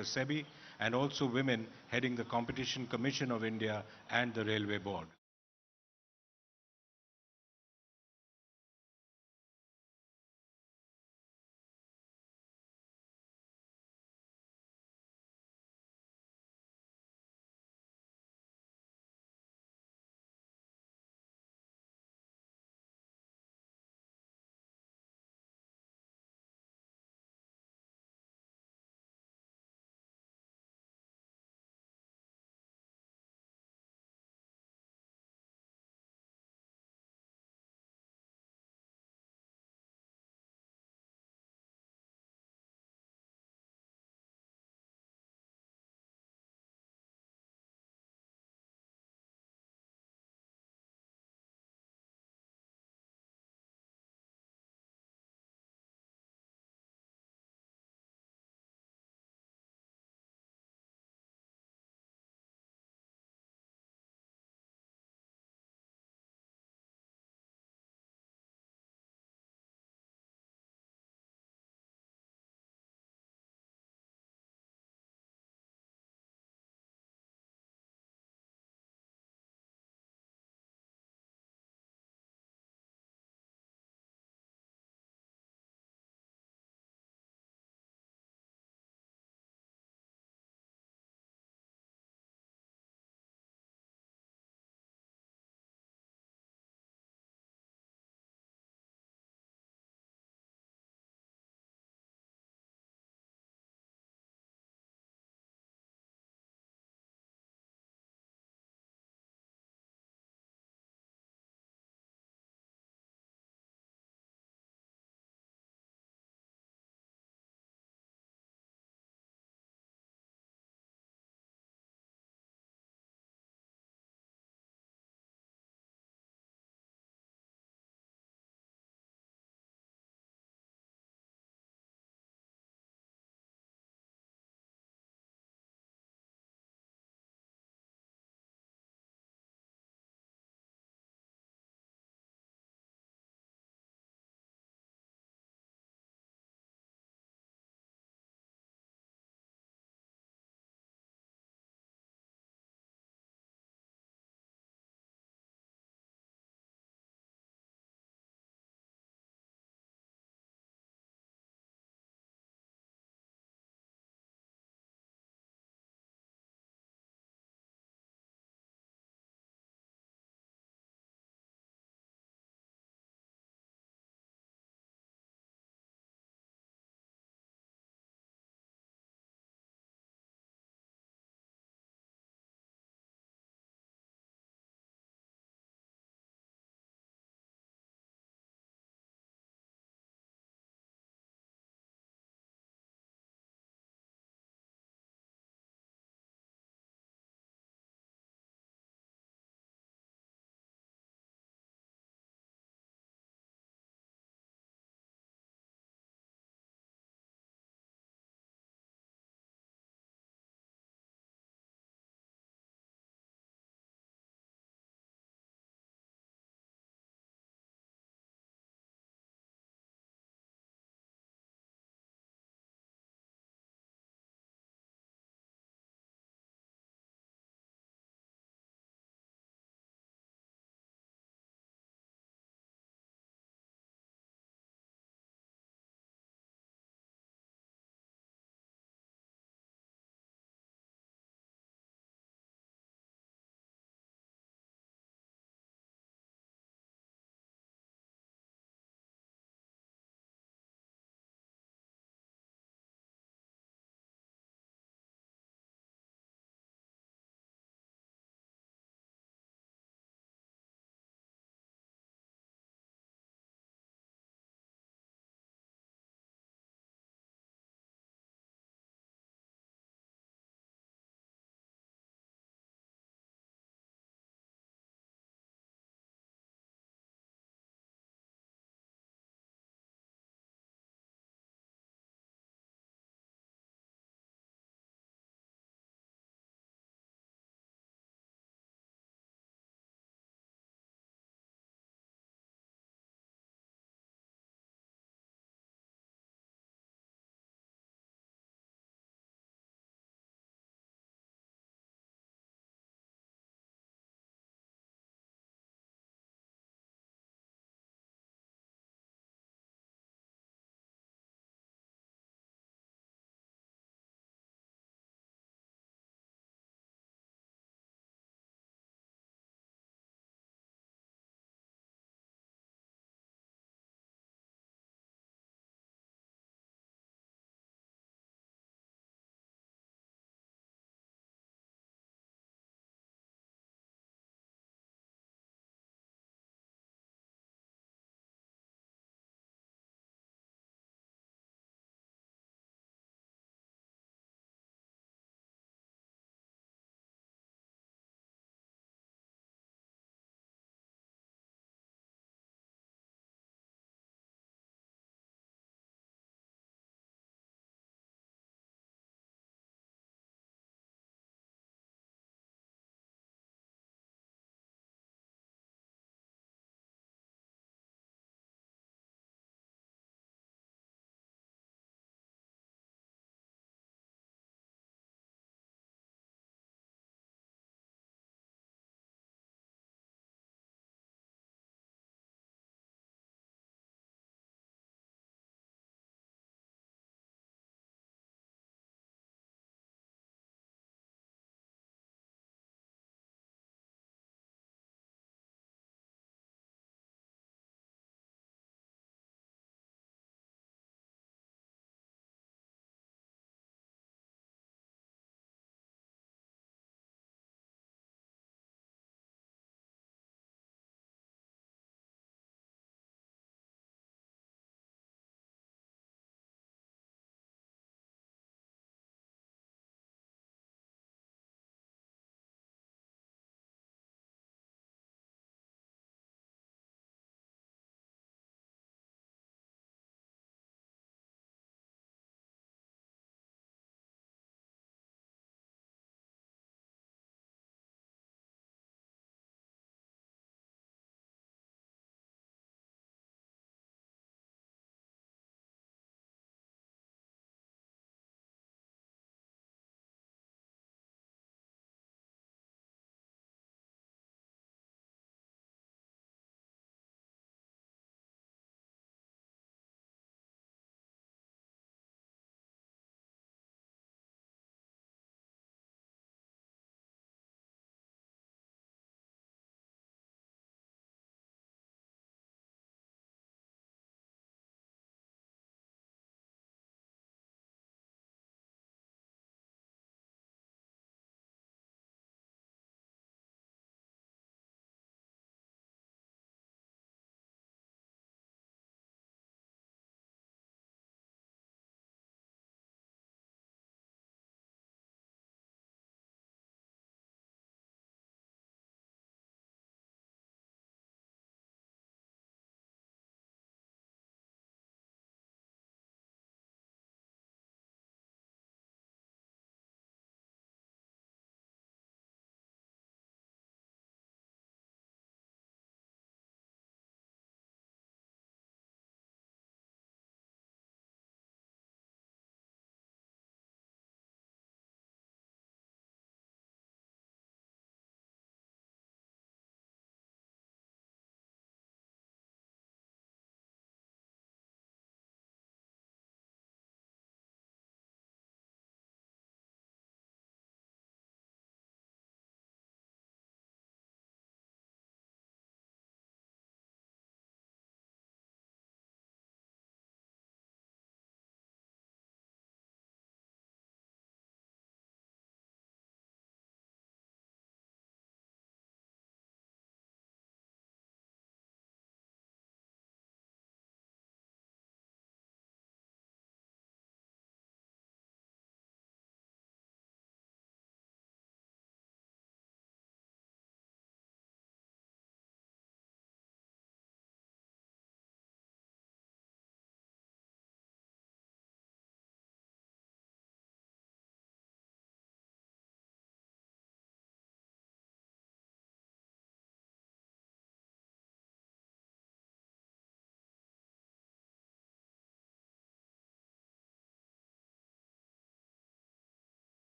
Regulator SEBI, and also women heading the Competition Commission of India and the Railway Board.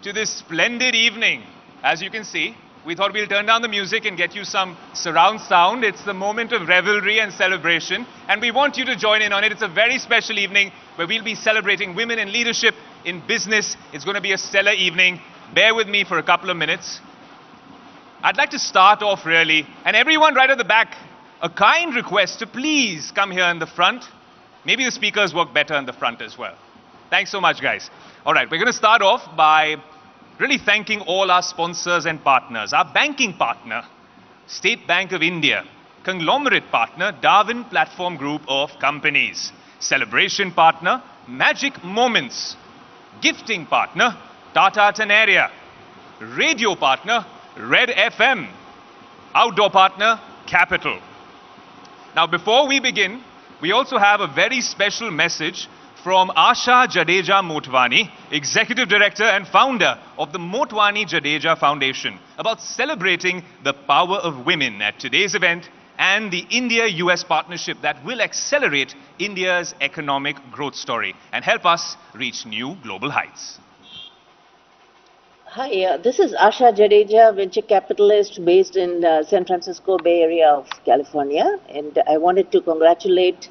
to this splendid evening. As you can see, we thought we'll turn down the music and get you some surround sound. It's the moment of revelry and celebration, and we want you to join in on it. It's a very special evening where we'll be celebrating women in leadership, in business. It's going to be a stellar evening. Bear with me for a couple of minutes. I'd like to start off really, and everyone right at the back, a kind request to please come here in the front. Maybe the speakers work better in the front as well. Thanks so much, guys. All right, we're going to start off by really thanking all our sponsors and partners. Our banking partner, State Bank of India. Conglomerate partner, Darwin Platform Group of Companies. Celebration partner, Magic Moments. Gifting partner, Tata Tenaria. Radio partner, Red FM. Outdoor partner, Capital. Now, before we begin, we also have a very special message from Asha Jadeja Motwani, Executive Director and Founder of the Motwani Jadeja Foundation, about celebrating the power of women at today's event and the India-US partnership that will accelerate India's economic growth story and help us reach new global heights. Hi, this is Asha Jadeja, venture capitalist based in San Francisco Bay Area of California, and I wanted to congratulate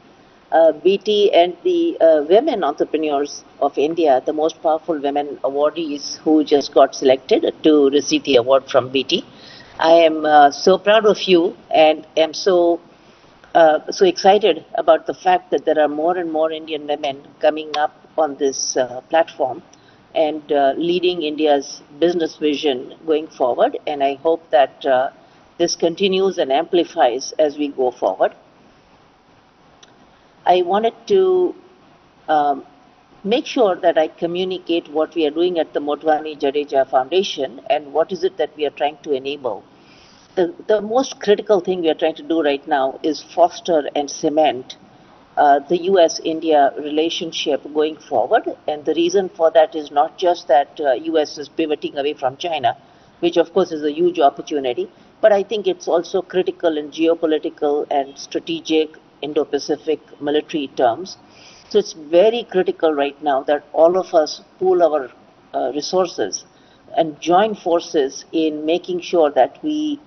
BT and the women entrepreneurs of India, the most powerful women awardees who just got selected to receive the award from BT. I am so proud of you and am so excited about the fact that there are more and more Indian women coming up on this platform and leading India's business vision going forward. And I hope that this continues and amplifies as we go forward. I wanted to make sure that I communicate what we are doing at the Motwani Jadeja Foundation and what is it that we are trying to enable. The most critical thing we are trying to do right now is foster and cement the US-India relationship going forward. And the reason for that is not just that US is pivoting away from China, which of course is a huge opportunity, but I think it's also critical in geopolitical and strategic Indo-Pacific military terms. So it's very critical right now that all of us pool our resources and join forces in making sure that we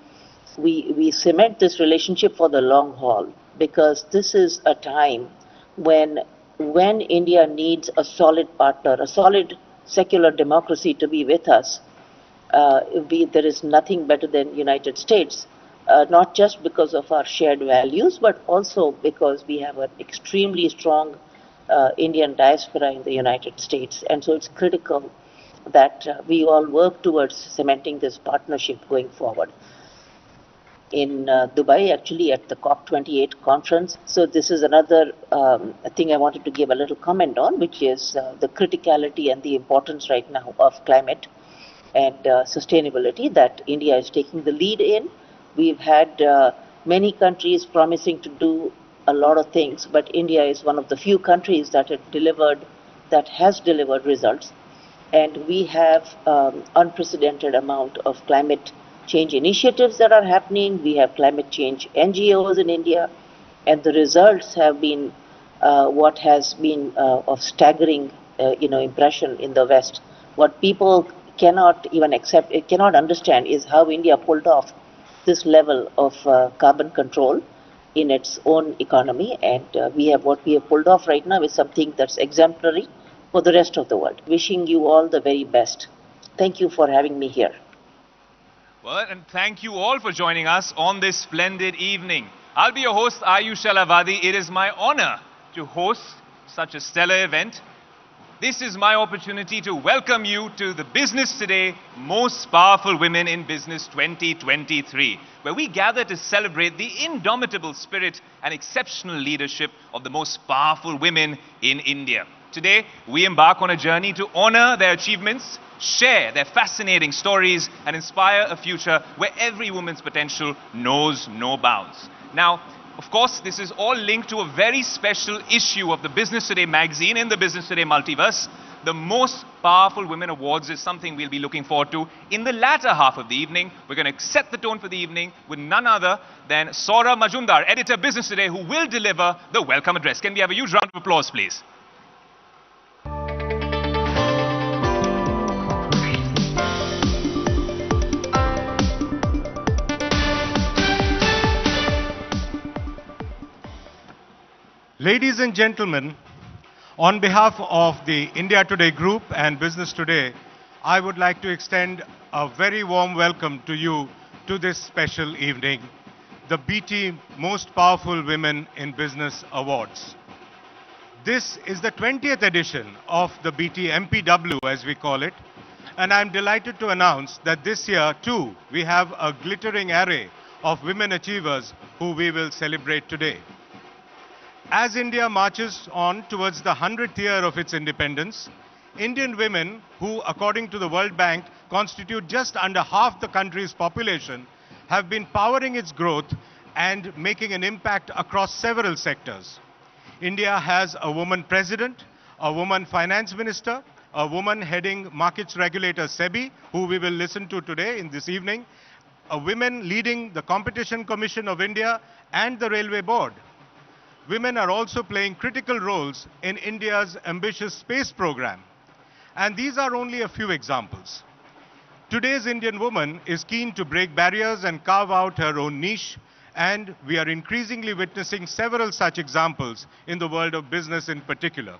cement this relationship for the long haul, because this is a time when India needs a solid partner, a solid secular democracy to be with us. There is nothing better than United States, not just because of our shared values, but also because we have an extremely strong Indian diaspora in the United States. And so it's critical that we all work towards cementing this partnership going forward. In Dubai, actually at the COP28 conference. So this is another thing I wanted to give a little comment on, which is the criticality and the importance right now of climate and sustainability that India is taking the lead in. We've had many countries promising to do a lot of things, but India is one of the few countries that has delivered results. And we have unprecedented amount of climate change initiatives that are happening. We have climate change NGOs in India, and the results have been what has been of staggering impression in the West. What people cannot even accept, cannot understand, is how India pulled off this level of carbon control in its own economy, and what we have pulled off right now is something that's exemplary for the rest of the world. Wishing you all the very best. Thank you for having me here. Well, and thank you all for joining us on this splendid evening. I'll be your host, Ayush Alavadi. It is my honor to host such a stellar event. This is my opportunity to welcome you to the Business Today Most Powerful Women in Business 2023, where we gather to celebrate the indomitable spirit and exceptional leadership of the most powerful women in India. Today, we embark on a journey to honor their achievements, share their fascinating stories, and inspire a future where every woman's potential knows no bounds. Now, of course, this is all linked to a very special issue of the Business Today magazine in the Business Today multiverse. The Most Powerful Women Awards is something we'll be looking forward to in the latter half of the evening. We're going to set the tone for the evening with none other than Saurabh Majumdar, editor Business Today, who will deliver the welcome address. Can we have a huge round of applause, please? Ladies and gentlemen, on behalf of the India Today Group and Business Today, I would like to extend a very warm welcome to you to this special evening, the BT Most Powerful Women in Business Awards. This is the 20th edition of the BT MPW, as we call it, and I'm delighted to announce that this year, too, we have a glittering array of women achievers who we will celebrate today. As India marches on towards the 100th year of its independence, Indian women, who according to the World Bank constitute just under half the country's population, have been powering its growth and making an impact across several sectors. India has a woman president, a woman finance minister, a woman heading markets regulator SEBI, who we will listen to today in this evening, a woman leading the Competition Commission of India and the Railway Board. Women are also playing critical roles in India's ambitious space program. And these are only a few examples. Today's Indian woman is keen to break barriers and carve out her own niche, and we are increasingly witnessing several such examples in the world of business in particular.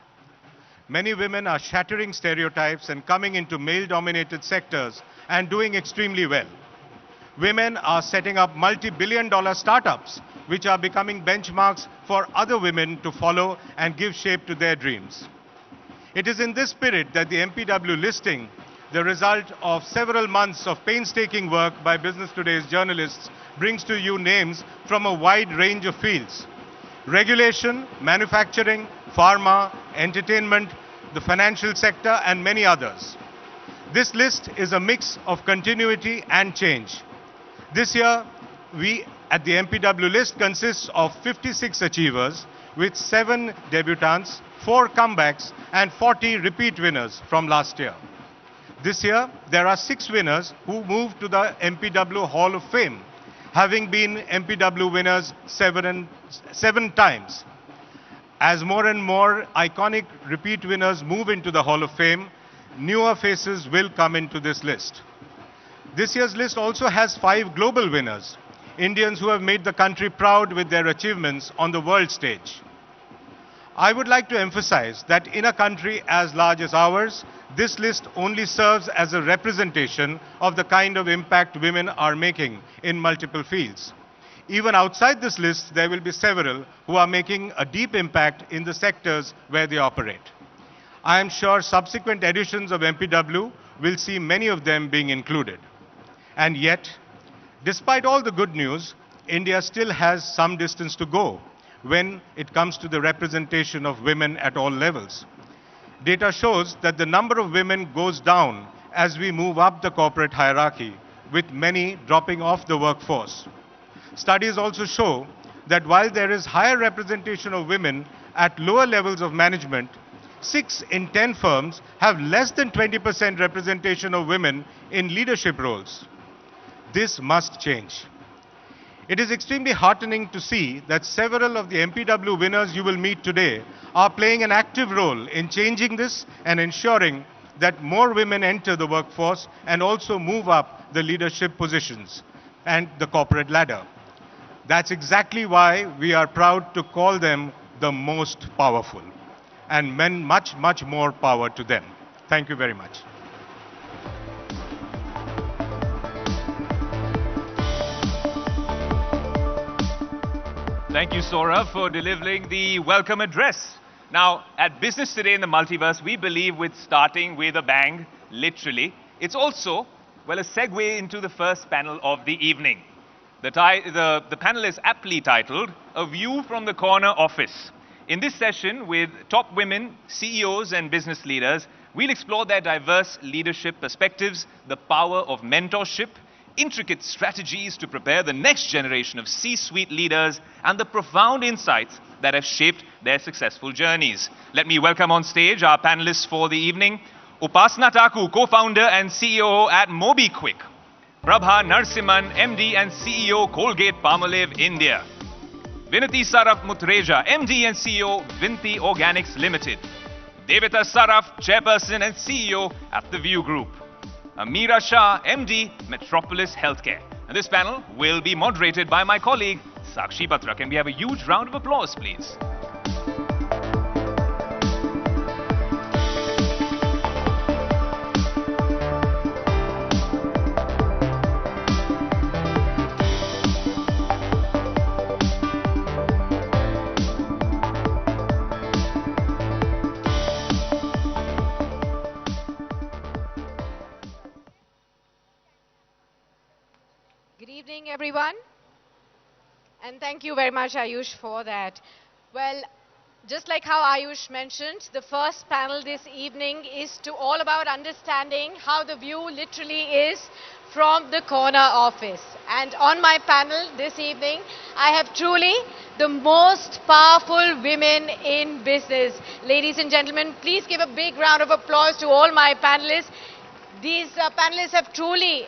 Many women are shattering stereotypes and coming into male-dominated sectors and doing extremely well. Women are setting up multi-billion-dollar startups, which are becoming benchmarks for other women to follow and give shape to their dreams. It is in this spirit that the MPW listing, the result of several months of painstaking work by Business Today's journalists, brings to you names from a wide range of fields: regulation, manufacturing, pharma, entertainment, the financial sector, and many others. This list is a mix of continuity and change. This year, we at the MPW list consists of 56 achievers with 7 debutants, 4 comebacks, and 40 repeat winners from last year. This year, there are 6 winners who moved to the MPW Hall of Fame, having been MPW winners 7 times. As more and more iconic repeat winners move into the Hall of Fame, newer faces will come into this list. This year's list also has 5 global winners, Indians who have made the country proud with their achievements on the world stage. I would like to emphasize that in a country as large as ours, this list only serves as a representation of the kind of impact women are making in multiple fields. Even outside this list, there will be several who are making a deep impact in the sectors where they operate. I am sure subsequent editions of MPW will see many of them being included. And yet, despite all the good news, India still has some distance to go when it comes to the representation of women at all levels. Data shows that the number of women goes down as we move up the corporate hierarchy, with many dropping off the workforce. Studies also show that while there is higher representation of women at lower levels of management, 6 in 10 firms have less than 20% representation of women in leadership roles. This must change. It is extremely heartening to see that several of the MPW winners you will meet today are playing an active role in changing this and ensuring that more women enter the workforce and also move up the leadership positions and the corporate ladder. That's exactly why we are proud to call them the most powerful, and much more power to them. Thank you very much. Thank you, Saurabh, for delivering the welcome address. Now, at Business Today in the Multiverse, we believe with starting with a bang, literally. It's also, well, a segue into the first panel of the evening. The panel is aptly titled, A View from the Corner Office. In this session, with top women, CEOs and business leaders, we'll explore their diverse leadership perspectives, the power of mentorship, intricate strategies to prepare the next generation of C-suite leaders, and the profound insights that have shaped their successful journeys. Let me welcome on stage our panelists for the evening. Upasna Taku, co-founder and CEO at MobiQuick. Prabha Narsimhan, MD and CEO, Colgate-Palmolive, India. Vinati Saraf Mutreja, MD and CEO, Vinti Organics Limited. Devita Saraf, Chairperson and CEO at The View Group. Ameera Shah, MD, Metropolis Healthcare. And this panel will be moderated by my colleague, Sakshi Batra. Can we have a huge round of applause, please? evening, everyone. And thank you very much, Ayush, for that. Well, just like how Ayush mentioned, the first panel this evening is to all about understanding how the view literally is from the corner office. And on my panel this evening, I have truly the most powerful women in business. Ladies and gentlemen, please give a big round of applause to all my panelists. These panelists have truly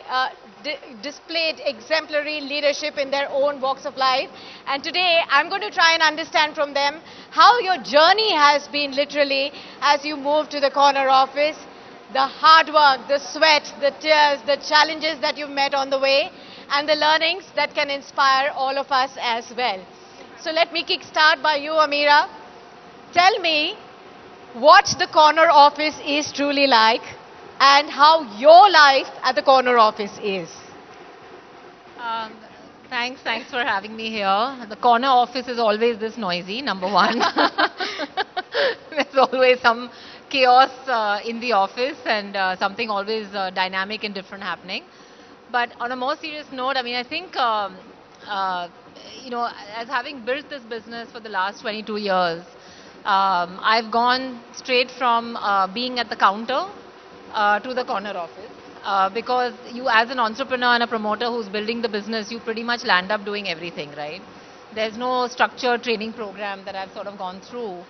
displayed exemplary leadership in their own walks of life. And today, I'm going to try and understand from them how your journey has been literally as you move to the corner office, the hard work, the sweat, the tears, the challenges that you've met on the way, and the learnings that can inspire all of us as well. So let me kickstart by you, Amira. Tell me what the corner office is truly like and how your life at the corner office is. Um, thanks for having me here. The corner office is always this noisy, number one. There's always some chaos in the office and something always dynamic and different happening. But on a more serious note, I mean, I think, as having built this business for the last 22 years, I've gone straight from being at the counter to the corner office. Because you, as an entrepreneur and a promoter who's building the business, you pretty much land up doing everything, right? There's no structured training program that I've sort of gone through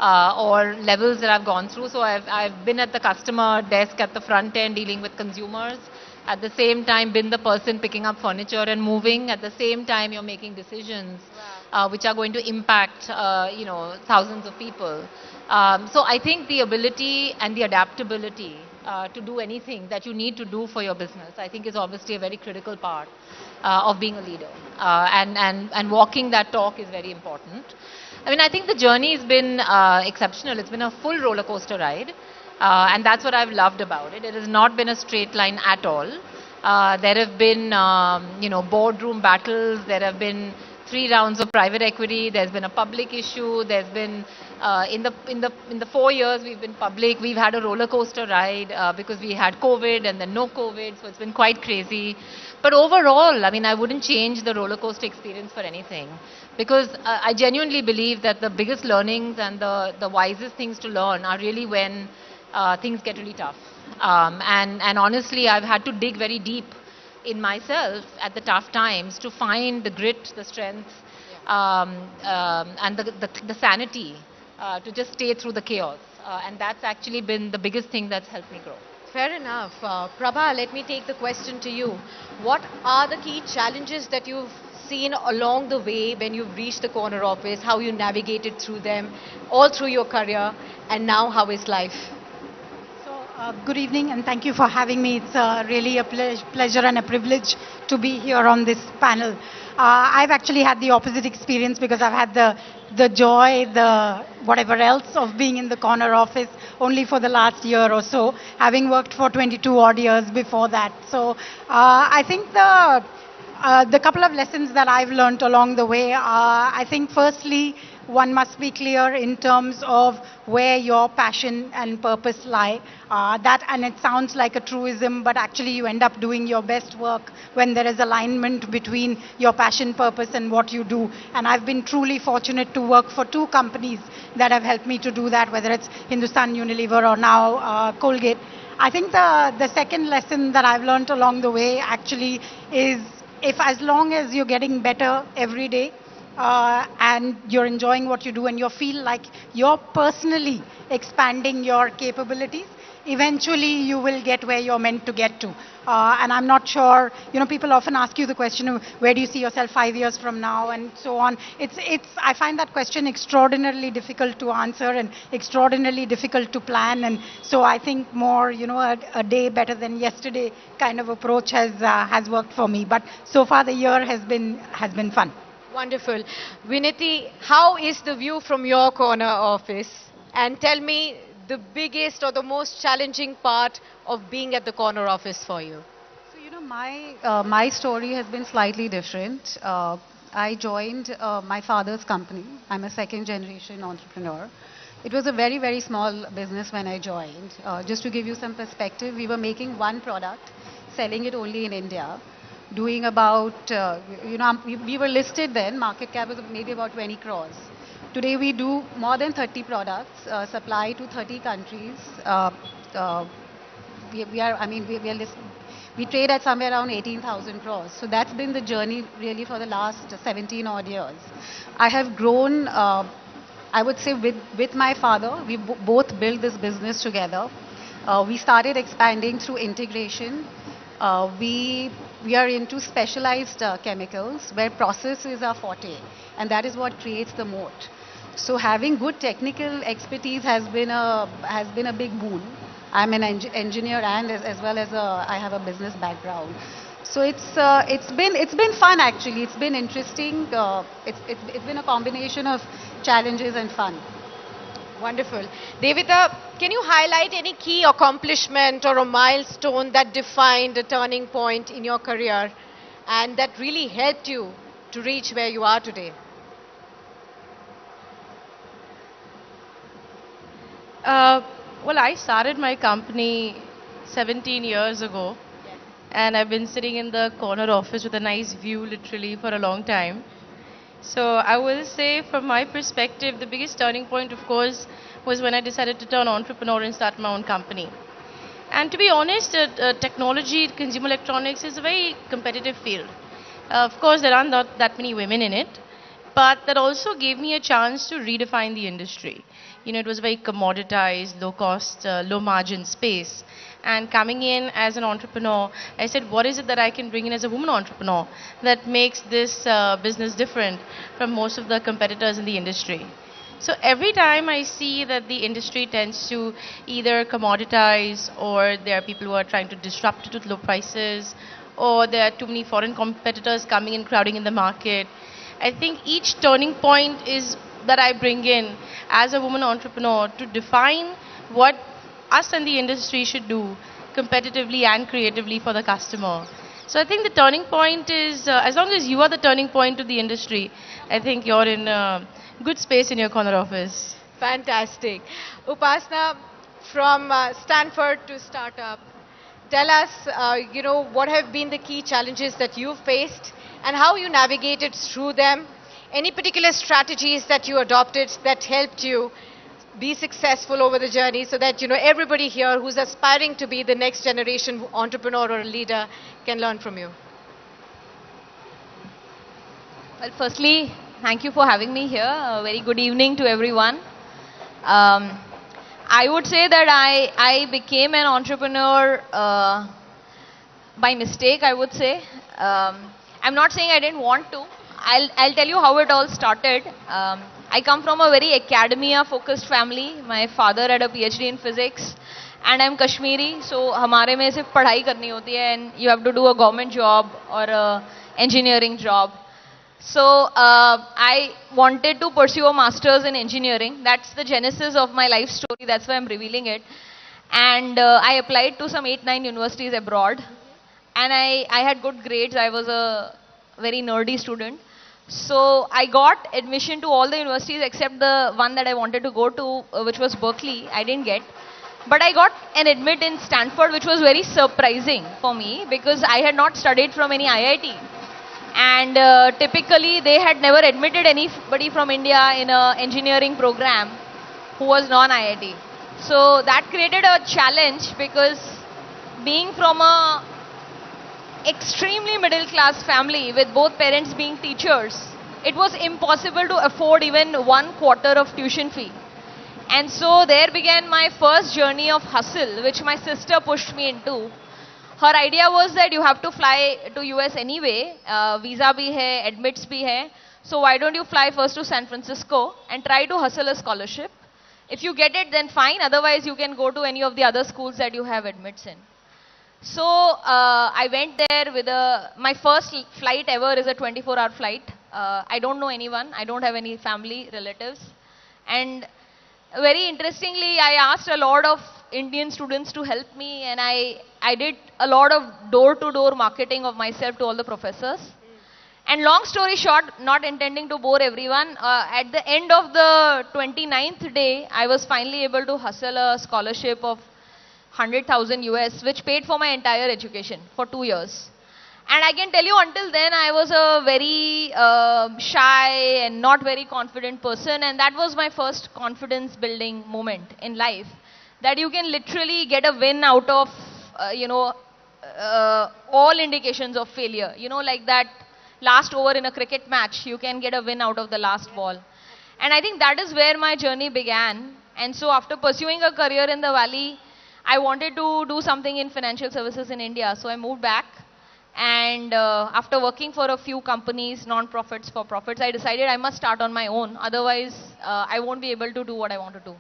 or levels that I've gone through. So I've been at the customer desk at the front end dealing with consumers. At the same time, been the person picking up furniture and moving. At the same time, you're making decisions which are going to impact, thousands of people. So I think the ability and the adaptability to do anything that you need to do for your business, I think is obviously a very critical part of being a leader. And walking that talk is very important. I mean, I think the journey has been exceptional. It's been a full roller coaster ride. And that's what I've loved about it. It has not been a straight line at all. There have been, boardroom battles. There have been 3 rounds of private equity. There's been a public issue. There's been in the 4 years we've been public, we've had a roller coaster ride because we had COVID and then no COVID. So it's been quite crazy. But overall, I mean, I wouldn't change the roller coaster experience for anything, because I genuinely believe that the biggest learnings and the wisest things to learn are really when things get really tough. And honestly, I've had to dig very deep in myself at the tough times to find the grit, the strength, and the sanity to just stay through the chaos. And that's actually been the biggest thing that's helped me grow. Fair enough. Prabha, let me take the question to you. What are the key challenges that you've seen along the way when you've reached the corner office, how you navigated through them, all through your career, and now how is life? Good evening and thank you for having me. It's really a pleasure and a privilege to be here on this panel. I've actually had the opposite experience because I've had the joy, the whatever else of being in the corner office only for the last year or so, having worked for 22 odd years before that. So I think the couple of lessons that I've learned along the way, I think firstly, one must be clear in terms of where your passion and purpose lie. And it sounds like a truism, but actually you end up doing your best work when there is alignment between your passion, purpose, and what you do. And I've been truly fortunate to work for 2 companies that have helped me to do that, whether it's Hindustan Unilever or now Colgate. I think the second lesson that I've learned along the way actually is, if as long as you're getting better every day, and you're enjoying what you do and you feel like you're personally expanding your capabilities, eventually you will get where you're meant to get to. And I'm not sure, people often ask you the question of where do you see yourself 5 years from now and so on. I find that question extraordinarily difficult to answer and extraordinarily difficult to plan. And so I think more, a day better than yesterday kind of approach has worked for me. But so far the year has been fun. Wonderful. Viniti, how is the view from your corner office? And tell me the biggest or the most challenging part of being at the corner office for you. So, my story has been slightly different. I joined my father's company. I'm a second generation entrepreneur. It was a very, very small business when I joined. Just to give you some perspective, we were making one product, selling it only in India. doing about, we were listed then, market cap was maybe about 20 crores. Today we do more than 30 products, supply to 30 countries. We are, I mean, we are we trade at somewhere around 18,000 crores. So that's been the journey really for the last 17 odd years. I have grown, I would say with my father, we both built this business together. We started expanding through integration. We are into specialized chemicals where process is our forte, and that is what creates the moat. So having good technical expertise has been a big boon. I'm an engineer and as well as I have a business background. So it's been fun actually. It's been interesting. It's been a combination of challenges and fun. Wonderful. Devita, can you highlight any key accomplishment or a milestone that defined a turning point in your career and that really helped you to reach where you are today? Well, I started my company 17 years ago, and I've been sitting in the corner office with a nice view literally for a long time. So I will say from my perspective, the biggest turning point, of course, was when I decided to turn entrepreneur and start my own company. And to be honest, technology, consumer electronics is a very competitive field. Of course, there are not that many women in it, but that also gave me a chance to redefine the industry. It was very commoditized, low cost, low margin space. And coming in as an entrepreneur, I said, what is it that I can bring in as a woman entrepreneur that makes this business different from most of the competitors in the industry? So every time I see that the industry tends to either commoditize, or there are people who are trying to disrupt it with low prices, or there are too many foreign competitors coming and crowding in the market, I think each turning point is that I bring in as a woman entrepreneur to define what us and the industry should do competitively and creatively for the customer. So I think the turning point is, as long as you are the turning point to the industry, I think you're in a good space in your corner office. Fantastic. Upasna, from Stanford to startup, tell us, what have been the key challenges that you've faced and how you navigated through them? Any particular strategies that you adopted that helped you be successful over the journey, so that everybody here who's aspiring to be the next generation entrepreneur or a leader can learn from you? Well, firstly, thank you for having me here. A very good evening to everyone. I would say that I became an entrepreneur by mistake, I would say. I'm not saying I didn't want to. I'll tell you how it all started. I come from a very academia-focused family. My father had a PhD in physics, and I'm Kashmiri, so हमारे में सिर्फ पढ़ाई करनी होती है, and you have to do a government job or a engineering job. So I wanted to pursue a master's in engineering. That's the genesis of my life story. That's why I'm revealing it. And I applied to some 8-9 universities abroad, and I had good grades. I was a very nerdy student. So I got admission to all the universities except the one that I wanted to go to, which was Berkeley. I didn't get. But I got an admit in Stanford, which was very surprising for me because I had not studied from any IIT. And typically they had never admitted anybody from India in an engineering program who was non-IIT. So that created a challenge because being from a extremely middle class family with both parents being teachers, it was impossible to afford even 1/4 of tuition fee. And so there began my first journey of hustle, which my sister pushed me into. Her idea was that you have to fly to US anyway, visa bhi hai, admits bhi hai, so why don't you fly first to San Francisco and try to hustle a scholarship. If you get it, then fine, otherwise you can go to any of the other schools that you have admits in. So I went there with my first flight ever is a 24-hour flight. I don't know anyone. I don't have any family, relatives. And very interestingly, I asked a lot of Indian students to help me, and I did a lot of door-to-door marketing of myself to all the professors. And long story short, not intending to bore everyone, at the end of the 29th day, I was finally able to hustle a scholarship of 100,000 US, which paid for my entire education for 2 years. And I can tell you until then I was a very shy and not very confident person, and that was my first confidence building moment in life. That you can literally get a win out of, all indications of failure. You know, like that last over in a cricket match, you can get a win out of the last ball. And I think that is where my journey began. And so after pursuing a career in the Valley, I wanted to do something in financial services in India. So I moved back. And after working for a few companies, non-profits, for profits, I decided I must start on my own. Otherwise, I won't be able to do what I want to do.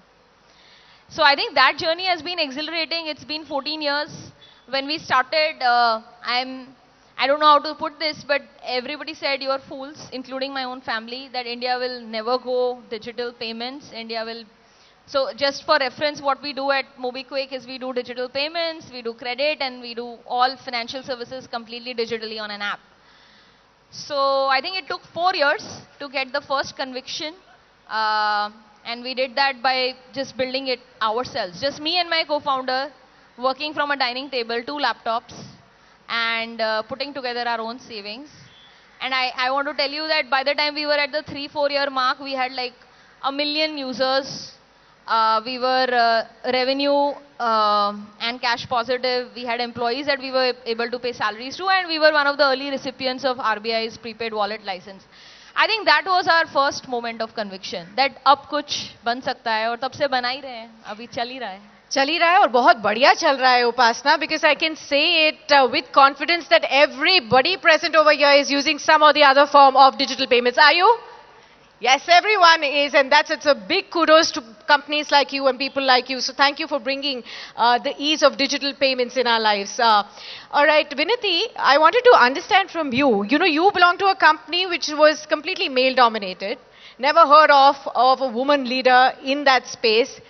So I think that journey has been exhilarating. It's been 14 years. When we started, I don't know how to put this, but everybody said you are fools, including my own family, that India will never go digital payments. India will. So just for reference, what we do at MobiKwik is we do digital payments, we do credit, and we do all financial services completely digitally on an app. So I think it took 4 years to get the first conviction. And we did that by just building it ourselves. Just me and my co-founder working from a dining table, 2 laptops, and putting together our own savings. And I want to tell you that by the time we were at the 3-4 year mark, we had like 1 million users. We were revenue and cash positive. We had employees that we were able to pay salaries to, and we were one of the early recipients of RBI's prepaid wallet license. I think that was our first moment of conviction, that अब कुछ बन सकता है, और तब से बना ही रहे हैं, अभी चल ही रहा है. चल ही रहा है और बहुत बढ़िया चल रहा है उपासना, because I can say it with confidence that everybody present over here is using some or the other form of digital payments. Are you? Yes, everyone is, and it's a big kudos to companies like you and people like you. So thank you for bringing the ease of digital payments in our lives. All right, Vinati, I wanted to understand from you. You know, you belong to a company which was completely male-dominated. Never heard of a woman leader in that space.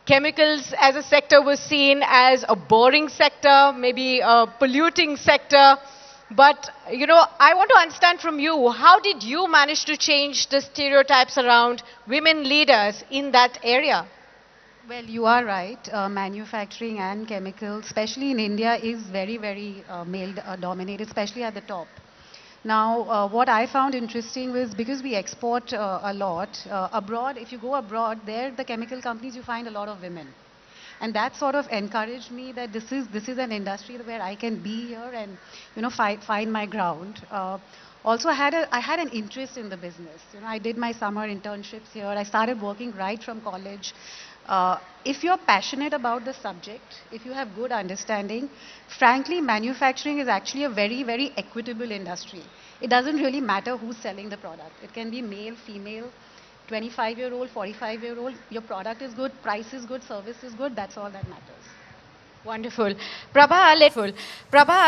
Chemicals as a sector was seen as a boring sector, maybe a polluting sector. But, you know, I want to understand from you, how did you manage to change the stereotypes around women leaders in that area? Well, you are right. Manufacturing and chemicals, especially in India, is very, very male-dominated, especially at the top. Now, what I found interesting was because we export a lot, abroad, if you go abroad, there, the chemical companies, you find a lot of women. And that sort of encouraged me that this is an industry where I can be here and, you know, find my ground. Also, I had an interest in the business. You know, I did my summer internships here. I started working right from college. If you're passionate about the subject, if you have good understanding, frankly, manufacturing is actually a very, very equitable industry. It doesn't really matter who's selling the product. It can be male, female, 25-year-old, 45-year-old, your product is good, price is good, service is good, that's all that matters. Wonderful. Prabha,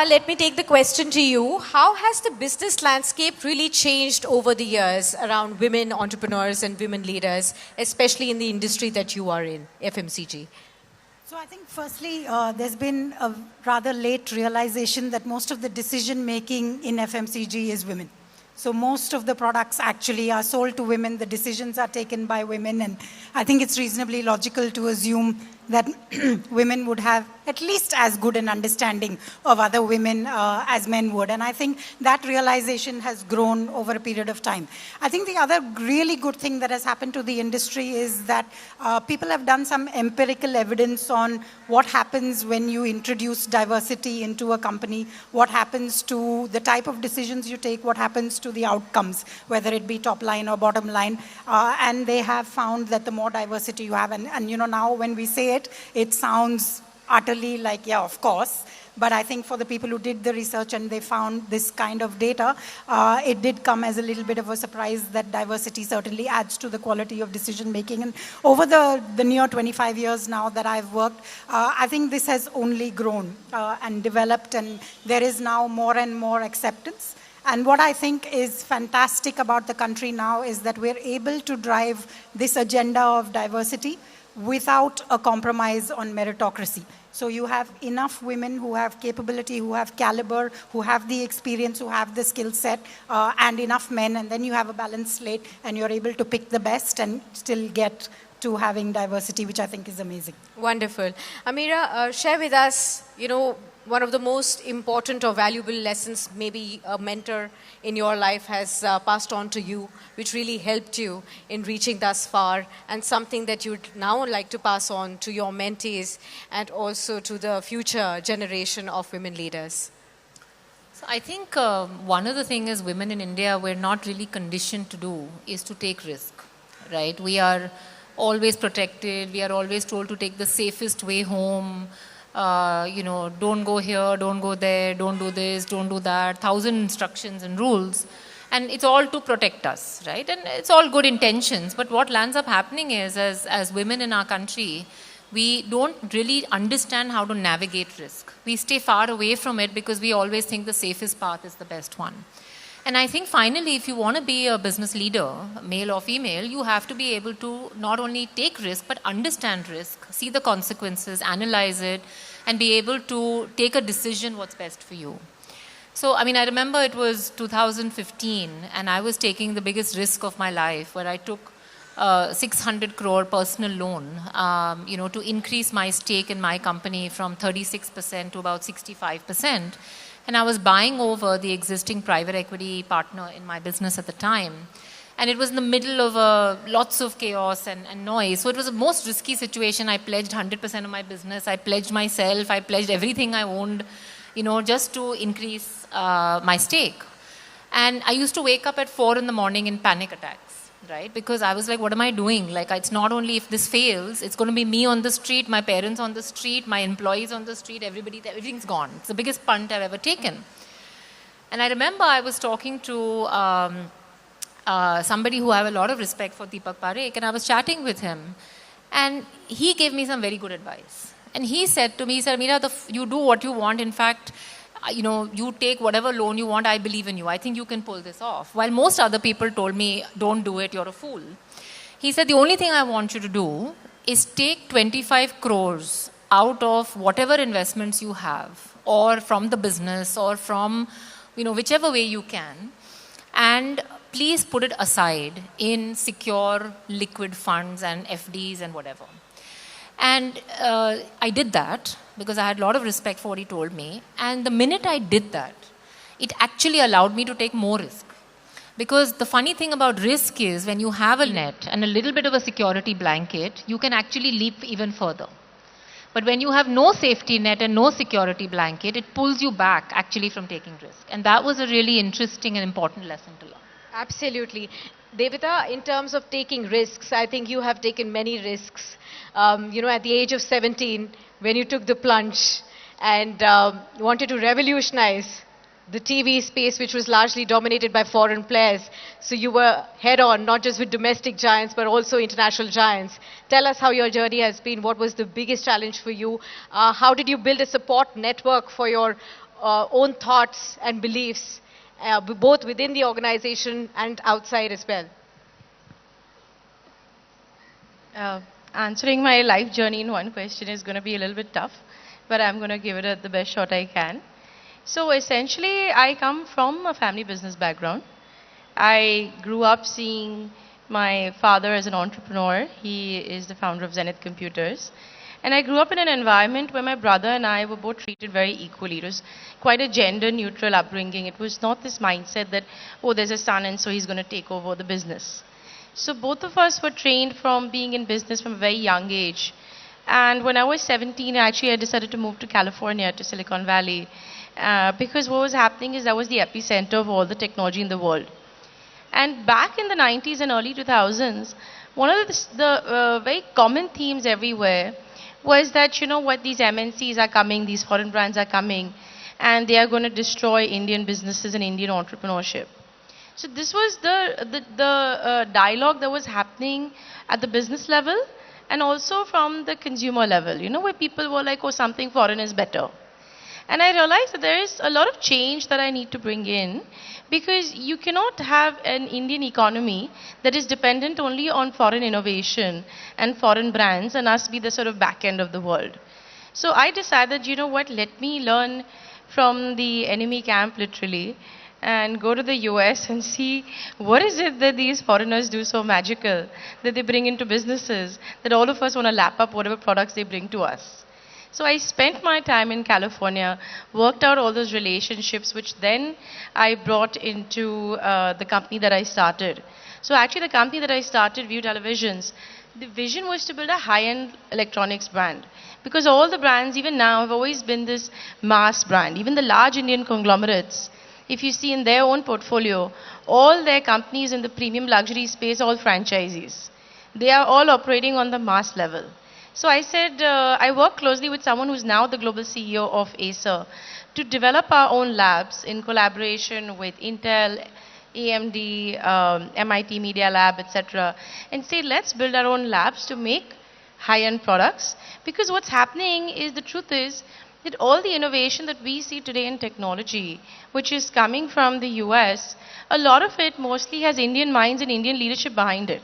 let me take the question to you. How has the business landscape really changed over the years around women entrepreneurs and women leaders, especially in the industry that you are in, FMCG? So I think firstly, there's been a rather late realization that most of the decision making in FMCG is women. So most of the products actually are sold to women, the decisions are taken by women, and I think it's reasonably logical to assume that women would have at least as good an understanding of other women as men would. And I think that realization has grown over a period of time. I think the other really good thing that has happened to the industry is that people have done some empirical evidence on what happens when you introduce diversity into a company, what happens to the type of decisions you take, what happens to the outcomes, whether it be top line or bottom line. And they have found that the more diversity you have, and you know, now when we say it, it sounds utterly like, yeah, of course. But I think for the people who did the research and they found this kind of data, it did come as a little bit of a surprise that diversity certainly adds to the quality of decision making. And over the near 25 years now that I've worked, I think this has only grown and developed, and there is now more and more acceptance. And what I think is fantastic about the country now is that we're able to drive this agenda of diversity without a compromise on meritocracy. So you have enough women who have capability, who have caliber, who have the experience, who have the skill set, and enough men, and then you have a balanced slate, and you're able to pick the best and still get to having diversity, which I think is amazing. Wonderful. Amira, share with us, you know, one of the most important or valuable lessons maybe a mentor in your life has passed on to you, which really helped you in reaching thus far, and something that you'd now like to pass on to your mentees and also to the future generation of women leaders? So I think one of the things is women in India, we're not really conditioned to do is to take risk, right? We are always protected. We are always told to take the safest way home. Don't go here, don't go there, don't do this, don't do that. 1,000 instructions and rules. And it's all to protect us, right? And it's all good intentions. But what lands up happening is, as women in our country, we don't really understand how to navigate risk. We stay far away from it because we always think the safest path is the best one. And I think finally, if you want to be a business leader, male or female, you have to be able to not only take risk, but understand risk, see the consequences, analyze it, and be able to take a decision what's best for you. So, I remember it was 2015, and I was taking the biggest risk of my life, where I took 600 crore personal loan, to increase my stake in my company from 36% to about 65%. And I was buying over the existing private equity partner in my business at the time. And it was in the middle of lots of chaos and noise. So it was the most risky situation. I pledged 100% of my business. I pledged myself. I pledged everything I owned, just to increase my stake. And I used to wake up at 4 in the morning in panic attacks, right? Because I was like, what am I doing? Like, it's not only if this fails, it's going to be me on the street, my parents on the street, my employees on the street, everything's gone. It's the biggest punt I've ever taken. And I remember I was talking to somebody who I have a lot of respect for, Deepak Parekh, and I was chatting with him. And he gave me some very good advice. And he said to me, Meera, you do what you want. In fact, you take whatever loan you want. I believe in you. I think you can pull this off. While most other people told me, don't do it, you're a fool. He said, the only thing I want you to do is take 25 crores out of whatever investments you have, or from the business, or from, whichever way you can, and please put it aside in secure liquid funds and FDs and whatever. And I did that because I had a lot of respect for what he told me. And the minute I did that, it actually allowed me to take more risk. Because the funny thing about risk is, when you have a net and a little bit of a security blanket, you can actually leap even further. But when you have no safety net and no security blanket, it pulls you back actually from taking risk. And that was a really interesting and important lesson to learn. Absolutely. Devita, in terms of taking risks, I think you have taken many risks. At the age of 17, when you took the plunge and wanted to revolutionize the TV space, which was largely dominated by foreign players. So you were head on, not just with domestic giants, but also international giants. Tell us how your journey has been. What was the biggest challenge for you? How did you build a support network for your own thoughts and beliefs, both within the organization and outside as well? Answering my life journey in one question is going to be a little bit tough, but I'm going to give it the best shot I can. So essentially, I come from a family business background. I grew up seeing my father as an entrepreneur. He is the founder of Zenith Computers. And I grew up in an environment where my brother and I were both treated very equally. It was quite a gender-neutral upbringing. It was not this mindset that, oh, there's a son and so he's going to take over the business. So both of us were trained from being in business from a very young age. And when I was 17, actually I decided to move to California, to Silicon Valley, because what was happening is that was the epicenter of all the technology in the world. And back in the 90s and early 2000s, one of the very common themes everywhere was that, these MNCs are coming, these foreign brands are coming, and they are going to destroy Indian businesses and Indian entrepreneurship. So this was the dialogue that was happening at the business level and also from the consumer level, where people were like, oh, something foreign is better. And I realized that there is a lot of change that I need to bring in, because you cannot have an Indian economy that is dependent only on foreign innovation and foreign brands and us be the sort of back end of the world. So I decided, let me learn from the enemy camp literally and go to the US and see what is it that these foreigners do so magical that they bring into businesses that all of us want to lap up whatever products they bring to us. So I spent my time in California, worked out all those relationships, which then I brought into the company that I started. So actually the company that I started, View Televisions, the vision was to build a high-end electronics brand. Because all the brands, even now, have always been this mass brand. Even the large Indian conglomerates, if you see in their own portfolio, all their companies in the premium luxury space, all franchisees. They are all operating on the mass level. So I said, I work closely with someone who's now the global CEO of Acer to develop our own labs in collaboration with Intel, AMD, MIT Media Lab, etc. And say, let's build our own labs to make high-end products. Because what's happening is, the truth is, that all the innovation that we see today in technology, which is coming from the US, a lot of it mostly has Indian minds and Indian leadership behind it.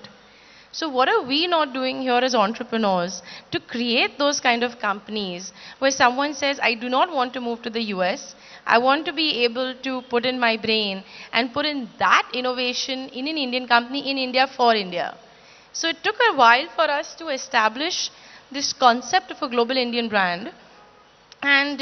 So what are we not doing here as entrepreneurs to create those kind of companies where someone says, I do not want to move to the US, I want to be able to put in my brain and put in that innovation in an Indian company in India for India. So it took a while for us to establish this concept of a global Indian brand and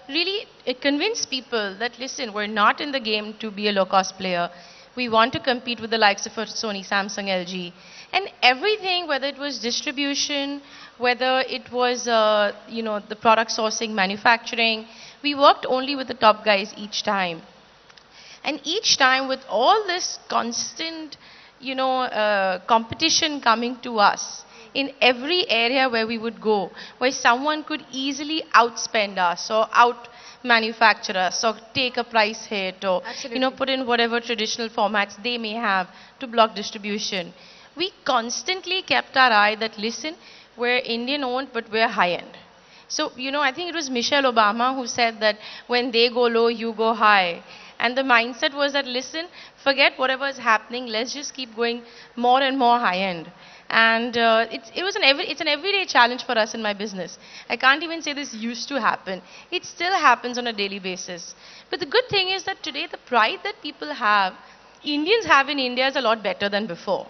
really convince people that, listen, we're not in the game to be a low-cost player. We want to compete with the likes of Sony, Samsung, LG. And everything, whether it was distribution, whether it was the product sourcing, manufacturing, we worked only with the top guys each time. And each time, with all this constant competition coming to us, in every area where we would go, where someone could easily outspend us or out-manufacture us or take a price hit or put in whatever traditional formats they may have to block distribution. We constantly kept our eye that, listen, we're Indian-owned, but we're high-end. So, I think it was Michelle Obama who said that when they go low, you go high. And the mindset was that, listen, forget whatever is happening, let's just keep going more and more high-end. And it's an everyday challenge for us in my business. I can't even say this used to happen. It still happens on a daily basis. But the good thing is that today the pride that people have, Indians have in India, is a lot better than before.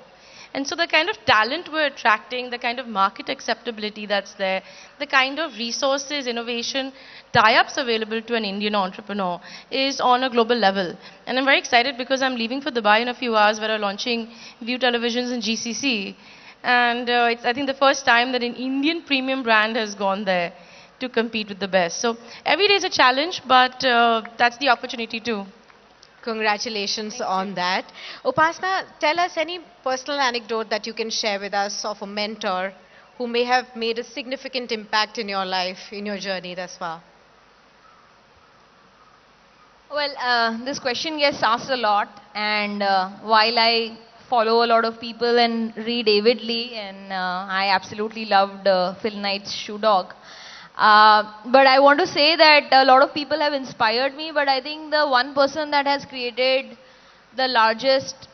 And so the kind of talent we're attracting, the kind of market acceptability that's there, the kind of resources, innovation, tie-ups available to an Indian entrepreneur is on a global level. And I'm very excited because I'm leaving for Dubai in a few hours where we're launching View Televisions in GCC. And it's, I think, the first time that an Indian premium brand has gone there to compete with the best. So every day is a challenge, but that's the opportunity too. Congratulations on that. Upasna, tell us any personal anecdote that you can share with us of a mentor who may have made a significant impact in your life, in your journey thus far. Well, this question gets asked a lot, and while I follow a lot of people and read avidly, and I absolutely loved Phil Knight's Shoe Dog. But I want to say that a lot of people have inspired me, but I think the one person that has created the largest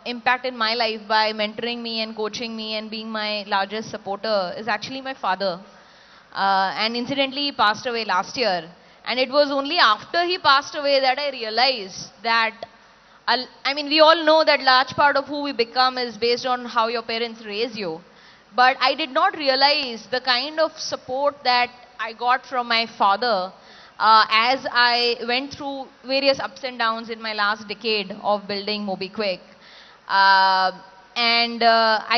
impact in my life by mentoring me and coaching me and being my largest supporter is actually my father. And incidentally, he passed away last year. And it was only after he passed away that I realized that, I mean, we all know that large part of who we become is based on how your parents raise you. But I did not realize the kind of support that I got from my father as I went through various ups and downs in my last decade of building MobiKwik. I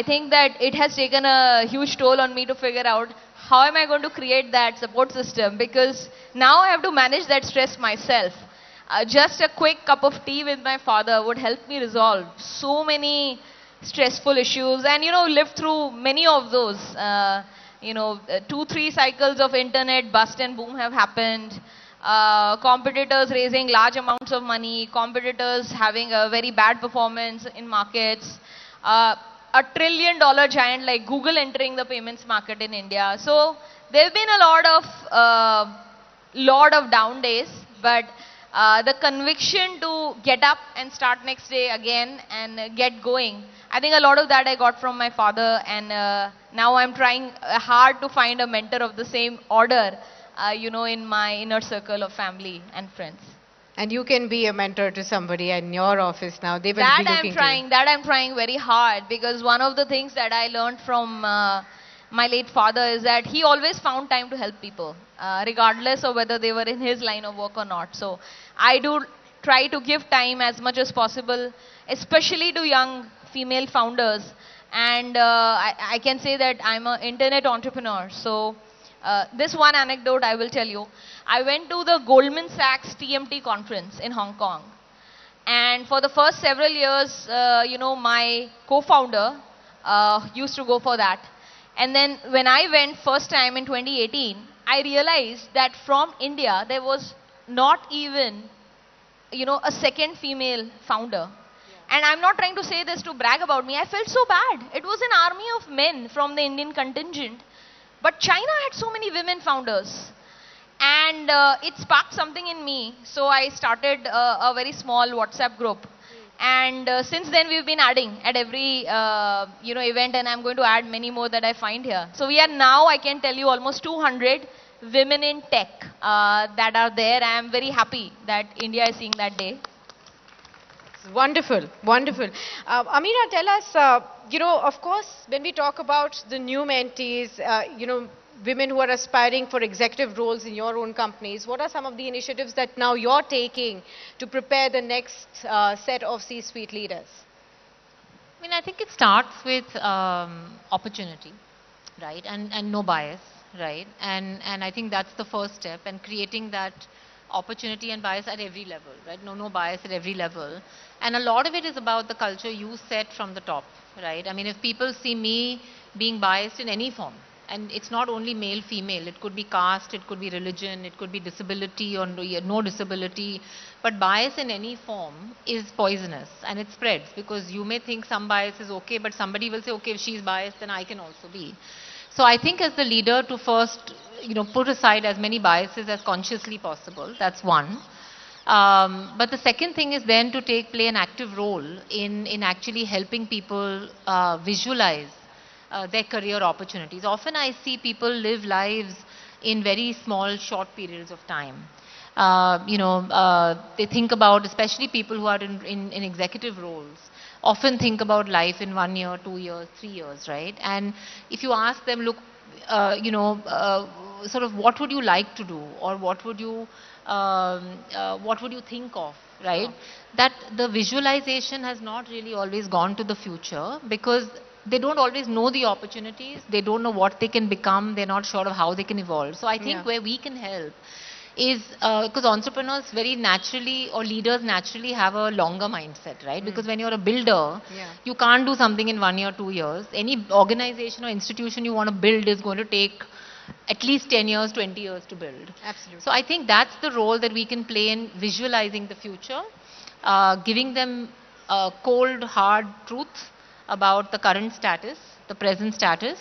think that it has taken a huge toll on me to figure out how am I going to create that support system, because now I have to manage that stress myself. Just a quick cup of tea with my father would help me resolve so many stressful issues and, live through many of those. 2-3 cycles of internet bust and boom have happened. Competitors raising large amounts of money, competitors having a very bad performance in markets, a $1 trillion giant like Google entering the payments market in India. So there have been a lot of down days, but the conviction to get up and start next day again and get going, I think a lot of that I got from my father, and now I'm trying hard to find a mentor of the same order, in my inner circle of family and friends. And you can be a mentor to somebody in your office now. They will be looking to you. That I'm trying very hard, because one of the things that I learned from my late father is that he always found time to help people, regardless of whether they were in his line of work or not. So I do try to give time as much as possible, especially to young female founders. And I can say that I'm an internet entrepreneur. So this one anecdote I will tell you. I went to the Goldman Sachs TMT conference in Hong Kong. And for the first several years, my co-founder used to go for that. And then when I went first time in 2018, I realized that from India, there was not even, a second female founder. And I'm not trying to say this to brag about me. I felt so bad. It was an army of men from the Indian contingent. But China had so many women founders. And it sparked something in me. So I started a very small WhatsApp group. And since then we've been adding at every event, and I'm going to add many more that I find here. So we are now, I can tell you, almost 200 women in tech that are there. I am very happy that India is seeing that day. Wonderful, wonderful. Amira, tell us, of course, when we talk about the new mentees, women who are aspiring for executive roles in your own companies, what are some of the initiatives that now you're taking to prepare the next set of C-suite leaders? I think it starts with opportunity, right, and no bias, right, and I think that's the first step, and creating that opportunity and bias at every level, right, no bias at every level, and a lot of it is about the culture you set from the top, right. If people see me being biased in any form, and it's not only male, female, it could be caste, it could be religion, it could be disability or no disability, but bias in any form is poisonous, and it spreads, because you may think some bias is okay, but somebody will say, okay, if she's biased, then I can also be. So I think as the leader to first, put aside as many biases as consciously possible, that's one. But the second thing is then to play an active role in actually helping people visualize their career opportunities. Often I see people live lives in very small, short periods of time. They think about, especially people who are in executive roles, often think about life in 1 year, 2 years, 3 years, right? And if you ask them, look, sort of what would you like to do, or what would you think of, right? That the visualization has not really always gone to the future, because they don't always know the opportunities, they don't know what they can become, they're not sure of how they can evolve. So I think where we can help is, because entrepreneurs very naturally, or leaders naturally, have a longer mindset, right? Because when you're a builder, you can't do something in 1 year, 2 years. Any organization or institution you want to build is going to take at least 10 years, 20 years to build. Absolutely. So I think that's the role that we can play in visualizing the future, giving them cold, hard truth about the current status, the present status.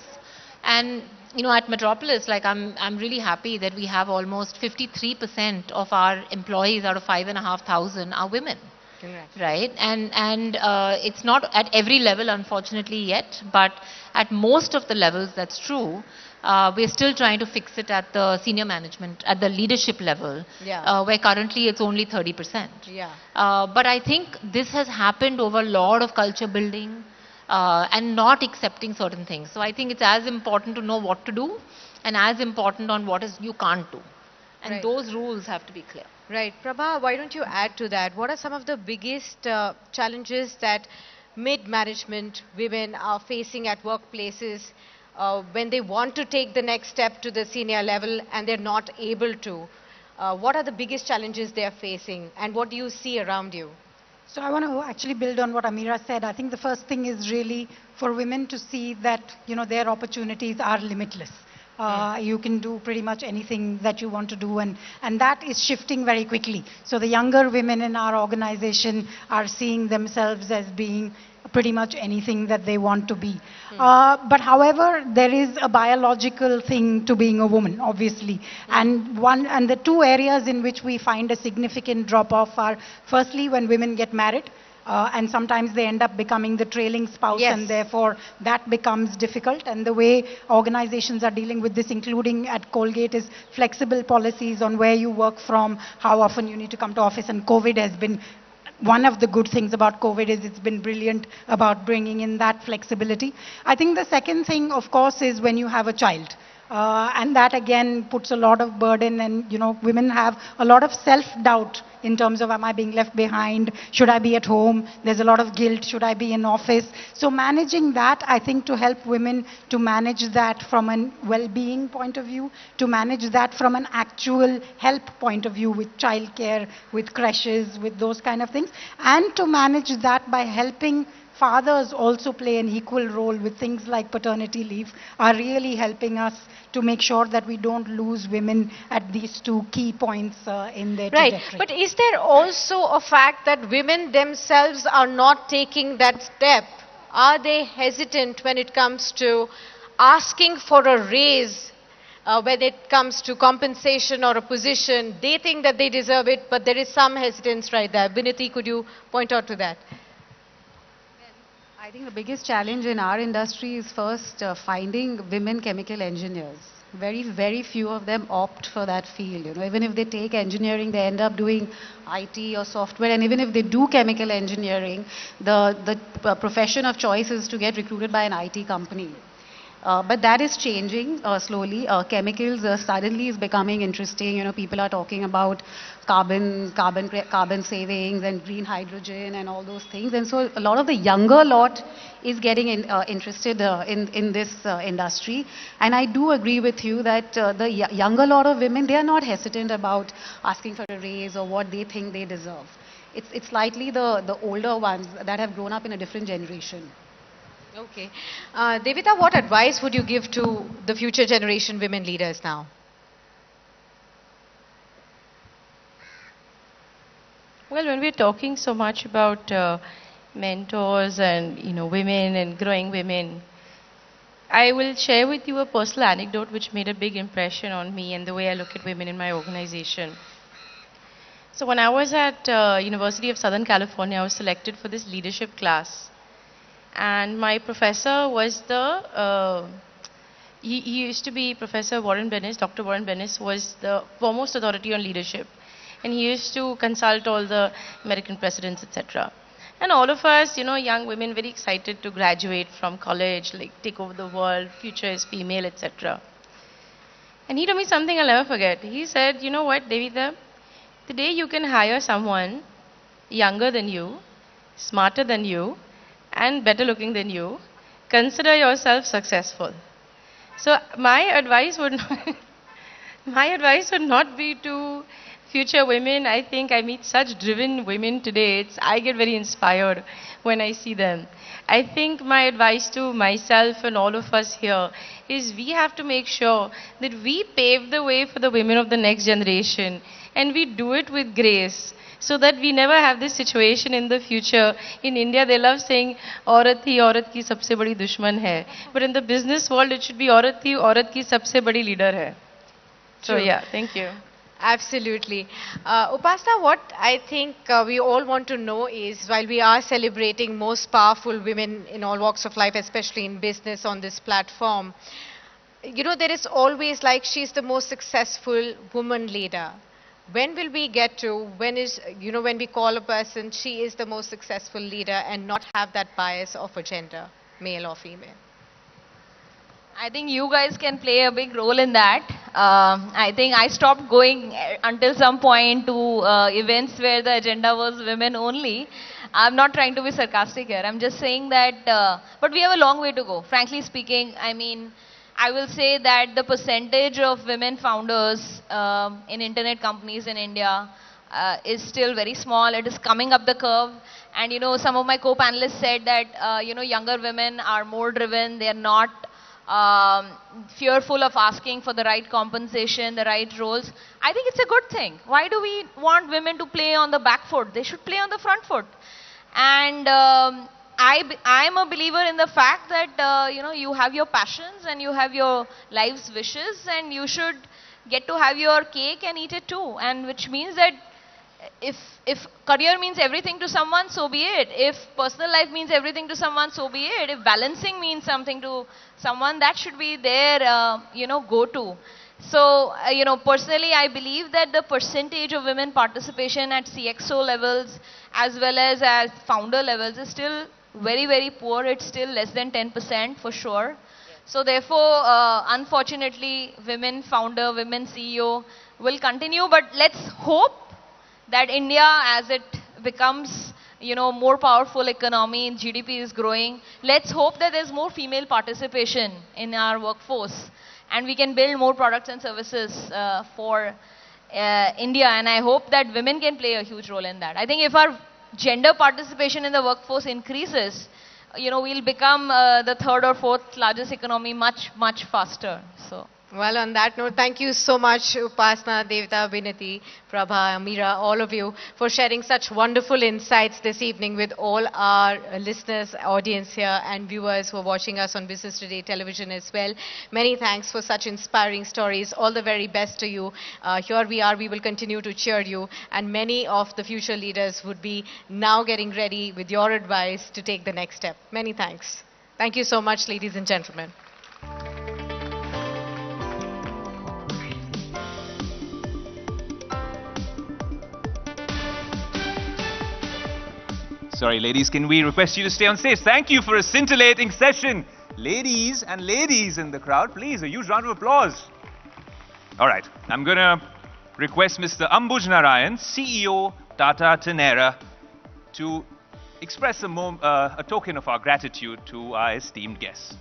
And at Metropolis, like I'm really happy that we have almost 53% of our employees out of 5,500 are women. Congrats. Right, and it's not at every level, unfortunately, yet, but at most of the levels that's true. We're still trying to fix it at the senior management, at the leadership level, where currently it's only 30%. But I think this has happened over a lot of culture building, and not accepting certain things. So I think it's as important to know what to do, and as important on what is you can't do. And those rules have to be clear. Right. Prabha, why don't you add to that? What are some of the biggest challenges that mid-management women are facing at workplaces when they want to take the next step to the senior level and they're not able to? What are the biggest challenges they are facing, and what do you see around you? So I want to actually build on what Amira said. I think the first thing is really for women to see that, their opportunities are limitless. You can do pretty much anything that you want to do, and that is shifting very quickly. So the younger women in our organization are seeing themselves as being pretty much anything that they want to be. But however, there is a biological thing to being a woman, obviously. And the two areas in which we find a significant drop-off are, firstly, when women get married. And sometimes they end up becoming the trailing spouse, and therefore that becomes difficult. And the way organizations are dealing with this, including at Colgate, is flexible policies on where you work from, how often you need to come to office, and COVID has been one of the good things about COVID is it's been brilliant about bringing in that flexibility. I think the second thing, of course, is when you have a child. And that again puts a lot of burden, and women have a lot of self-doubt in terms of, am I being left behind? Should I be at home? There's a lot of guilt. Should I be in office? So managing that, I think, to help women to manage that from a well-being point of view, to manage that from an actual help point of view with childcare, with creches, with those kind of things, and to manage that by helping fathers also play an equal role with things like paternity leave, are really helping us to make sure that we don't lose women at these two key points in their trajectory. But is there also a fact that women themselves are not taking that step? Are they hesitant when it comes to asking for a raise, when it comes to compensation or a position? They think that they deserve it, but there is some hesitance right there. Binati, could you point out to that? I think the biggest challenge in our industry is first finding women chemical engineers. Very, very few of them opt for that field. Even if they take engineering, they end up doing IT or software. And even if they do chemical engineering, the profession of choice is to get recruited by an IT company. But that is changing slowly. Chemicals suddenly is becoming interesting. People are talking about carbon savings and green hydrogen and all those things. And so a lot of the younger lot is getting interested in this industry. And I do agree with you that the younger lot of women, they are not hesitant about asking for a raise or what they think they deserve. It's slightly the older ones that have grown up in a different generation. Okay. Devita, what advice would you give to the future generation women leaders now? Well, when we're talking so much about mentors and women and growing women, I will share with you a personal anecdote which made a big impression on me and the way I look at women in my organization. So when I was at University of Southern California, I was selected for this leadership class. And my professor was he used to be Professor Warren Bennis. Dr. Warren Bennis was the foremost authority on leadership. And he used to consult all the American presidents, etc. And all of us, young women, very excited to graduate from college, like take over the world, future is female, etc. And he told me something I'll never forget. He said, you know what, Devita, the day you can hire someone younger than you, smarter than you, and better looking than you, consider yourself successful. So my advice would not be to future women. I think I meet such driven women today. I get very inspired when I see them. I think my advice to myself and all of us here is we have to make sure that we pave the way for the women of the next generation, and we do it with grace, so that we never have this situation in the future. In India, they love saying, "Aurat hi aurat ki sabse badi dushman hai." But in the business world, it should be "Aurat ki sabse badi leader hai." So yeah, thank you. Absolutely. Upasana, what I think we all want to know is, while we are celebrating most powerful women in all walks of life, especially in business on this platform, there is always like, she's the most successful woman leader. When will we get to, when we call a person, she is the most successful leader, and not have that bias of a gender, male or female? I think you guys can play a big role in that. I think I stopped going until some point to events where the agenda was women only. I'm not trying to be sarcastic here. I'm just saying that, but we have a long way to go. Frankly speaking, I mean, I will say that the percentage of women founders in internet companies in India is still very small. It is coming up the curve. And some of my co-panelists said that younger women are more driven. They are not fearful of asking for the right compensation, the right roles. I think it's a good thing. Why do we want women to play on the back foot? They should play on the front foot. And I'm a believer in the fact that you have your passions and you have your life's wishes, and you should get to have your cake and eat it too. And which means that if career means everything to someone, so be it. If personal life means everything to someone, so be it. If balancing means something to someone, that should be their go-to. So, personally, I believe that the percentage of women participation at CXO levels as well as founder levels is still very, very poor. It's still less than 10% for sure. So therefore, unfortunately, women founder, women CEO will continue. But let's hope that India, as it becomes, more powerful economy, GDP is growing. Let's hope that there's more female participation in our workforce, and we can build more products and services for India. And I hope that women can play a huge role in that. I think if our gender participation in the workforce increases, we'll become the third or fourth largest economy much, much faster. So. Well, on that note, thank you so much, Upasna, Devta, Vinati, Prabha, Meera, all of you, for sharing such wonderful insights this evening with all our listeners, audience here, and viewers who are watching us on Business Today television as well. Many thanks for such inspiring stories. All the very best to you. Here we are. We will continue to cheer you, and many of the future leaders would be now getting ready with your advice to take the next step. Many thanks. Thank you so much, ladies and gentlemen. Sorry, ladies, can we request you to stay on stage? Thank you for a scintillating session. Ladies and ladies in the crowd, please, a huge round of applause. All right, I'm going to request Mr. Ambuj Narayan, CEO Tata Tenera, to express a token of our gratitude to our esteemed guests.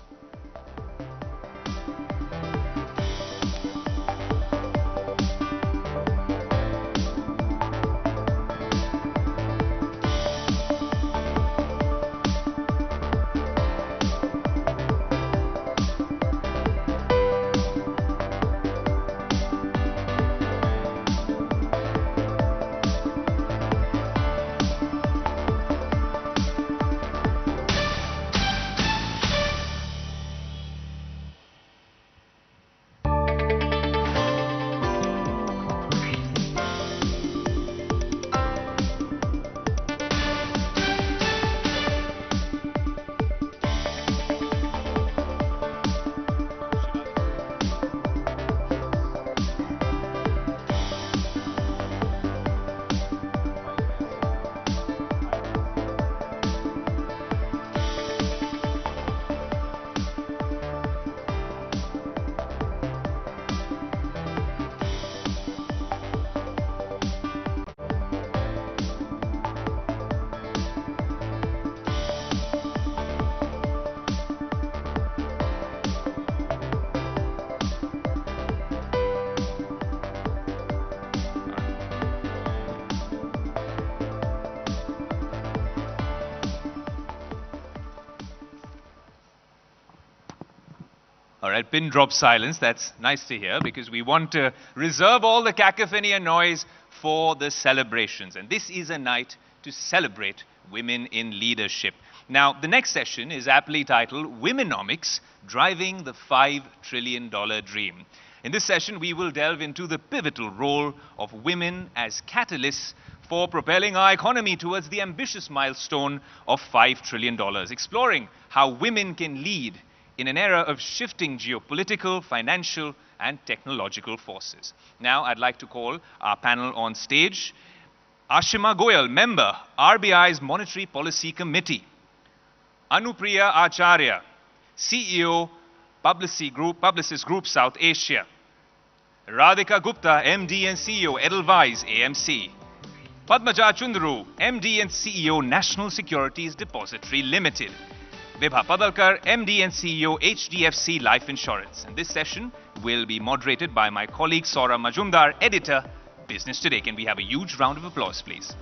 All right, pin drop silence. That's nice to hear because we want to reserve all the cacophony and noise for the celebrations. And this is a night to celebrate women in leadership. Now, the next session is aptly titled Womenomics, Driving the $5 Trillion Dream. In this session, we will delve into the pivotal role of women as catalysts for propelling our economy towards the ambitious milestone of $5 trillion, exploring how women can lead in an era of shifting geopolitical, financial, and technological forces. Now, I'd like to call our panel on stage. Ashima Goyal, member, RBI's Monetary Policy Committee. Anupriya Acharya, CEO, Publicis Group South Asia. Radhika Gupta, MD and CEO, Edelweiss AMC. Padmaja Chundru, MD and CEO, National Securities Depository Limited. Vibha Padalkar, MD and CEO, HDFC Life Insurance. And this session will be moderated by my colleague Saura Majumdar, editor, Business Today. Can we have a huge round of applause, please?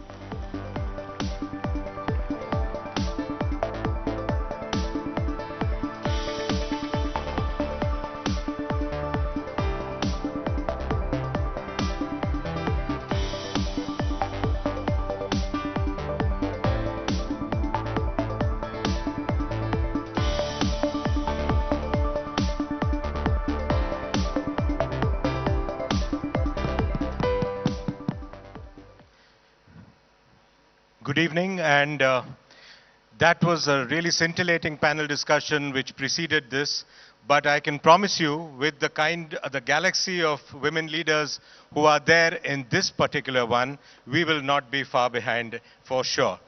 Good evening, and that was a really scintillating panel discussion which preceded this. But I can promise you, with the galaxy of women leaders who are there in this particular one, we will not be far behind for sure.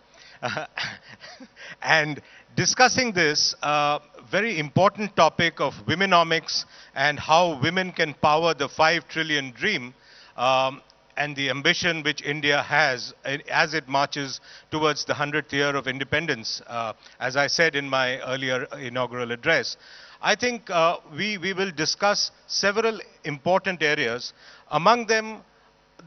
And discussing this very important topic of womenomics and how women can power the 5 trillion dream, and the ambition which India has as it marches towards the 100th year of independence, as I said in my earlier inaugural address. I think we will discuss several important areas, among them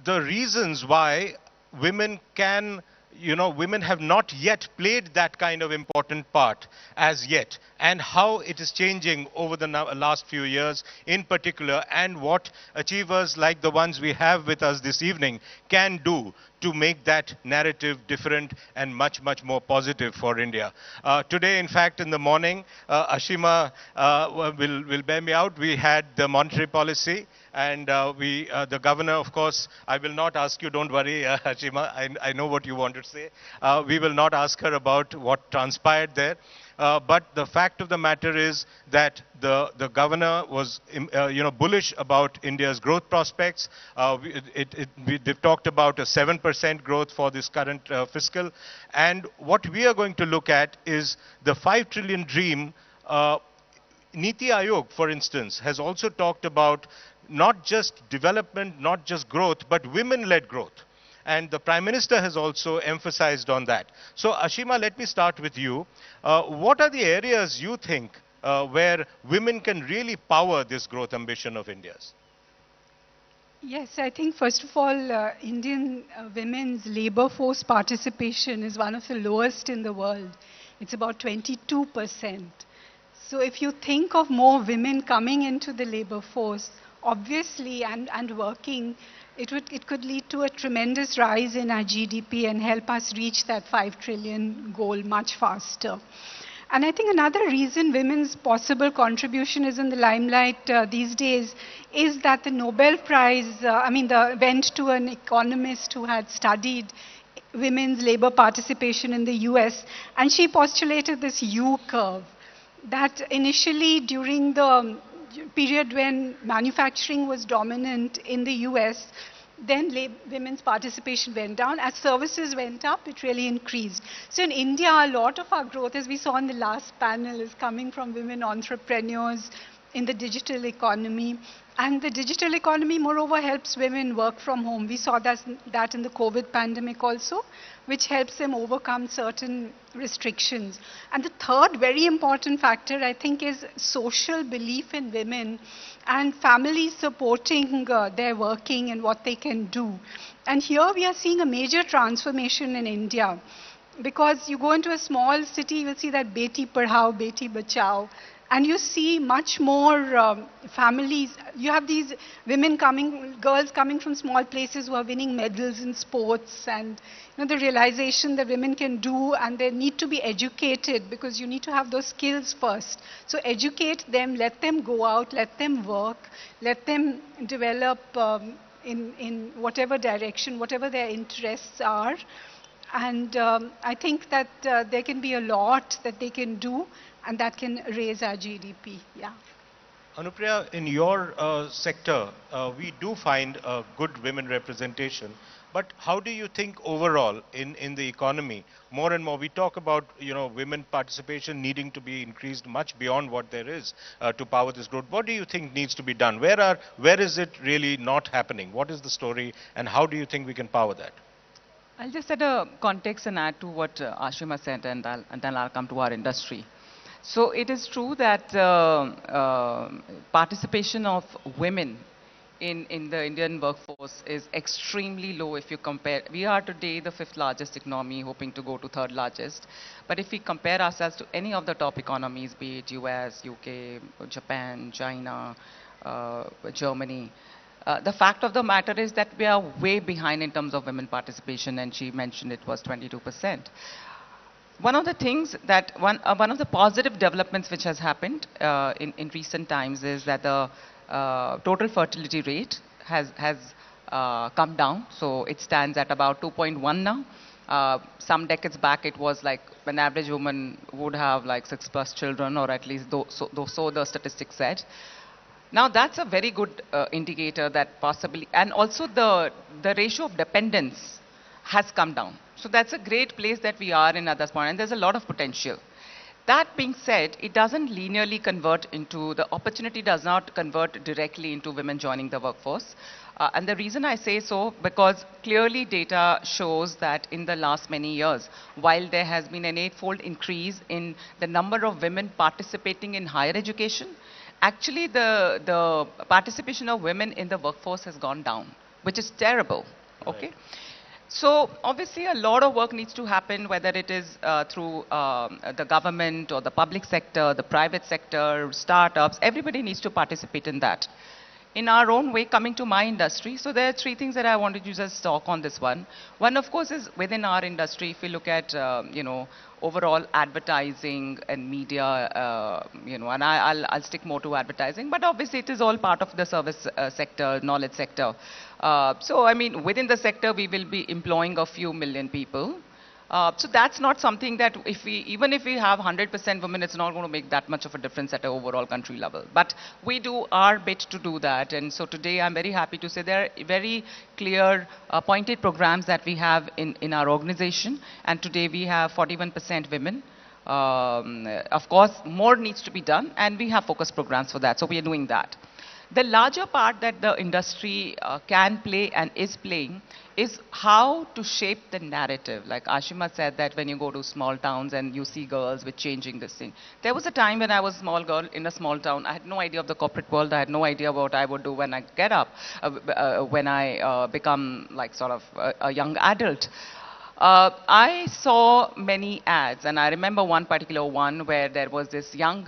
the reasons why women can, women have not yet played that kind of important part as yet, and how it is changing over the last few years in particular, and what achievers like the ones we have with us this evening can do to make that narrative different and much, much more positive for India. Today, in fact, in the morning, Ashima will bear me out. We had the monetary policy, and the governor, of course, I will not ask you, don't worry, Ashima, I know what you want to say. We will not ask her about what transpired there. But the fact of the matter is that the governor was, bullish about India's growth prospects. They've talked about a 7% growth for this current fiscal. And what we are going to look at is the 5 trillion dream. Niti Aayog, for instance, has also talked about not just development, not just growth, but women-led growth. And the Prime Minister has also emphasized on that. So, Ashima, let me start with you. What are the areas you think where women can really power this growth ambition of India's? Yes, I think first of all, Indian women's labor force participation is one of the lowest in the world. It's about 22%. So if you think of more women coming into the labor force, obviously, and working, it could lead to a tremendous rise in our GDP and help us reach that 5 trillion goal much faster. And I think another reason women's possible contribution is in the limelight these days is that the Nobel Prize, went to an economist who had studied women's labor participation in the US, and she postulated this U curve, that initially during the period when manufacturing was dominant in the US, then women's participation went down. As services went up, it really increased. So in India, a lot of our growth, as we saw in the last panel, is coming from women entrepreneurs in the digital economy. And the digital economy, moreover, helps women work from home. We saw that in the COVID pandemic also, which helps them overcome certain restrictions. And the third very important factor, I think, is social belief in women and families supporting their working and what they can do. And here we are seeing a major transformation in India. Because you go into a small city, you will see that Beti Padhao, Beti Bachao, and you see much more families. You have these girls coming from small places who are winning medals in sports, and the realization that women can do, and they need to be educated, because you need to have those skills first. So educate them, let them go out, let them work, let them develop in whatever direction, whatever their interests are. And I think that there can be a lot that they can do, and that can raise our GDP. Yeah. Anupriya, in your sector, we do find a good women representation. But how do you think overall in the economy, more and more, we talk about women participation needing to be increased much beyond what there is to power this growth. What do you think needs to be done? Where is it really not happening? What is the story, and how do you think we can power that? I'll just set a context and add to what Ashima said, and then I'll come to our industry. So it is true that participation of women in the Indian workforce is extremely low if you compare. We are today the 5th largest economy, hoping to go to 3rd largest. But if we compare ourselves to any of the top economies, be it US, UK, Japan, China, Germany, the fact of the matter is that we are way behind in terms of women participation, and she mentioned it was 22%. One of the things that, one of the positive developments which has happened in recent times is that the total fertility rate has come down. So it stands at about 2.1 now. Some decades back, it was like an average woman would have like 6+ children, or at least so the statistics said. Now that's a very good indicator that possibly, and also the ratio of dependence has come down. So that's a great place that we are in at this point, and there's a lot of potential. That being said, it doesn't linearly convert into, the opportunity does not convert directly into women joining the workforce. And the reason I say so, because clearly data shows that in the last many years, while there has been an 8-fold increase in the number of women participating in higher education, actually the participation of women in the workforce has gone down, which is terrible. Okay. Right. So obviously a lot of work needs to happen, whether it is through the government or the public sector, the private sector, startups, everybody needs to participate in that. In our own way, coming to my industry, so there are 3 things that I wanted to just talk on this one. One, of course, is within our industry, if you look at, overall advertising and media, and I'll stick more to advertising, but obviously it is all part of the service sector, knowledge sector. So, I mean, within the sector, we will be employing a few million people. So that's not something that even if we have 100% women, it's not going to make that much of a difference at an overall country level. But we do our bit to do that. And so today I'm very happy to say there are very clear pointed programs that we have in our organization. And today we have 41% women. Of course, more needs to be done, and we have focus programs for that. So we are doing that. The larger part that the industry can play and is playing is how to shape the narrative. Like Ashima said, that when you go to small towns and you see girls with changing this thing. There was a time when I was a small girl in a small town. I had no idea of the corporate world. I had no idea what I would do when I get up, when I become like sort of a young adult. I saw many ads, and I remember one particular one where there was this young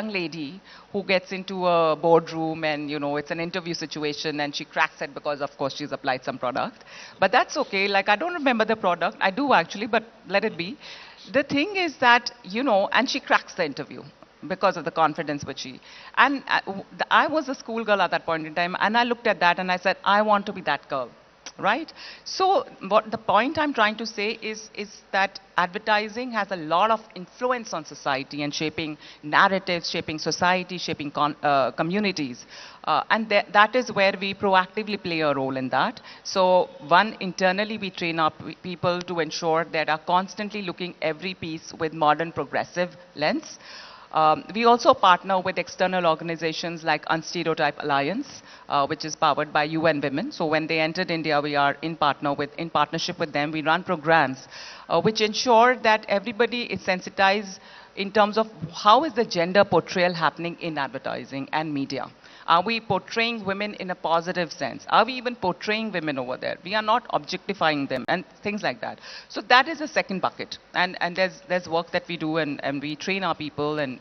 lady who gets into a boardroom, and it's an interview situation, and she cracks it because of course she's applied some product. But that's okay. Like, I don't remember the product. I do actually, but let it be. The thing is that, and she cracks the interview because of the confidence which she, and I was a schoolgirl at that point in time, and I looked at that and I said, I want to be that girl. Right? So what the point I'm trying to say is that advertising has a lot of influence on society and shaping narratives, shaping society, shaping communities. And that is where we proactively play a role in that. So one, internally we train our people to ensure that are constantly looking every piece with modern progressive lens. We also partner with external organizations like Unstereotype Alliance, which is powered by UN Women. So when they entered India, we are in partnership with them. We run programs which ensure that everybody is sensitized in terms of how is the gender portrayal happening in advertising and media. Are we portraying women in a positive sense? Are we even portraying women over there? We are not objectifying them and things like that. So that is the second bucket. And there's work that we do, and we train our people and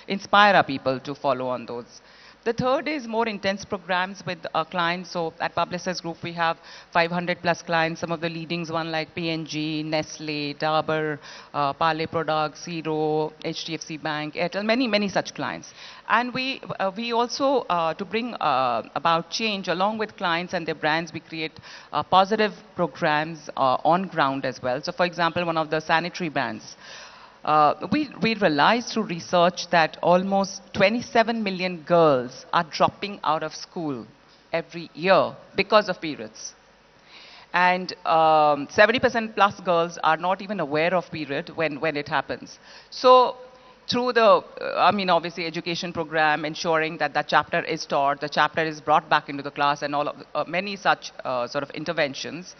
inspire our people to follow on those. The third is more intense programs with our clients. So at Publicis Group, we have 500+ clients, some of the leadings one like P&G, Nestle, Dabur, Parle Products, Hero, HDFC Bank, Airtel, many such clients. And we also, to bring about change along with clients and their brands, we create positive programs on ground as well. So for example, one of the sanitary brands, we realized through research that almost 27 million girls are dropping out of school every year because of periods. And 70% plus girls are not even aware of period when it happens. So through the, obviously education program, ensuring that that chapter is taught, the chapter is brought back into the class, and all of many such sort of interventions.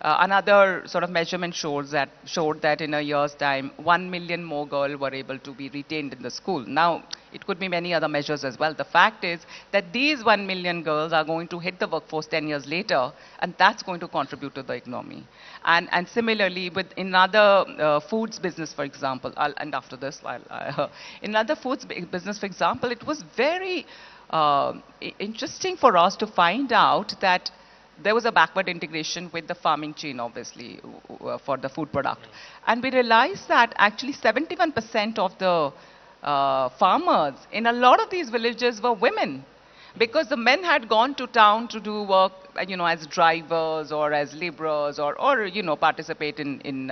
Another sort of measurement showed that in a year's time, 1 million more girls were able to be retained in the school. Now, it could be many other measures as well. The fact is that these 1 million girls are going to hit the workforce 10 years later, and that's going to contribute to the economy. And similarly, in other foods business, for example, and after this, in other foods business, for example, it was very interesting for us to find out that there was a backward integration with the farming chain, obviously, for the food product. And we realized that actually 71% of the farmers in a lot of these villages were women, because the men had gone to town to do work as drivers or as laborers or participate in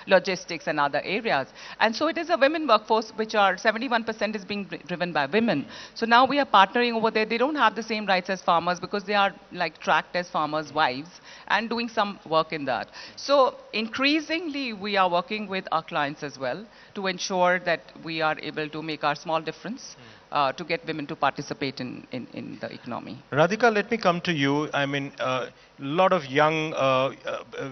logistics and other areas. And so it is a women workforce, which are 71% is being driven by women. So now we are partnering over there. They don't have the same rights as farmers because they are like tracked as farmers' wives and doing some work in that. So increasingly, we are working with our clients as well to ensure that we are able to make our small difference to get women to participate in the economy. Radhika, let me come to you. I mean, a lot of young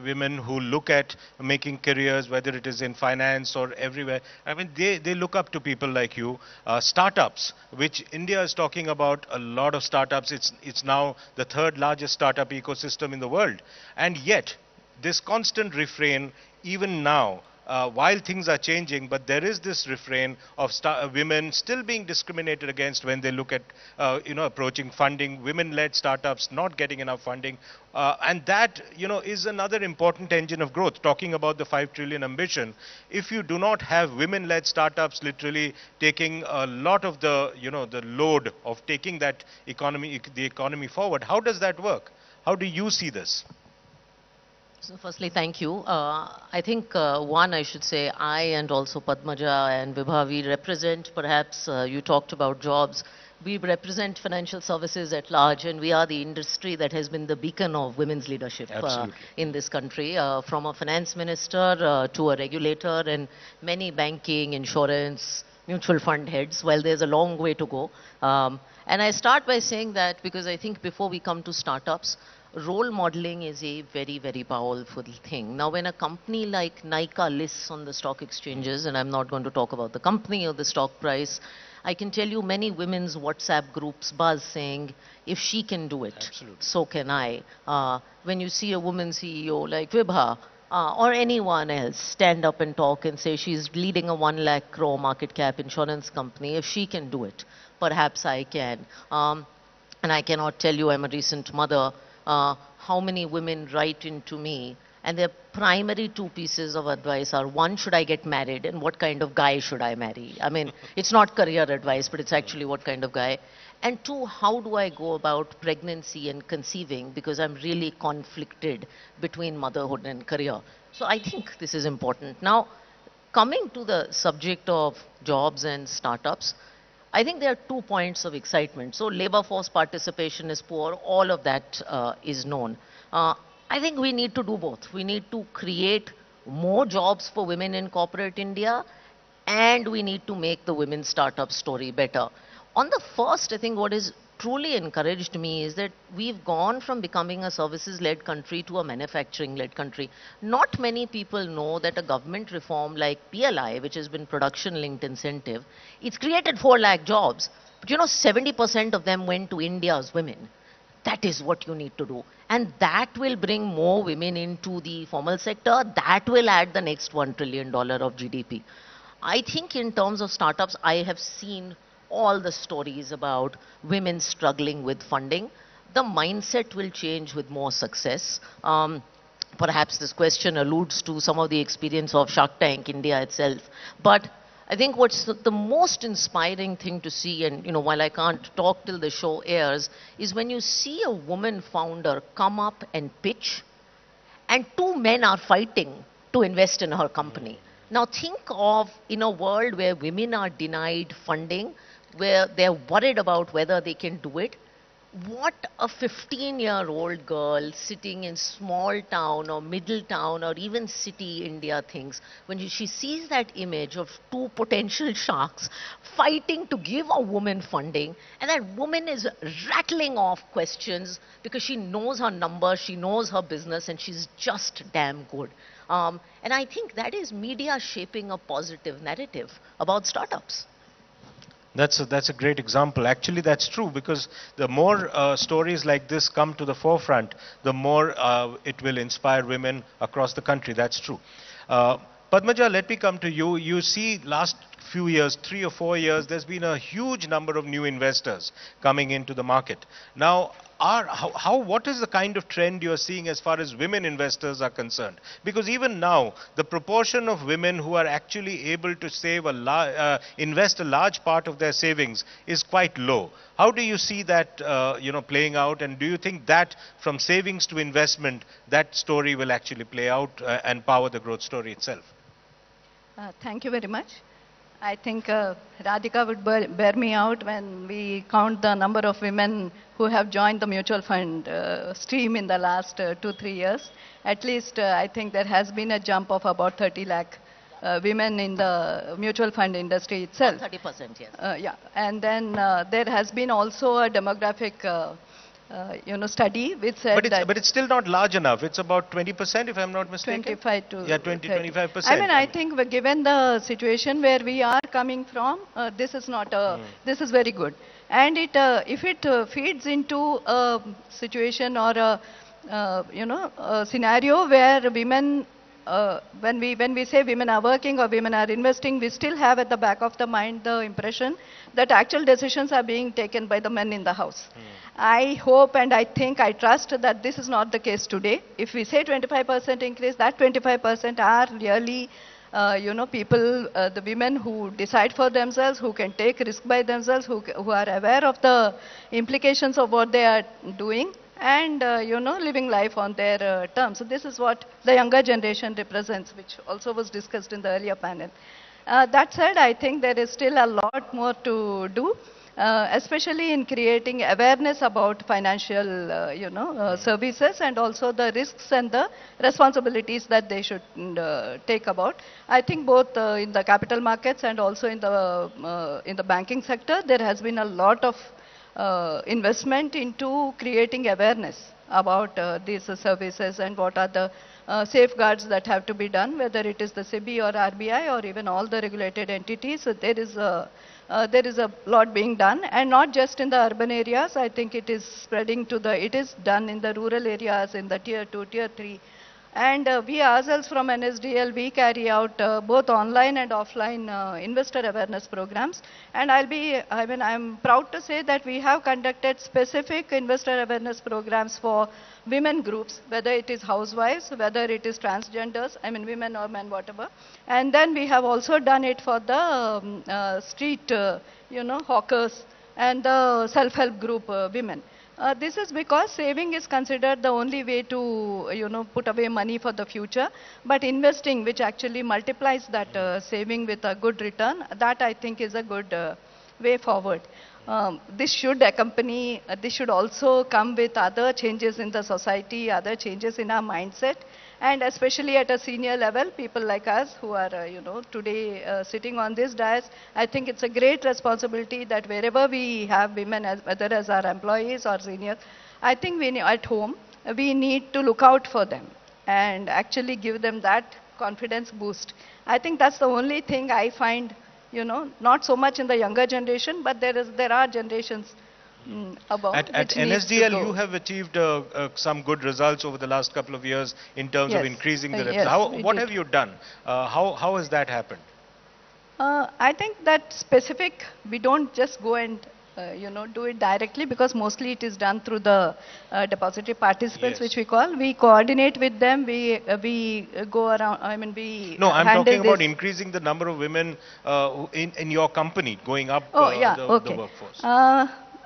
women who look at making careers, whether it is in finance or everywhere. I mean, they look up to people like you. Startups, which India is talking about, a lot of startups. It's now the third largest startup ecosystem in the world. And yet, this constant refrain, even now, while things are changing, but there is this refrain of women still being discriminated against when they look at, approaching funding, women-led startups not getting enough funding. And that, is another important engine of growth. Talking about the 5 trillion ambition, if you do not have women-led startups literally taking a lot of the, the load of taking that the economy forward, how does that work? How do you see this? So firstly, thank you. I think one, I should say, I and also Padmaja and Vibha, we represent, perhaps you talked about jobs, we represent financial services at large, and we are the industry that has been the beacon of women's leadership in this country, from a finance minister to a regulator and many banking, insurance, mutual fund heads. Well, there's a long way to go. And I start by saying that because I think before we come to startups, role modeling is a very, very powerful thing. Now, when a company like Nykaa lists on the stock exchanges, and I'm not going to talk about the company or the stock price, I can tell you many women's WhatsApp groups buzz saying, if she can do it, so can I. When you see a woman CEO like Vibha, or anyone else stand up and talk and say she's leading a 1 lakh crore market cap insurance company, if she can do it, perhaps I can. And I cannot tell you, I'm a recent mother, how many women write into me, and their primary two pieces of advice are, one, should I get married, and what kind of guy should I marry? I mean, it's not career advice, but it's actually what kind of guy. And two, how do I go about pregnancy and conceiving, because I'm really conflicted between motherhood and career. So I think this is important. Now, coming to the subject of jobs and startups, I think there are 2 points of excitement. So labor force participation is poor, all of that is known. I think we need to do both. We need to create more jobs for women in corporate India, and we need to make the women's startup story better. On the first, I think what is truly encouraged me is that we've gone from becoming a services-led country to a manufacturing-led country. Not many people know that a government reform like PLI, which has been production-linked incentive, it's created 4 lakh jobs. But 70% of them went to India's women. That is what you need to do. And that will bring more women into the formal sector. That will add the next $1 trillion of GDP. I think in terms of startups, I have seen all the stories about women struggling with funding. The mindset will change with more success. Perhaps this question alludes to some of the experience of Shark Tank India itself. But I think what's the most inspiring thing to see, and while I can't talk till the show airs, is when you see a woman founder come up and pitch, and 2 men are fighting to invest in her company. Now think of, in a world where women are denied funding, where they're worried about whether they can do it, what a 15-year-old girl sitting in small town or middle town or even city India thinks when she sees that image of 2 potential sharks fighting to give a woman funding, and that woman is rattling off questions because she knows her numbers, she knows her business, and she's just damn good. And I think that is media shaping a positive narrative about startups. That's a great example. Actually, that's true, because the more stories like this come to the forefront, the more it will inspire women across the country. That's true. Padmaja, let me come to you. You see, last few years, 3 or 4 years, there's been a huge number of new investors coming into the market. Now, what is the kind of trend you're seeing as far as women investors are concerned? Because even now, the proportion of women who are actually able to invest a large part of their savings is quite low. How do you see that playing out, and do you think that from savings to investment, that story will actually play out and power the growth story itself? Thank you very much. I think Radhika would bear me out when we count the number of women who have joined the mutual fund stream in the last 2-3 years. At least I think there has been a jump of about 30 lakh women in the mutual fund industry itself. 30%, yes. Yeah, and then there has been also a demographic study which said but it's still not large enough. It's about 20%, if I'm not mistaken. 25 to yeah, 25%. I mean, I think given the situation where we are coming from, this is not this is very good. And if it feeds into a situation or a scenario where women, when we say women are working or women are investing, we still have at the back of the mind the impression that actual decisions are being taken by the men in the house. I hope and I think, I trust that this is not the case today. If we say 25% increase, that 25% are really people, the women who decide for themselves, who can take risk by themselves, who are aware of the implications of what they are doing, and living life on their terms. So this is what the younger generation represents, which also was discussed in the earlier panel. That said, I think there is still a lot more to do, especially in creating awareness about financial services, and also the risks and the responsibilities that they should take about. I think both in the capital markets and also in the banking sector, there has been a lot of investment into creating awareness about these services and what are the safeguards that have to be done, whether it is the SEBI or RBI or even all the regulated entities. So there is a lot being done, and not just in the urban areas. I think it is spreading to it is done in the rural areas, in the tier 2, tier 3. And we ourselves from NSDL, we carry out both online and offline investor awareness programs. And I'm proud to say that we have conducted specific investor awareness programs for women groups, whether it is housewives, whether it is transgenders, women or men, whatever. And then we have also done it for the street, hawkers and the self-help group women. This is because saving is considered the only way to, put away money for the future. But investing, which actually multiplies that saving with a good return, that I think is a good way forward. This should also come with other changes in the society, other changes in our mindset. And especially at a senior level, people like us who are, today sitting on this dais, I think it's a great responsibility that wherever we have women, whether as our employees or seniors, I think at home, we need to look out for them and actually give them that confidence boost. I think that's the only thing I find, not so much in the younger generation, but there are generations At NSDL, you have achieved some good results over the last couple of years in terms of increasing the revenue. What have you done? How has that happened? I think that specific, we don't just go and do it directly, because mostly it is done through the depository participants, which we call. We coordinate with them. We go around. No, I'm talking about increasing the number of women in your company, going up the workforce.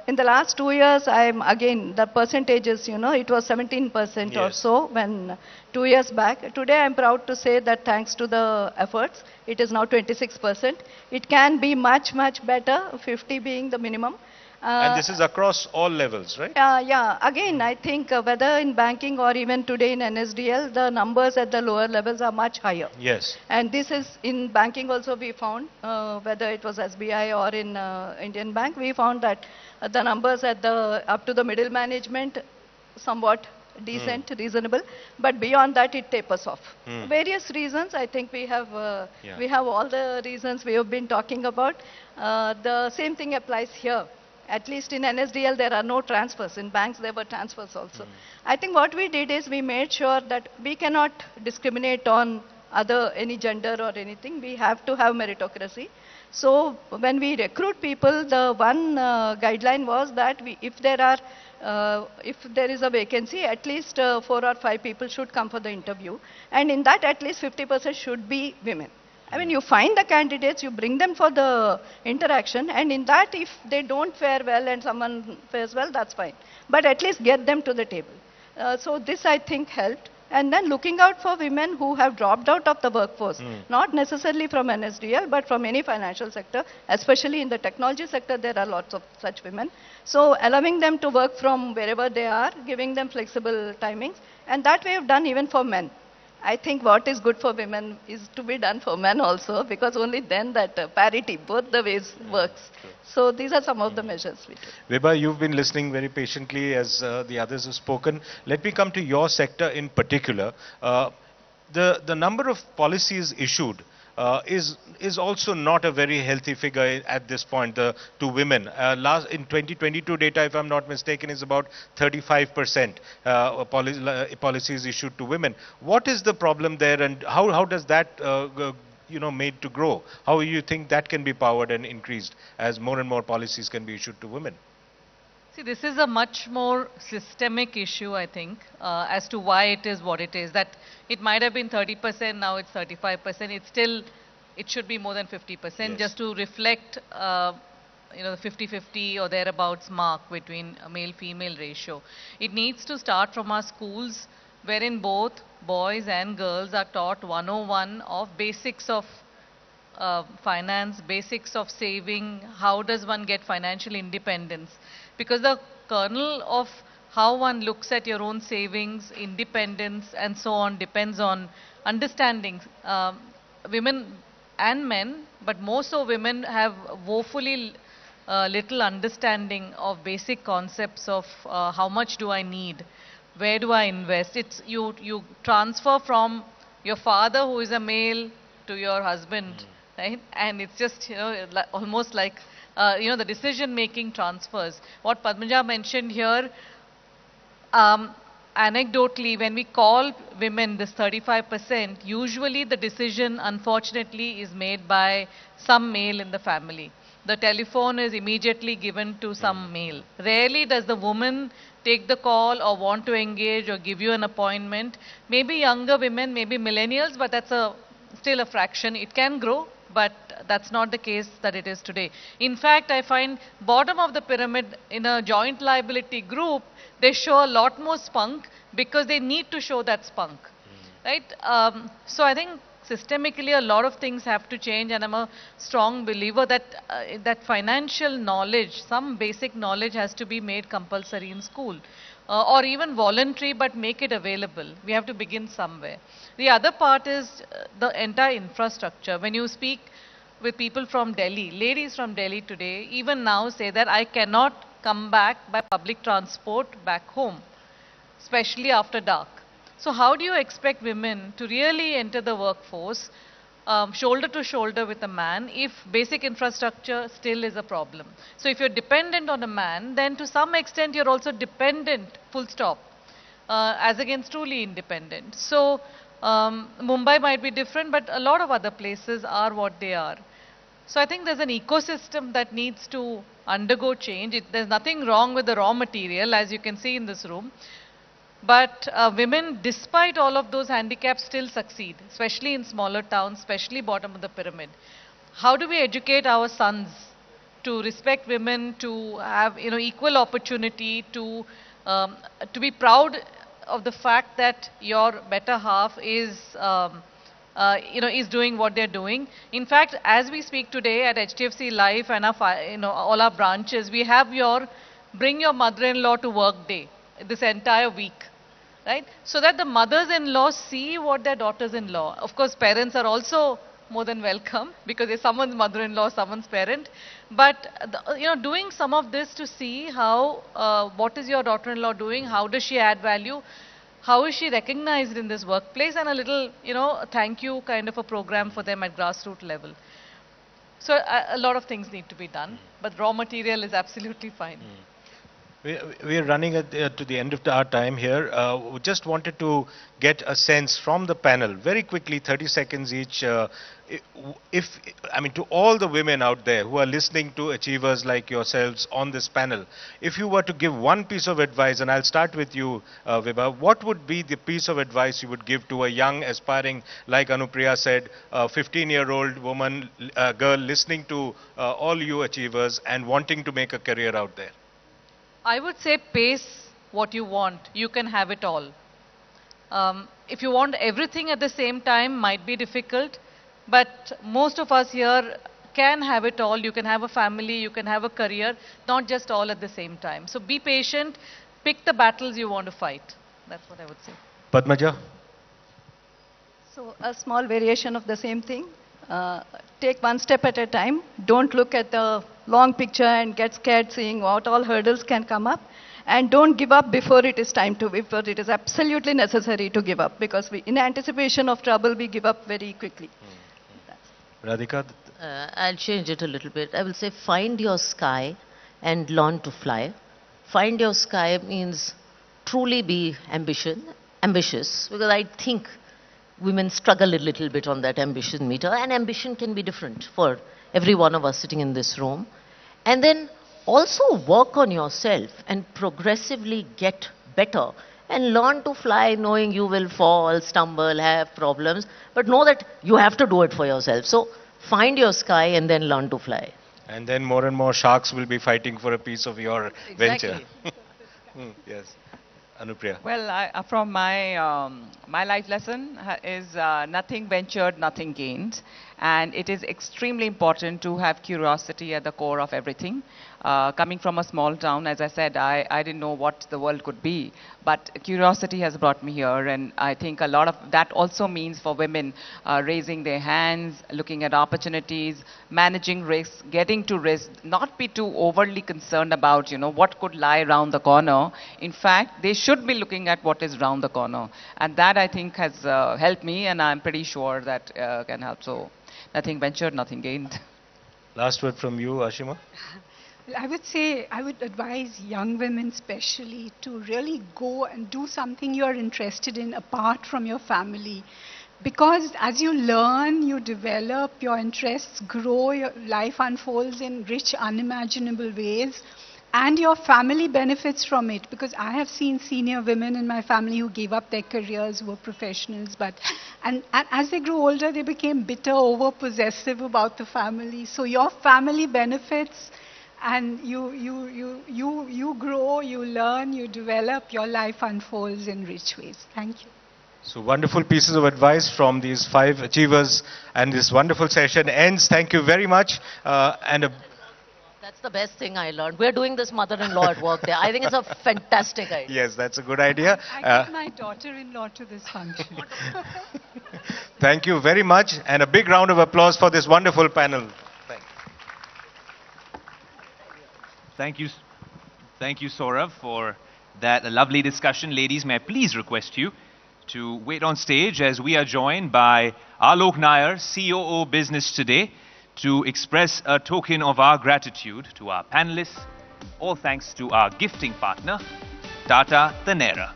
In the last 2 years, the percentages, it was 17% or so when 2 years back. Today, I'm proud to say that thanks to the efforts, it is now 26%. It can be much, much better, 50 being the minimum. And this is across all levels, right? Yeah. Again, I think whether in banking or even today in NSDL, the numbers at the lower levels are much higher. Yes. And this is in banking also we found, whether it was SBI or in Indian Bank, we found that the numbers at up to the middle management somewhat decent, reasonable, but beyond that it tapers off. Various reasons. I think we have all the reasons we have been talking about. The same thing applies here. At least in NSDL, there are no transfers. In banks, there were transfers also. I think what we did is we made sure that we cannot discriminate on any gender or anything. We have to have meritocracy. So when we recruit people, the one guideline was that if there is a vacancy, at least 4 or 5 people should come for the interview, and in that at least 50% should be women. I mean, you find the candidates, you bring them for the interaction, and in that, if they don't fare well and someone fares well, that's fine. But at least get them to the table. So this, I think, helped. And then looking out for women who have dropped out of the workforce, not necessarily from NSDL, but from any financial sector, especially in the technology sector, there are lots of such women. So allowing them to work from wherever they are, giving them flexible timings, and that we have done even for men. I think what is good for women is to be done for men also, because only then that parity, both the ways, works. So these are some of the measures we took. Vibha, you've been listening very patiently as the others have spoken. Let me come to your sector in particular. The number of policies issued is also not a very healthy figure at this point to women. In 2022 data, if I'm not mistaken, is about 35% policies issued to women. What is the problem there, and how does that made to grow? How do you think that can be powered and increased as more and more policies can be issued to women? See, this is a much more systemic issue, I think, as to why it is what it is. That it might have been 30%, now it's 35%. It's still, it should be more than 50%, just to reflect, the 50-50 or thereabouts mark between a male-female ratio. It needs to start from our schools, wherein both boys and girls are taught 101 of basics of finance, basics of saving, how does one get financial independence. Because the kernel of how one looks at your own savings, independence and so on depends on understanding. Women and men, but more so women, have woefully little understanding of basic concepts of how much do I need, where do I invest. It's you transfer from your father who is a male to your husband, right? And it's just almost like the decision-making transfers. What Padmaja mentioned here, anecdotally, when we call women this 35%, usually the decision, unfortunately, is made by some male in the family. The telephone is immediately given to some male. Rarely does the woman take the call or want to engage or give you an appointment. Maybe younger women, maybe millennials, but that's still a fraction. It can grow, but that's not the case that it is today. In fact, I find bottom of the pyramid in a joint liability group, they show a lot more spunk because they need to show that spunk, right? So I think systemically a lot of things have to change, and I'm a strong believer that that financial knowledge, some basic knowledge, has to be made compulsory in school. Or even voluntary, but make it available. We have to begin somewhere. The other part is the entire infrastructure. When you speak with people from Delhi, ladies from Delhi today, even now say that I cannot come back by public transport back home, especially after dark. So how do you expect women to really enter the workforce shoulder to shoulder with a man if basic infrastructure still is a problem? So if you're dependent on a man, then to some extent you're also dependent, full stop, as against truly independent. So Mumbai might be different, but a lot of other places are what they are. So I think there's an ecosystem that needs to undergo change. There's nothing wrong with the raw material, as you can see in this room. But women, despite all of those handicaps, still succeed, especially in smaller towns, especially bottom of the pyramid. How do we educate our sons to respect women, to have equal opportunity, to be proud of the fact that your better half is is doing what they're doing? In fact, as we speak today at HDFC Life and all our branches, we have your Bring Your Mother-in-Law to Work Day this entire week. Right? So that the mothers-in-law see what their daughters-in-law. Of course, parents are also more than welcome because they're someone's mother-in-law, someone's parent. But doing some of this to see how what is your daughter-in-law doing, how does she add value, how is she recognized in this workplace, and a little thank you kind of a program for them at grassroots level. So a lot of things need to be done, but raw material is absolutely fine. We are running to the end of our time here. We just wanted to get a sense from the panel, very quickly, 30 seconds each. If I mean, to all the women out there who are listening to achievers like yourselves on this panel, if you were to give one piece of advice, and I'll start with you, Vibha, what would be the piece of advice you would give to a young, aspiring, like Anupriya said, a 15-year-old woman, girl listening to all you achievers and wanting to make a career out there? I would say pace what you want. You can have it all. If you want everything at the same time, might be difficult. But most of us here can have it all. You can have a family, you can have a career, not just all at the same time. So be patient, pick the battles you want to fight. That's what I would say. Padmaja? So a small variation of the same thing. Take one step at a time. Don't look at the long picture and get scared seeing what all hurdles can come up. And don't give up before it is time to, before it is absolutely necessary to give up. Because in anticipation of trouble, we give up very quickly. Radhika? I'll change it a little bit. I will say find your sky and learn to fly. Find your sky means truly be ambitious, because I think women struggle a little bit on that ambition meter, and ambition can be different for every one of us sitting in this room. And then also work on yourself and progressively get better and learn to fly, knowing you will fall, stumble, have problems, but know that you have to do it for yourself. So find your sky and then learn to fly. And then more and more sharks will be fighting for a piece of your venture. Yes. Anupriya. Well, from my life lesson is nothing ventured, nothing gained. And it is extremely important to have curiosity at the core of everything. Coming from a small town, as I said, I didn't know what the world could be. But curiosity has brought me here. And I think a lot of that also means for women raising their hands, looking at opportunities, managing risks, getting to risk, not be too overly concerned about, what could lie around the corner. In fact, they should be looking at what is around the corner. And that, I think, has helped me, and I'm pretty sure that can help. So nothing ventured, nothing gained. Last word from you, Ashima. I would say, I would advise young women especially to really go and do something you're interested in apart from your family. Because as you learn, you develop, your interests grow, your life unfolds in rich, unimaginable ways. And your family benefits from it, because I have seen senior women in my family who gave up their careers, who were professionals, and as they grew older, they became bitter, over-possessive about the family. So your family benefits, and you grow, you learn, you develop, your life unfolds in rich ways. Thank you. So wonderful pieces of advice from these 5 achievers, and this wonderful session ends. Thank you very much, That's the best thing I learned. We're doing this mother-in-law at work there. I think it's a fantastic idea. Yes, that's a good idea. I get my daughter-in-law to this function. Thank you very much, and a big round of applause for this wonderful panel. Thank you, Saurav, for that lovely discussion. Ladies, may I please request you to wait on stage as we are joined by Alok Nair, COO Business Today, to express a token of our gratitude to our panelists, all thanks to our gifting partner, Tata Tanera.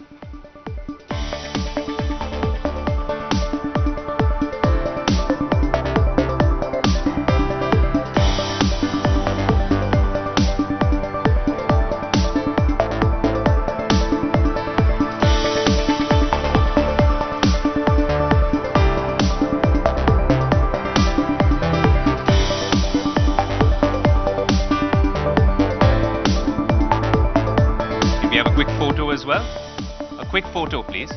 As well. A quick photo, please.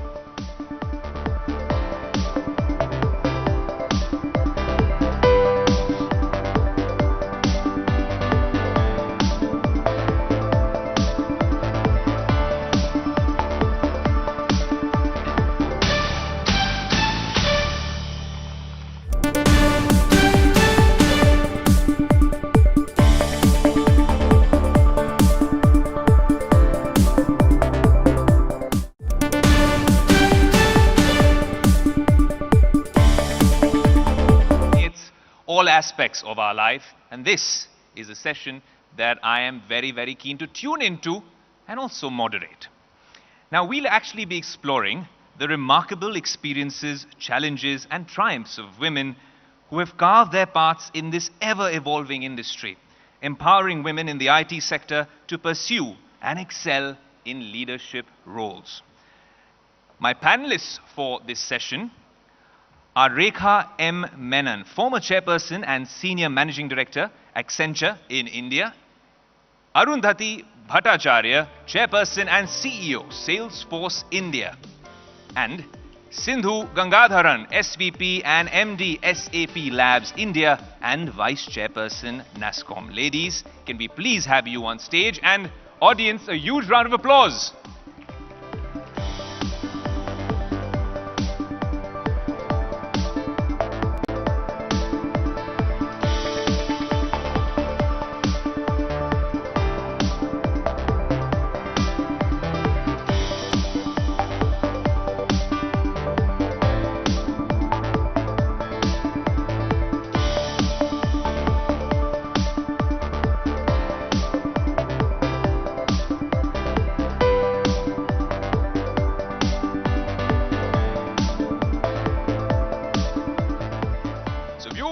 All aspects of our life, and this is a session that I am very, very keen to tune into and also moderate. Now, we'll actually be exploring the remarkable experiences, challenges, and triumphs of women who have carved their paths in this ever-evolving industry, empowering women in the IT sector to pursue and excel in leadership roles. My panelists for this session are Rekha M. Menon, former chairperson and senior managing director, Accenture in India; Arundhati Bhattacharya, chairperson and CEO, Salesforce India; and Sindhu Gangadharan, SVP and MD, SAP Labs India and vice chairperson, NASSCOM. Ladies, can we please have you on stage? And audience, a huge round of applause.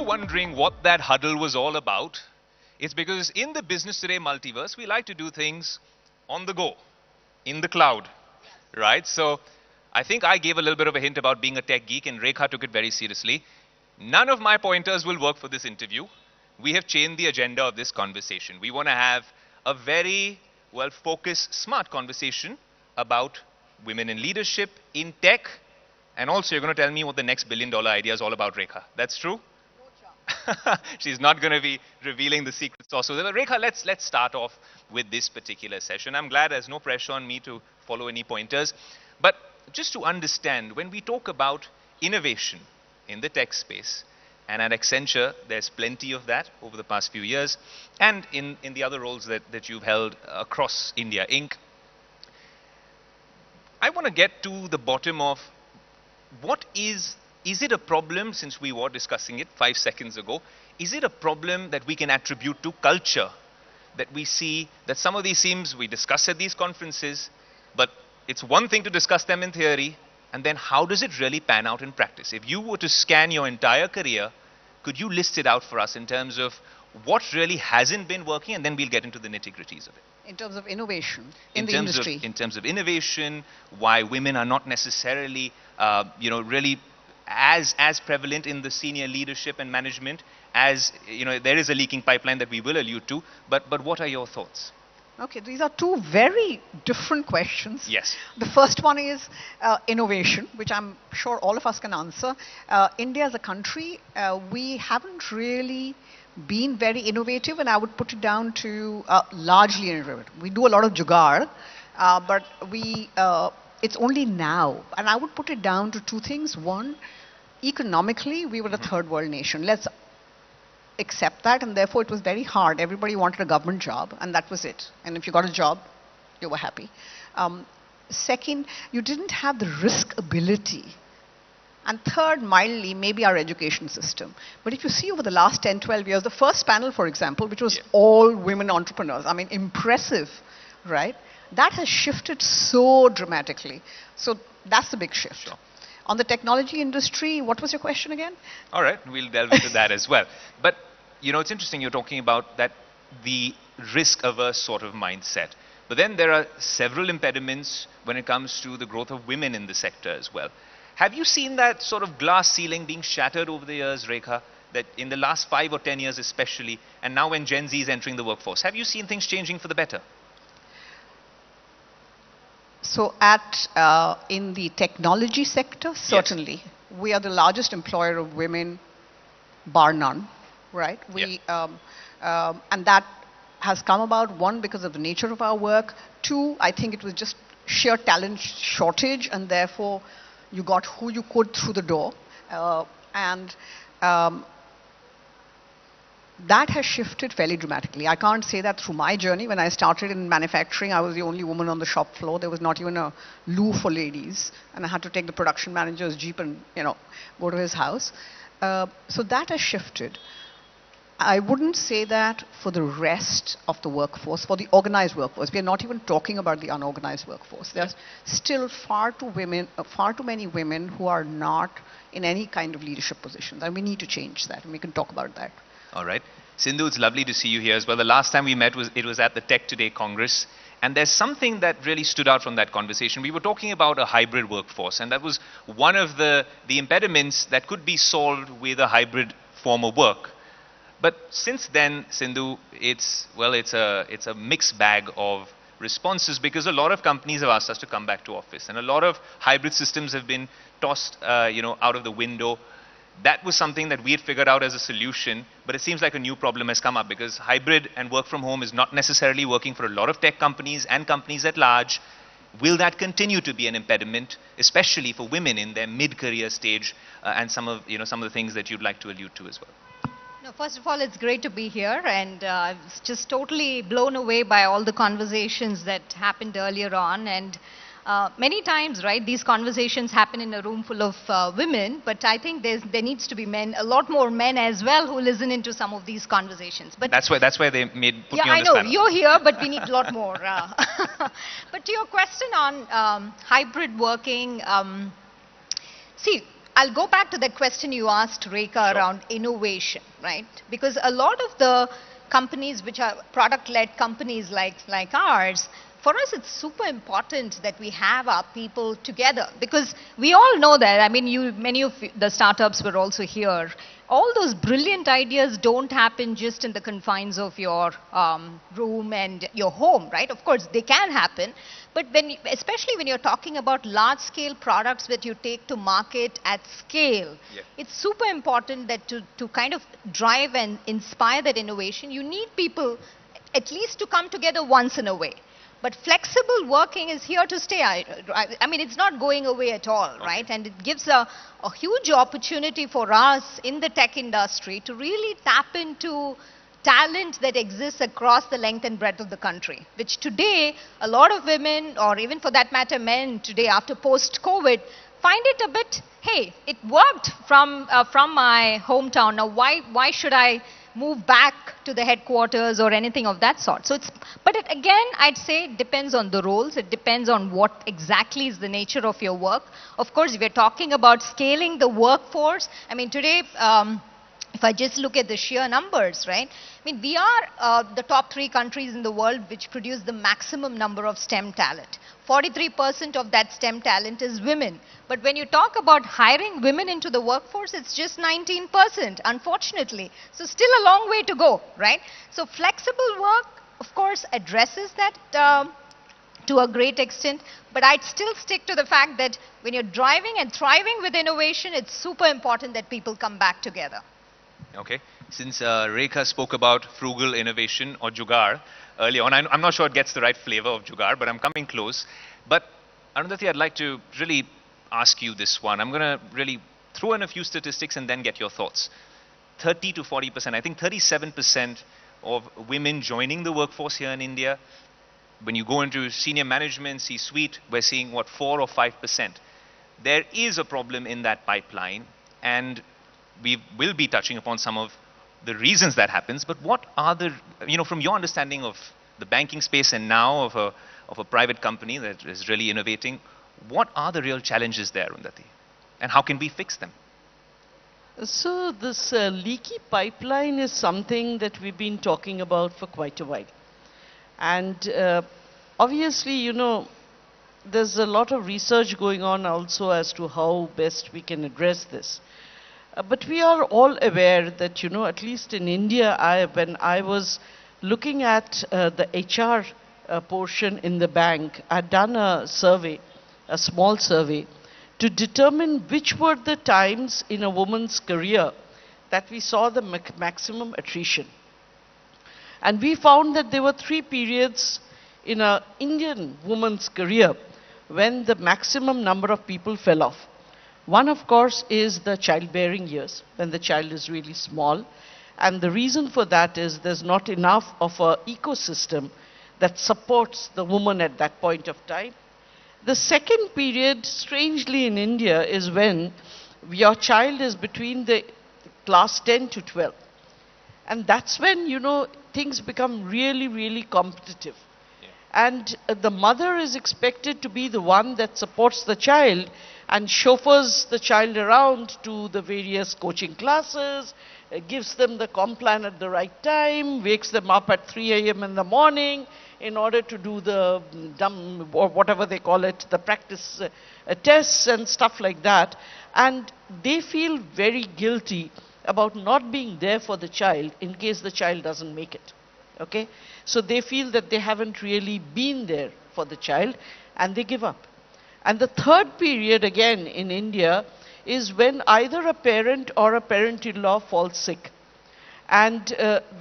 Wondering what that huddle was all about, it's because in the Business Today multiverse, we like to do things on the go, in the cloud, right? So I think I gave a little bit of a hint about being a tech geek, and Rekha took it very seriously. None of my pointers will work for this interview. We have changed the agenda of this conversation. We want to have a very well-focused, smart conversation about women in leadership, in tech, and also you're going to tell me what the next billion-dollar idea is all about, Rekha. That's true? She's not going to be revealing the secret sauce. So, Rekha, let's start off with this particular session. I'm glad there's no pressure on me to follow any pointers. But just to understand, when we talk about innovation in the tech space, and at Accenture, there's plenty of that over the past few years, and in the other roles that you've held across India Inc., I want to get to the bottom of what is it a problem, since we were discussing it 5 seconds ago, is it a problem that we can attribute to culture? That we see that some of these themes we discuss at these conferences, but it's one thing to discuss them in theory, and then how does it really pan out in practice? If you were to scan your entire career, could you list it out for us in terms of what really hasn't been working, and then we'll get into the nitty-gritties of it. In terms of innovation in the industry. In terms of innovation, why women are not necessarily, really as prevalent in the senior leadership and management as, there is a leaking pipeline that we will allude to, but what are your thoughts? Okay, these are two very different questions. Yes. The first one is innovation, which I'm sure all of us can answer. India as a country, we haven't really been very innovative, and I would put it down to largely innovative. We do a lot of jugaad, but it's only now. And I would put it down to two things. One, economically, we were a third world nation. Let's accept that, and therefore it was very hard. Everybody wanted a government job, and that was it. And if you got a job, you were happy. Second, you didn't have the risk ability. And third, mildly, maybe our education system. But if you see over the last 10, 12 years, the first panel, for example, which was all women entrepreneurs, I mean, impressive, right? That has shifted so dramatically. So that's the big shift. Sure. On the technology industry, what was your question again? All right, we'll delve into that as well. But, it's interesting you're talking about that the risk-averse sort of mindset. But then there are several impediments when it comes to the growth of women in the sector as well. Have you seen that sort of glass ceiling being shattered over the years, Rekha, that in the last 5 or 10 years especially, and now when Gen Z is entering the workforce, have you seen things changing for the better? So in the technology sector, certainly. Yes. We are the largest employer of women, bar none, right? And that has come about, one, because of the nature of our work. Two, I think it was just sheer talent shortage, and therefore you got who you could through the door. That has shifted fairly dramatically. I can't say that through my journey. When I started in manufacturing, I was the only woman on the shop floor. There was not even a loo for ladies. And I had to take the production manager's jeep and, go to his house. So that has shifted. I wouldn't say that for the rest of the workforce, for the organized workforce. We are not even talking about the unorganized workforce. There's still far too many women who are not in any kind of leadership positions, and we need to change that, and we can talk about that. All right. Sindhu, it's lovely to see you here as well. The last time we met was at the Tech Today Congress. And there's something that really stood out from that conversation. We were talking about a hybrid workforce, and that was one of the impediments that could be solved with a hybrid form of work. But since then, Sindhu, it's a mixed bag of responses, because a lot of companies have asked us to come back to office, and a lot of hybrid systems have been tossed out of the window. That was something that we had figured out as a solution, but it seems like a new problem has come up, because hybrid and work from home is not necessarily working for a lot of tech companies and companies at large. Will that continue to be an impediment, especially for women in their mid-career stage, and some of the things that you'd like to allude to as well? No, first of all, it's great to be here, and I was just totally blown away by all the conversations that happened earlier on. And many times, right, these conversations happen in a room full of women, but I think there needs to be a lot more men as well, who listen into some of these conversations. But that's why they put me on this panel. Yeah, I know, you're here, but we need a lot more. But to your question on hybrid working, see, I'll go back to that question you asked, Rekha, around innovation, right? Because a lot of the companies which are product-led companies like ours, for us, it's super important that we have our people together, because we all know that. I mean, many of the startups were also here. All those brilliant ideas don't happen just in the confines of your room and your home, right? Of course, they can happen. But especially when you're talking about large-scale products that you take to market at scale, it's super important that to kind of drive and inspire that innovation, you need people at least to come together once in a way. But flexible working is here to stay. I mean, it's not going away at all, right? And it gives a huge opportunity for us in the tech industry to really tap into talent that exists across the length and breadth of the country, which today a lot of women, or even for that matter men today after post-COVID, find it a bit, hey, it worked from my hometown. Now why should I move back to the headquarters or anything of that sort? So again, I'd say it depends on the roles. It depends on what exactly is the nature of your work. Of course, we're talking about scaling the workforce. I mean, today, if I just look at the sheer numbers, right? I mean, we are the top 3 countries in the world which produce the maximum number of STEM talent. 43% of that STEM talent is women. But when you talk about hiring women into the workforce, it's just 19%, unfortunately. So still a long way to go, right? So flexible work, of course, addresses that to a great extent. But I'd still stick to the fact that when you're driving and thriving with innovation, it's super important that people come back together. Okay. Since Rekha spoke about frugal innovation or jugaad early on, I'm not sure it gets the right flavor of jugaad, but I'm coming close. But Arundhati, I'd like to really ask you this one. I'm going to really throw in a few statistics and then get your thoughts. 30 to 40%, I think 37% of women joining the workforce here in India. When you go into senior management, C-suite, we're seeing, what, 4 or 5%. There is a problem in that pipeline, and we will be touching upon some of the reasons that happens, but what are the, from your understanding of the banking space and now of a private company that is really innovating, what are the real challenges there, Arundhati? And how can we fix them? So this leaky pipeline is something that we've been talking about for quite a while. And obviously, there's a lot of research going on also as to how best we can address this. But we are all aware that, at least in India, when I was looking at the HR portion in the bank, I'd done a survey, a small survey, to determine which were the times in a woman's career that we saw the maximum attrition. And we found that there were 3 periods in an Indian woman's career when the maximum number of people fell off. One, of course, is the childbearing years, when the child is really small. And the reason for that is there's not enough of an ecosystem that supports the woman at that point of time. The second period, strangely in India, is when your child is between the class 10 to 12. And that's when, things become really, really competitive. And the mother is expected to be the one that supports the child and chauffeurs the child around to the various coaching classes, gives them the complan at the right time, wakes them up at 3 a.m. in the morning in order to do the dumb, or whatever they call it, the practice tests and stuff like that. And they feel very guilty about not being there for the child in case the child doesn't make it. Okay? So they feel that they haven't really been there for the child and they give up. And the third period again in India is when either a parent or a parent-in-law falls sick. And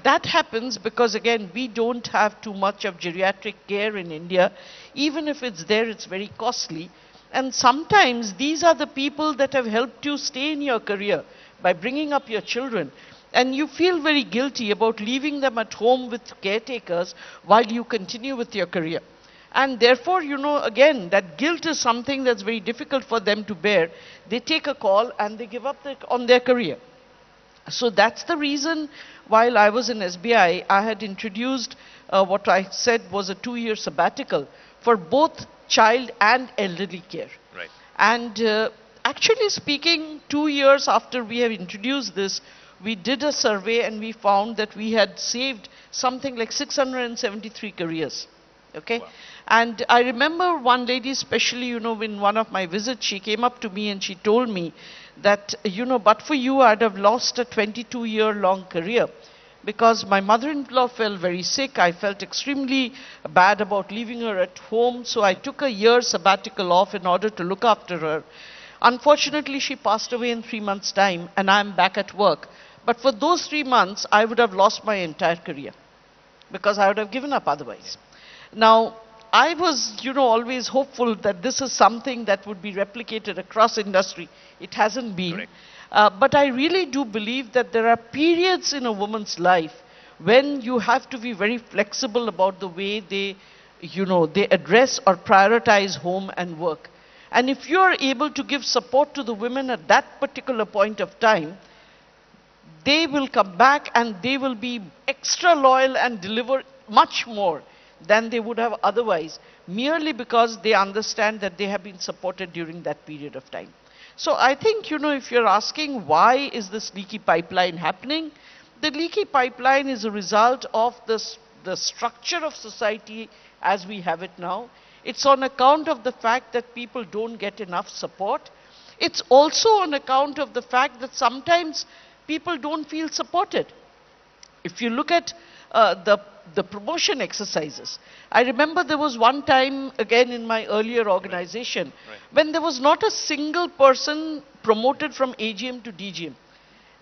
that happens because again, we don't have too much of geriatric care in India. Even if it's there, it's very costly. And sometimes these are the people that have helped you stay in your career by bringing up your children. And you feel very guilty about leaving them at home with caretakers while you continue with your career. And therefore, again, that guilt is something that's very difficult for them to bear. They take a call and they give up on their career. So that's the reason while I was in SBI, I had introduced what I said was a 2-year sabbatical for both child and elderly care. Right. And actually speaking, 2 years after we have introduced this, we did a survey and we found that we had saved something like 673 careers. Okay? Wow. And I remember one lady especially, in one of my visits, she came up to me and she told me that, but for you, I'd have lost a 22-year-long career. Because my mother-in-law fell very sick, I felt extremely bad about leaving her at home, so I took a year sabbatical off in order to look after her. Unfortunately, she passed away in 3 months' time, and I'm back at work. But for those 3 months, I would have lost my entire career, because I would have given up otherwise. Now, I was, always hopeful that this is something that would be replicated across industry. It hasn't been. But I really do believe that there are periods in a woman's life when you have to be very flexible about the way they address or prioritize home and work. And if you are able to give support to the women at that particular point of time, they will come back and they will be extra loyal and deliver much more than they would have otherwise, merely because they understand that they have been supported during that period of time. So I think, if you're asking why is this leaky pipeline happening, the leaky pipeline is a result of the structure of society as we have it now. It's on account of the fact that people don't get enough support. It's also on account of the fact that sometimes people don't feel supported. If you look at the promotion exercises. I remember there was one time, again in my earlier organization, when there was not a single person promoted from AGM to DGM.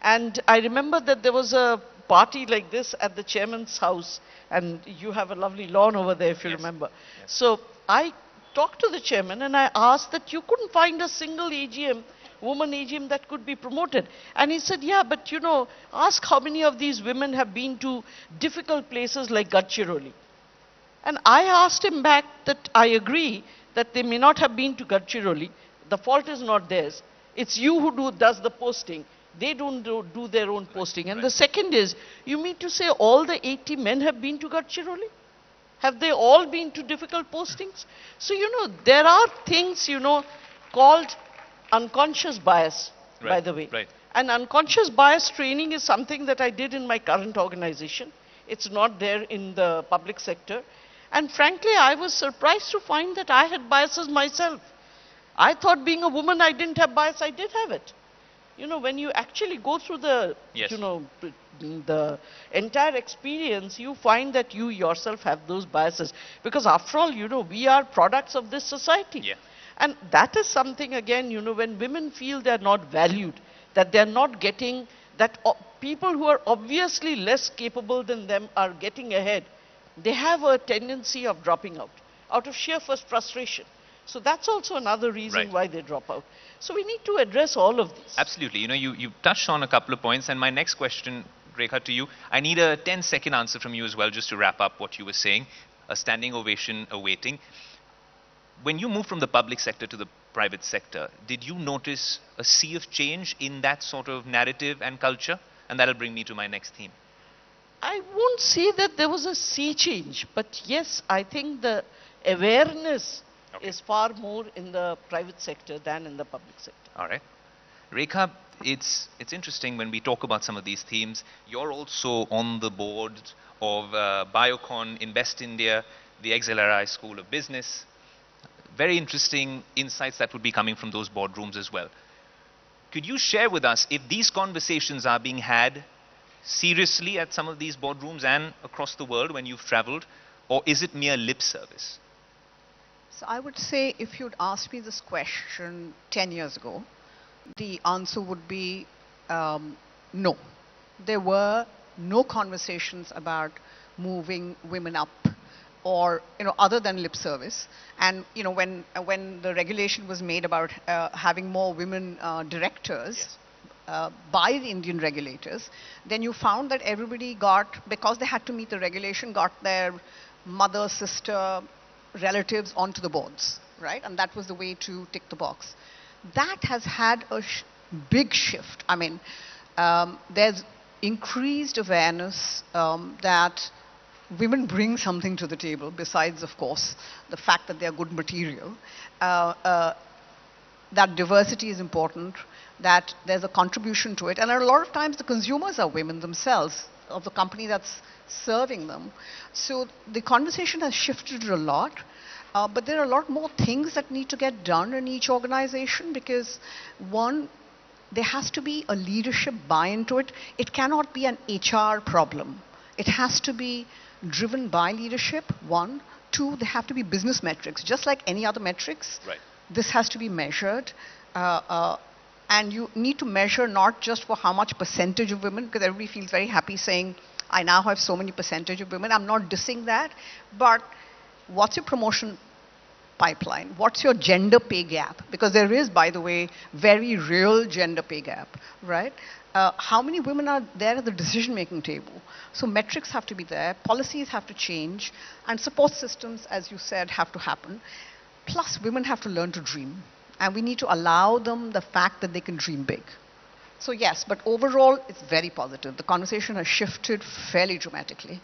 And I remember that there was a party like this at the chairman's house, and you have a lovely lawn over there if you remember. So I talked to the chairman and I asked that you couldn't find a single AGM, woman AGM that could be promoted. And he said, yeah, but ask how many of these women have been to difficult places like Gadchiroli. And I asked him back that I agree that they may not have been to Gadchiroli. The fault is not theirs. It's you who does the posting. They don't do their own posting. And the second is, you mean to say all the 80 men have been to Gadchiroli? Have they all been to difficult postings? So, there are things, called unconscious bias, by the way. And unconscious bias training is something that I did in my current organization. It's not there in the public sector. And frankly, I was surprised to find that I had biases myself. I thought being a woman, I didn't have bias. I did have it. When you actually go through the, the entire experience, you find that you yourself have those biases. Because after all, we are products of this society. And that is something, again, when women feel they are not valued, that they are not getting, that people who are obviously less capable than them are getting ahead, they have a tendency of dropping out of sheer frustration. So that's also another reason why they drop out. So we need to address all of these. Absolutely. You touched on a couple of points, and my next question, Rekha, to you, I need a 10-second answer from you as well, just to wrap up what you were saying. A standing ovation awaiting. When you moved from the public sector to the private sector, did you notice a sea of change in that sort of narrative and culture? And that'll bring me to my next theme. I won't say that there was a sea change, but yes, I think the awareness is far more in the private sector than in the public sector. All right. Rekha, it's interesting when we talk about some of these themes. You're also on the board of Biocon, Invest India, the XLRI School of Business. Very interesting insights that would be coming from those boardrooms as well. Could you share with us if these conversations are being had seriously at some of these boardrooms and across the world when you've traveled, or is it mere lip service? So I would say if you'd asked me this question 10 years ago, the answer would be no. There were no conversations about moving women up or, other than lip service. And, when the regulation was made about having more women directors, by the Indian regulators, then you found that everybody because they had to meet the regulation, got their mother, sister, relatives onto the boards, right? And that was the way to tick the box. That has had a big shift. I mean, there's increased awareness that women bring something to the table besides, of course, the fact that they're good material. That diversity is important, that there's a contribution to it. And a lot of times the consumers are women themselves of the company that's serving them. So the conversation has shifted a lot. But there are a lot more things that need to get done in each organization because, one, there has to be a leadership buy-in to it. It cannot be an HR problem. It has to be driven by leadership, one. Two, there have to be business metrics. Just like any other metrics, this has to be measured. And you need to measure not just for how much percentage of women, because everybody feels very happy saying, I now have so many percentage of women. I'm not dissing that. But what's your promotion pipeline? What's your gender pay gap? Because there is, by the way, very real gender pay gap, right? How many women are there at the decision-making table? So metrics have to be there, policies have to change, and support systems, as you said, have to happen. Plus, women have to learn to dream. And we need to allow them the fact that they can dream big. So yes, but overall, it's very positive. The conversation has shifted fairly dramatically.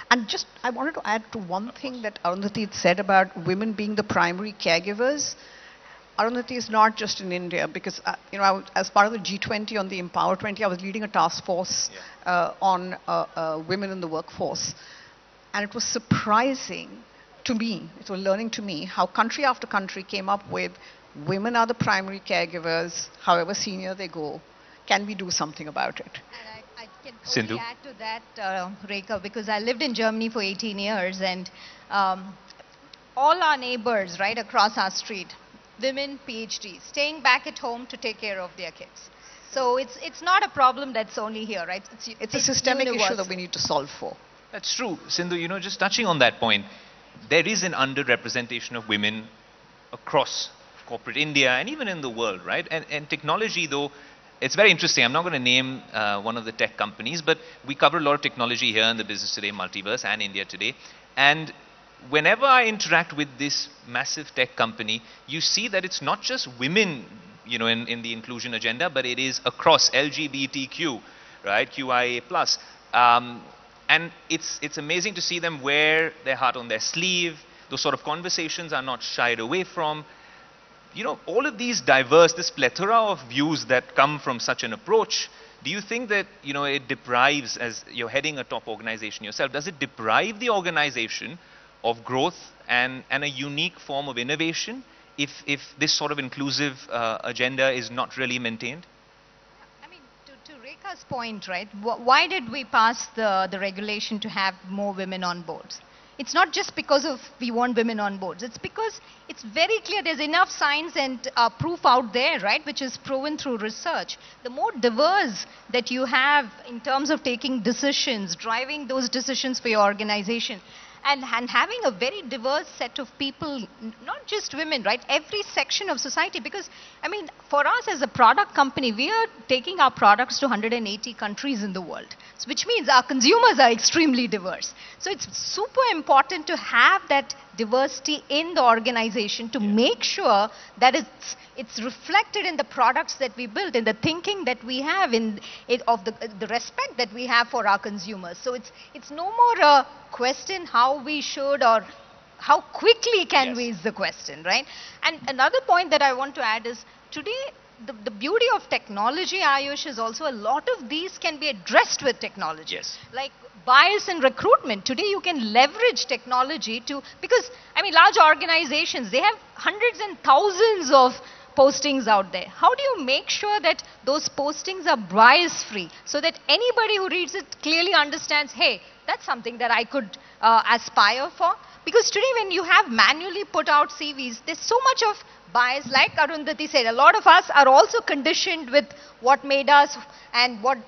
And just, I wanted to add to one thing that Arundhati said about women being the primary caregivers. Arundhati is not just in India, because as part of the G20 on the Empower 20, I was leading a task force on women in the workforce. And it was surprising to me, it was learning to me, how country after country came up with women are the primary caregivers, however senior they go. Can we do something about it? I can only add to that, Rekha, because I lived in Germany for 18 years, and all our neighbors right across our street, women PhDs, staying back at home to take care of their kids. So it's not a problem that's only here, right? It's a systemic issue that we need to solve for. That's true. Sindhu, just touching on that point, there is an underrepresentation of women across corporate India and even in the world, right? And technology, though, it's very interesting. I'm not going to name one of the tech companies, but we cover a lot of technology here in the Business Today Multiverse and India Today. And whenever I interact with this massive tech company, you see that it's not just women, in the inclusion agenda, but it is across LGBTQ, right? QIA+. And it's amazing to see them wear their heart on their sleeve. Those sort of conversations are not shied away from. All of these diverse, this plethora of views that come from such an approach, do you think that, it deprives, as you're heading a top organization yourself, does it deprive the organization of growth and a unique form of innovation if this sort of inclusive agenda is not really maintained? I mean, to Rekha's point, right, why did we pass the regulation to have more women on boards? It's not just because of we want women on boards. It's because it's very clear there's enough science and proof out there, right, which is proven through research. The more diverse that you have in terms of taking decisions, driving those decisions for your organization, and having a very diverse set of people, not just women, right, every section of society. Because, I mean, for us as a product company, we are taking our products to 180 countries in the world. which means our consumers are extremely diverse. So it's super important to have that diversity in the organization to make sure that it's reflected in the products that we build, in the thinking that we have, of the respect that we have for our consumers. So it's no more a question how we should or how quickly can we is the question, right? And another point that I want to add is today the beauty of technology, Ayush, is also a lot of these can be addressed with technology. Yes. Like bias in recruitment. Today you can leverage technology because, I mean, large organizations, they have hundreds and thousands of postings out there. How do you make sure that those postings are bias free so that anybody who reads it clearly understands, hey, that's something that I could aspire for? Because today when you have manually put out CVs, there's so much of bias. Like Arundhati said, a lot of us are also conditioned with what made us and what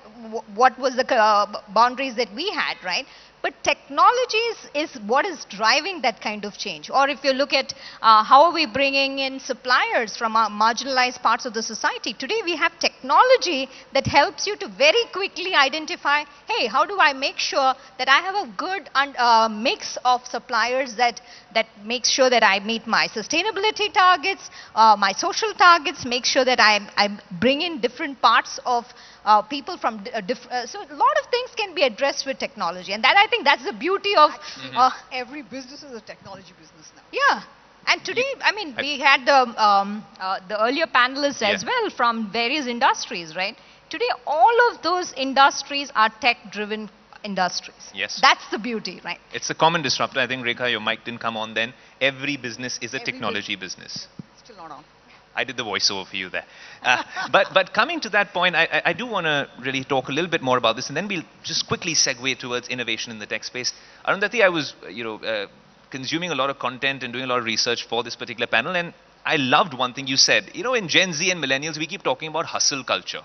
was the boundaries that we had, right? But technology is what is driving that kind of change. Or if you look at how are we bringing in suppliers from marginalized parts of the society. Today we have technology that helps you to very quickly identify, hey, how do I make sure that I have a good mix of suppliers that makes sure that I meet my sustainability targets, my social targets, make sure that I bring in different parts of people from so a lot of things can be addressed with technology, and that I think that's the beauty of Every business is a technology business now. yeah. And today, I mean, we had the earlier panelists as well from various industries, right? Today, all of those industries are tech-driven industries. Yes. That's the beauty, right? It's a common disruptor. I think, Rekha, your mic didn't come on then. Every business is a technology business. Still not on. I did the voiceover for you there. But coming to that point, I do want to really talk a little bit more about this, and then we'll just quickly segue towards innovation in the tech space. Arundhati, I was consuming a lot of content and doing a lot of research for this particular panel, and I loved one thing you said. In Gen Z and millennials, we keep talking about hustle culture.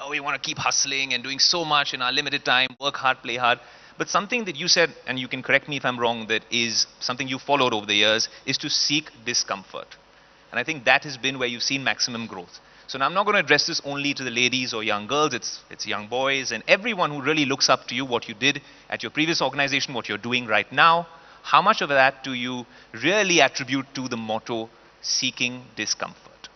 We want to keep hustling and doing so much in our limited time, work hard, play hard. But something that you said, and you can correct me if I'm wrong, that is something you followed over the years, is to seek discomfort. And I think that has been where you've seen maximum growth. So now I'm not going to address this only to the ladies or young girls, it's young boys and everyone who really looks up to you, what you did at your previous organization, what you're doing right now. How much of that do you really attribute to the motto, seeking discomfort?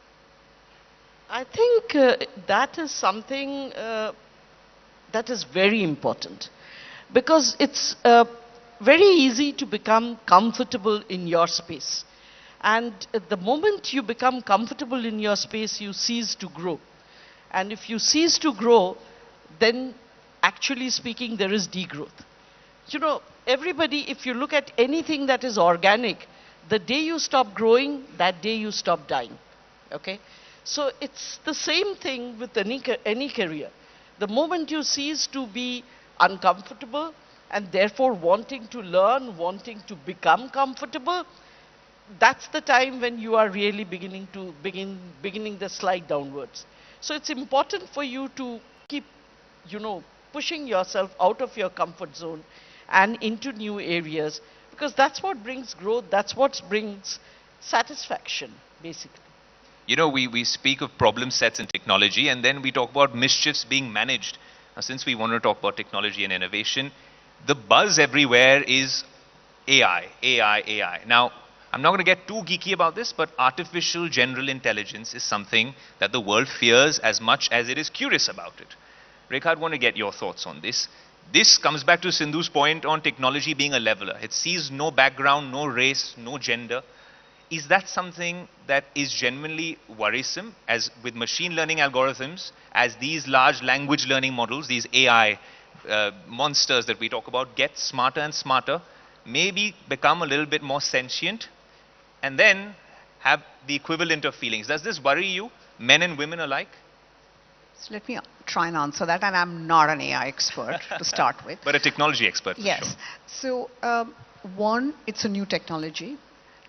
I think that is something that is very important, because it's very easy to become comfortable in your space. And the moment you become comfortable in your space, you cease to grow. And if you cease to grow, then actually speaking, there is degrowth. Everybody, if you look at anything that is organic, the day you stop growing, that day you stop dying. Okay? So it's the same thing with any career. The moment you cease to be uncomfortable and therefore wanting to learn, wanting to become comfortable, that's the time when you are really beginning the slide downwards. So it's important for you to keep, pushing yourself out of your comfort zone and into new areas, because that's what brings growth, that's what brings satisfaction, basically. We speak of problem sets in technology, and then we talk about mischiefs being managed. Now, since we want to talk about technology and innovation, the buzz everywhere is AI, AI, AI. Now, I'm not going to get too geeky about this, but artificial general intelligence is something that the world fears as much as it is curious about it. Rekha, I want to get your thoughts on this. This comes back to Sindhu's point on technology being a leveler. It sees no background, no race, no gender. Is that something that is genuinely worrisome, as with machine learning algorithms, as these large language learning models, these AI monsters that we talk about, get smarter and smarter, maybe become a little bit more sentient, and then have the equivalent of feelings? Does this worry you, men and women alike? So let me try and answer that, and I'm not an AI expert to start with. But a technology expert, for yes. sure. So, one, it's a new technology.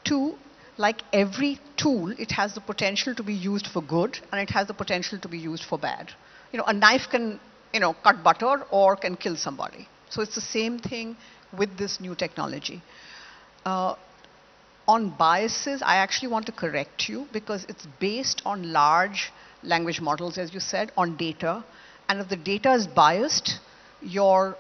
Two, like every tool, it has the potential to be used for good, and it has the potential to be used for bad. A knife can, cut butter or can kill somebody. So it's the same thing with this new technology. On biases, I actually want to correct you, because it's based on large language models, as you said, on data. And if the data is biased, your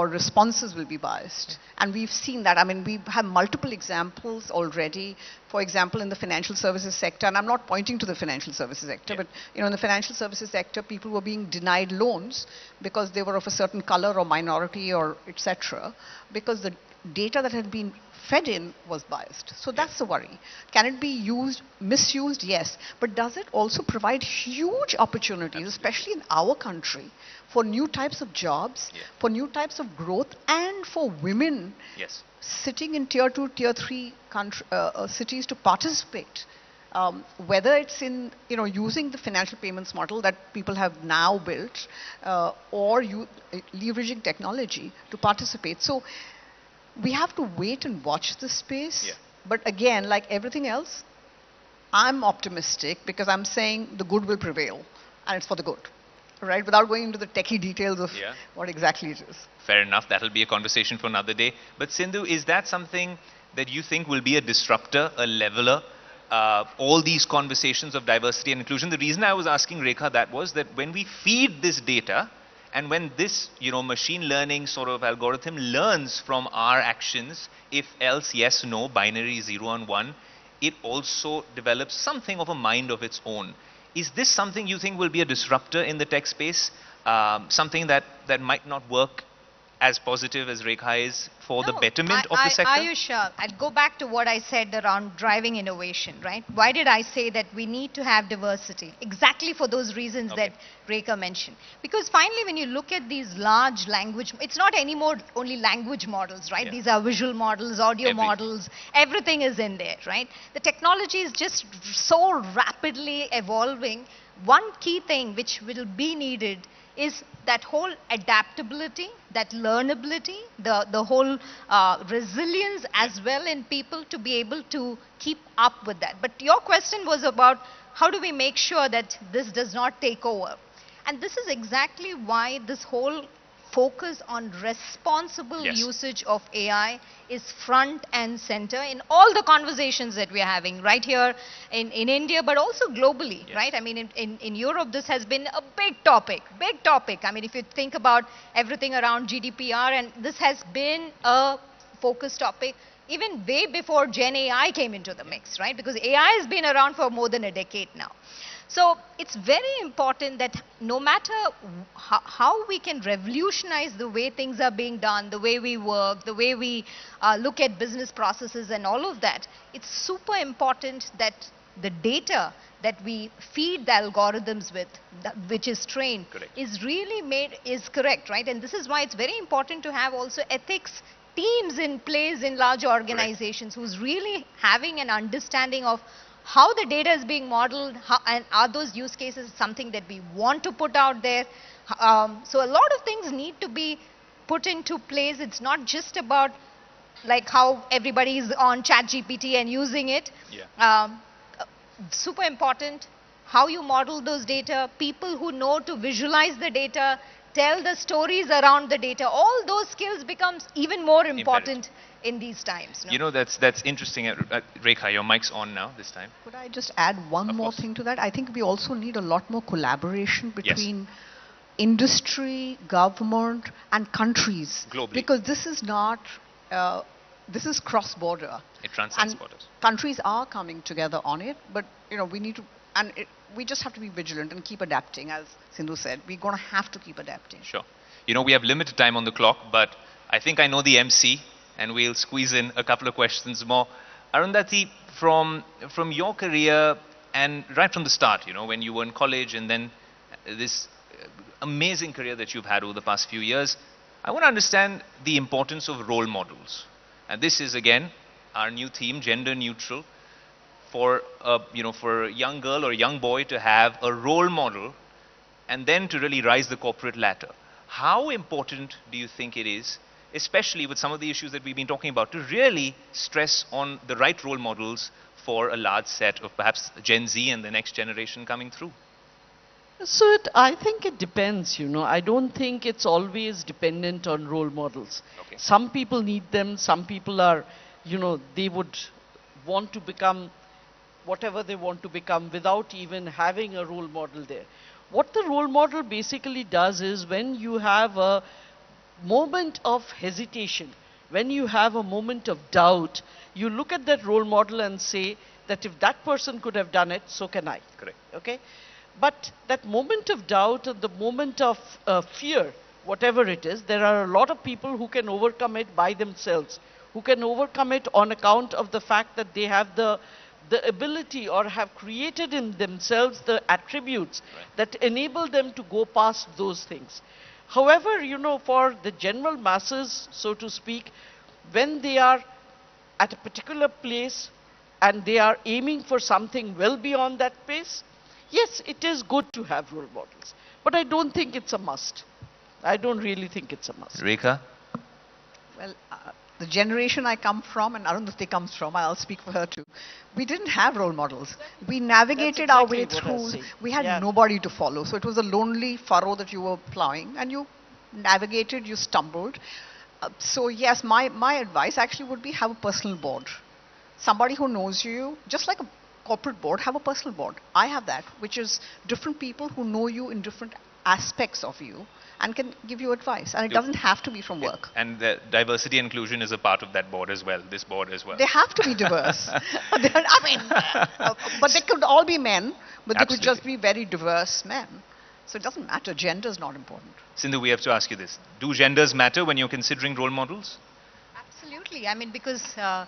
responses will be biased. And we've seen that. I mean, we have multiple examples already. For example, in the financial services sector, and I'm not pointing to the financial services sector, but in the financial services sector, people were being denied loans because they were of a certain color or minority or etc. because the data that had been fed in was biased. So that's the worry. Can it be used, misused? Yes. But does it also provide huge opportunities, especially in our country, for new types of jobs, for new types of growth, and for women sitting in tier 2, tier 3 cities to participate? Whether it's in using the financial payments model that people have now built, or leveraging technology to participate. So we have to wait and watch this space. But again, like everything else, I'm optimistic because I'm saying the good will prevail, and it's for the good, right? Without going into the techie details of what exactly it is. Fair enough. That'll be a conversation for another day. But Sindhu, is that something that you think will be a disruptor, a leveler? All these conversations of diversity and inclusion. The reason I was asking Rekha that was that when we feed this data, and when this, machine learning sort of algorithm learns from our actions, if else, yes, no, binary 0 and 1, it also develops something of a mind of its own. Is this something you think will be a disruptor in the tech space? Something that might not work as positive as Rekha is for the betterment of the sector? Ayush, I'd go back to what I said around driving innovation, right? Why did I say that we need to have diversity? Exactly for those reasons that Rekha mentioned. Because finally, when you look at these large language, it's not anymore only language models, right? These are visual models, audio models, everything is in there, right? The technology is just so rapidly evolving. One key thing which will be needed is that whole adaptability, that learnability, the whole resilience as well in people to be able to keep up with that. But your question was about how do we make sure that this does not take over? And this is exactly why this whole focus on responsible usage of AI is front and center in all the conversations that we are having right here in India, but also globally, right? I mean, in Europe, this has been a big topic. I mean, if you think about everything around GDPR, and this has been a focus topic even way before Gen AI came into the mix, right? Because AI has been around for more than a decade now. So it's very important that no matter how we can revolutionize the way things are being done, the way we work, the way we look at business processes and all of that, it's super important that the data that we feed the algorithms with, which is trained, is really is correct, right? And this is why it's very important to have also ethics teams in place in large organizations who's really having an understanding of how the data is being modeled, and are those use cases something that we want to put out there. So a lot of things need to be put into place. It's not just about like how everybody is on ChatGPT and using it. Super important how you model those data, people who know to visualize the data, tell the stories around the data. All those skills becomes even more important in these times. No? That's interesting. Rekha, your mic's on now this time. Could I just add one more thing to that? I think we also need a lot more collaboration between industry, government, and countries. Globally. Because this is not, this is cross-border. It transcends borders. Countries are coming together on it, but we need to, we just have to be vigilant and keep adapting, as Sindhu said. We're going to have to keep adapting. Sure. We have limited time on the clock, but I think I know the MC, and we'll squeeze in a couple of questions more. Arundhati, from your career and right from the start, when you were in college and then this amazing career that you've had over the past few years, I want to understand the importance of role models. And this is, again, our new theme, gender neutral, for a young girl or a young boy to have a role model and then to really rise the corporate ladder. How important do you think it is, especially with some of the issues that we've been talking about, to really stress on the right role models for a large set of perhaps Gen Z and the next generation coming through? So I think it depends, I don't think it's always dependent on role models. Some people need them, some people are, they would want to become whatever they want to become without even having a role model there. what the role model basically does is when you have a moment of hesitation, when you have a moment of doubt, you look at that role model and say that if that person could have done it, so can I. Correct. Okay? But that moment of doubt and the moment of fear, whatever it is, there are a lot of people who can overcome it by themselves, who can overcome it on account of the fact that they have the ability or have created in themselves the attributes that enable them to go past those things. However, you know, for the general masses, so to speak, when they are at a particular place and they are aiming for something well beyond that place, yes, it is good to have role models. But I don't think it's a must. I don't really think it's a must. Rekha? Well, the generation I come from, and Arundhati comes from, I'll speak for her too, we didn't have role models. We navigated our way through. We had nobody to follow. So it was a lonely furrow that you were plowing, and you navigated, you stumbled. So yes, my advice actually would be have a personal board. Somebody who knows you, just like a corporate board, have a personal board. I have that, which is different people who know you in different aspects of you and can give you advice. And it doesn't have to be from work. And the diversity and inclusion is a part of that board as well, this board as well. They have to be diverse. I mean, but they could all be men, but they could just be very diverse men. So it doesn't matter. Gender is not important. Sindhu, we have to ask you this. Do genders matter when you're considering role models? Absolutely. I mean, because I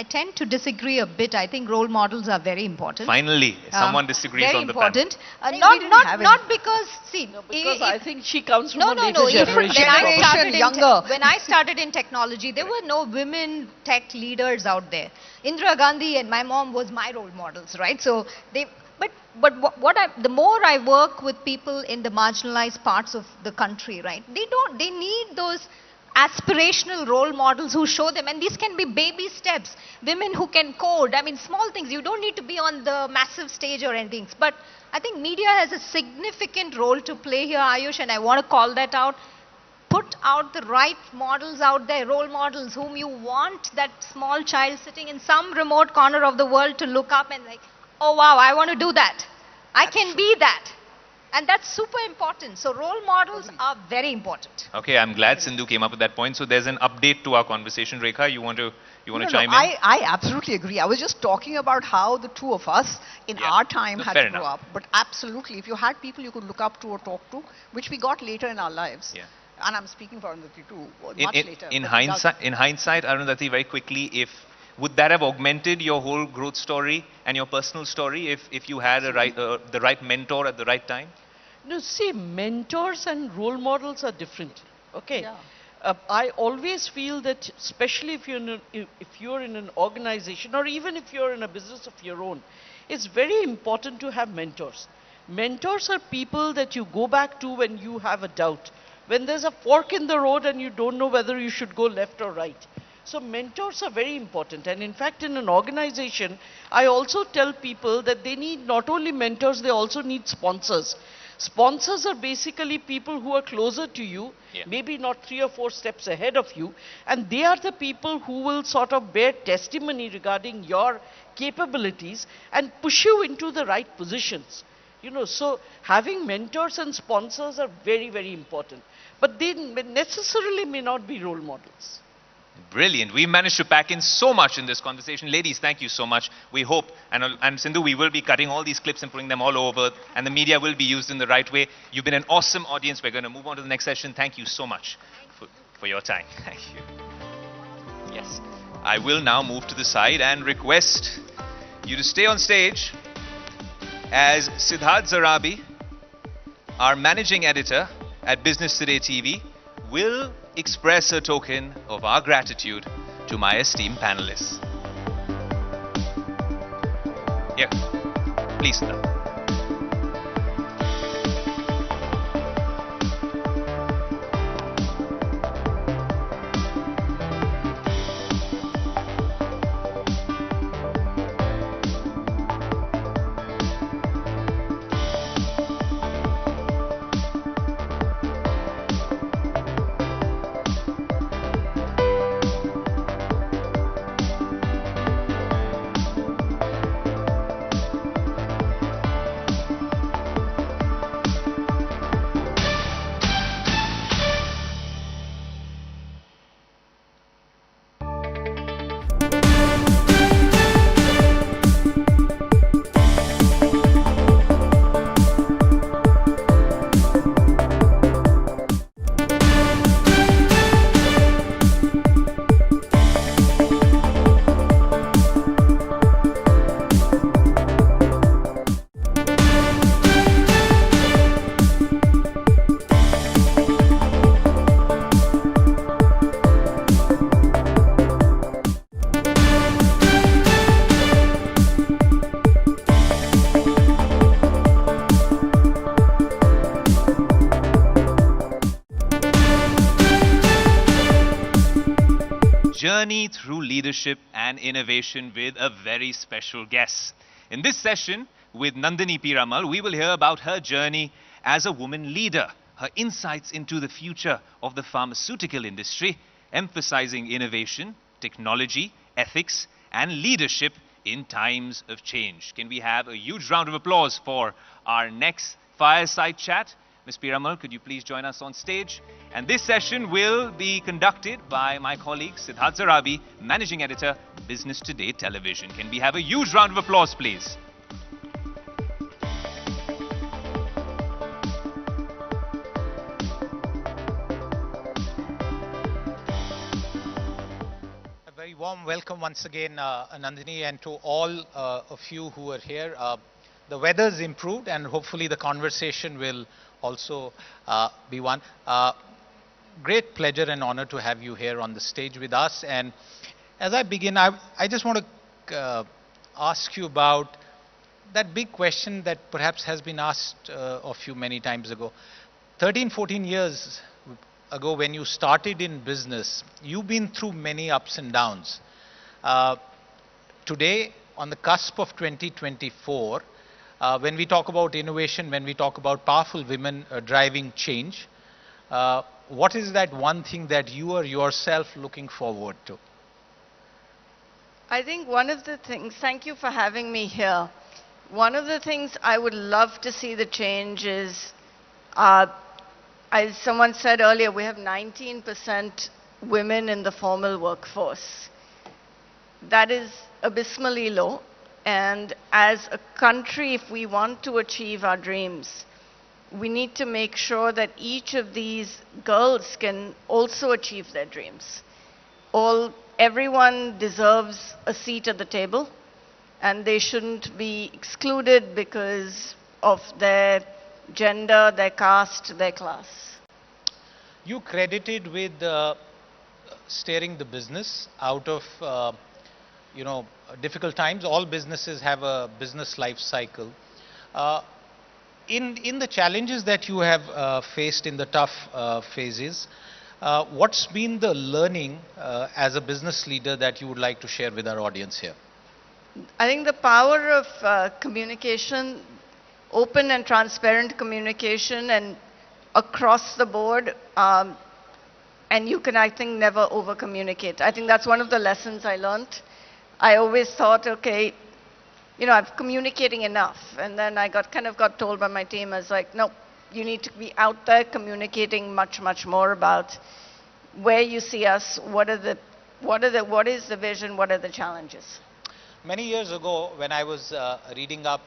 tend to disagree a bit. I think role models are very important. Finally, someone disagrees very on the important. panel. Not because, see, because I think she comes from no, a no, later no. generation. When I started in technology, there were no women tech leaders out there. Indira Gandhi and my mom was my role models, right? So they. But the more I work with people in the marginalized parts of the country, right? They need those aspirational role models who show them, and these can be baby steps. Women who can code, I mean, small things. You don't need to be on the massive stage or anything. But I think media has a significant role to play here, Ayush, and I want to call that out. Put out the right models out there, role models whom you want that small child sitting in some remote corner of the world to look up and like, oh wow, I want to do that. I can be that. And that's super important. So role models are very important. Okay, I'm glad Sindhu came up with that point. So there's an update to our conversation. Rekha, you want to chime in? I absolutely agree. I was just talking about how the two of us in our time had to grow up. But absolutely, if you had people you could look up to or talk to, which we got later in our lives. Yeah. And I'm speaking for Arundhati too, much later. In hindsight, Arundhati, very quickly, would that have augmented your whole growth story and your personal story if you had the right mentor at the right time? No, see, mentors and role models are different. Okay. Yeah. I always feel that, especially if you're in an organization or even if you're in a business of your own, it's very important to have mentors. Mentors are people that you go back to when you have a doubt, when there's a fork in the road and you don't know whether you should go left or right. So mentors are very important, and in fact in an organization I also tell people that they need not only mentors, they also need sponsors. Sponsors are basically people who are closer to you, maybe not 3 or 4 steps ahead of you, and they are the people who will sort of bear testimony regarding your capabilities and push you into the right positions. You know, so having mentors and sponsors are very, very important, but they necessarily may not be role models. Brilliant. We managed to pack in so much in this conversation. Ladies, thank you so much. We hope, and Sindhu, we will be cutting all these clips and putting them all over, and the media will be used in the right way. You've been an awesome audience. We're going to move on to the next session. Thank you so much for your time. Thank you. Yes. I will now move to the side and request you to stay on stage as Siddharth Zarabi, our managing editor at Business Today TV, will express a token of our gratitude to my esteemed panelists. Here, please, Siddharth. journey through leadership and innovation with a very special guest. In this session with Nandini Piramal, we will hear about her journey as a woman leader, her insights into the future of the pharmaceutical industry, emphasizing innovation, technology, ethics, and leadership in times of change. Can we have a huge round of applause for our next fireside chat? Ms. Piramal, could you please join us on stage? And this session will be conducted by my colleague Siddharth Zarabi, Managing Editor, Business Today Television. Can we have a huge round of applause, please? A very warm welcome once again, Nandini, and to all of you who are here. The weather's improved and hopefully the conversation will also be one. Great pleasure and honor to have you here on the stage with us. And as I begin, I just want to ask you about that big question that perhaps has been asked of you many times ago. 13, 14 years ago when you started in business, you've been through many ups and downs. Today, on the cusp of 2024, when we talk about innovation, when we talk about powerful women driving change, what is that one thing that you are yourself looking forward to? I think one of the things, thank you for having me here. One of the things I would love to see the change is, as someone said earlier, we have 19% women in the formal workforce. That is abysmally low. And as a country, if we want to achieve our dreams, we need to make sure that each of these girls can also achieve their dreams. Everyone deserves a seat at the table, and they shouldn't be excluded because of their gender, their caste, their class. You credited with steering the business out of difficult times. All businesses have a business life cycle. In the challenges that you have faced in the tough phases, what's been the learning as a business leader that you would like to share with our audience here? I think the power of communication, open and transparent communication, and across the board, and you can, I think, never over communicate. I think that's one of the lessons I learned. I always thought, okay, I'm communicating enough. And then I got told by my team, I was like, no, you need to be out there communicating much, much more about where you see us, what is the vision, what are the challenges. Many years ago, when I was reading up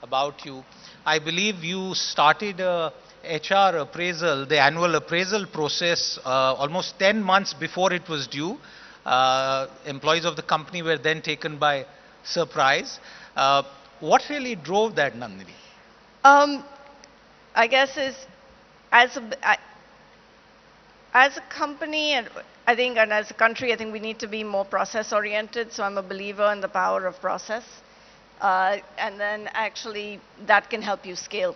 about you, I believe you started HR appraisal, the annual appraisal process, almost 10 months before it was due. Employees of the company were then taken by surprise. What really drove that, Nandini? I guess as a company, and I think, and as a country, I think we need to be more process oriented. So I'm a believer in the power of process, and then actually that can help you scale.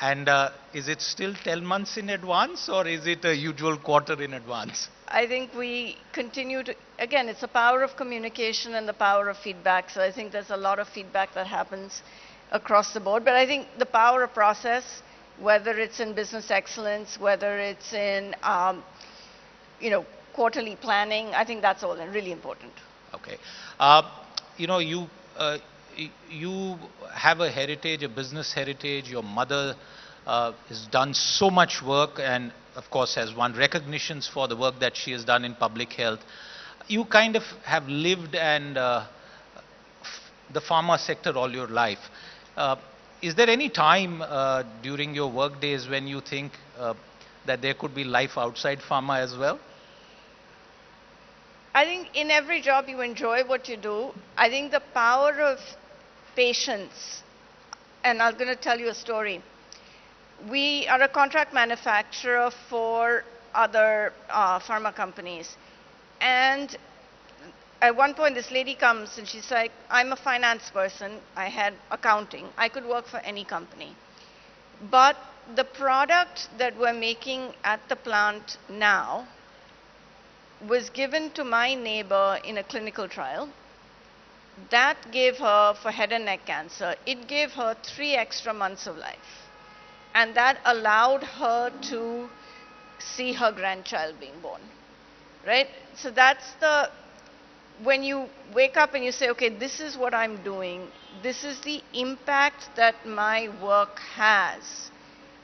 And is it still 10 months in advance, or is it a usual quarter in advance? I think we continue to, again, it's the power of communication and the power of feedback. So I think there's a lot of feedback that happens across the board. But I think the power of process, whether it's in business excellence, whether it's in, quarterly planning, I think that's all really important. Okay. You have a heritage, a business heritage. Your mother has done so much work and, of course, has won recognitions for the work that she has done in public health. You kind of have lived and the pharma sector all your life. Is there any time during your work days when you think that there could be life outside pharma as well? I think in every job you enjoy what you do. I think the power of patience, and I'm going to tell you a story. We are a contract manufacturer for other pharma companies. And at one point, this lady comes and she's like, I'm a finance person. I had accounting. I could work for any company. But the product that we're making at the plant now was given to my neighbor in a clinical trial. That gave her, for head and neck cancer, it gave her 3 extra months of life. And that allowed her to see her grandchild being born, right? So that's the, when you wake up and you say, okay, this is what I'm doing, this is the impact that my work has,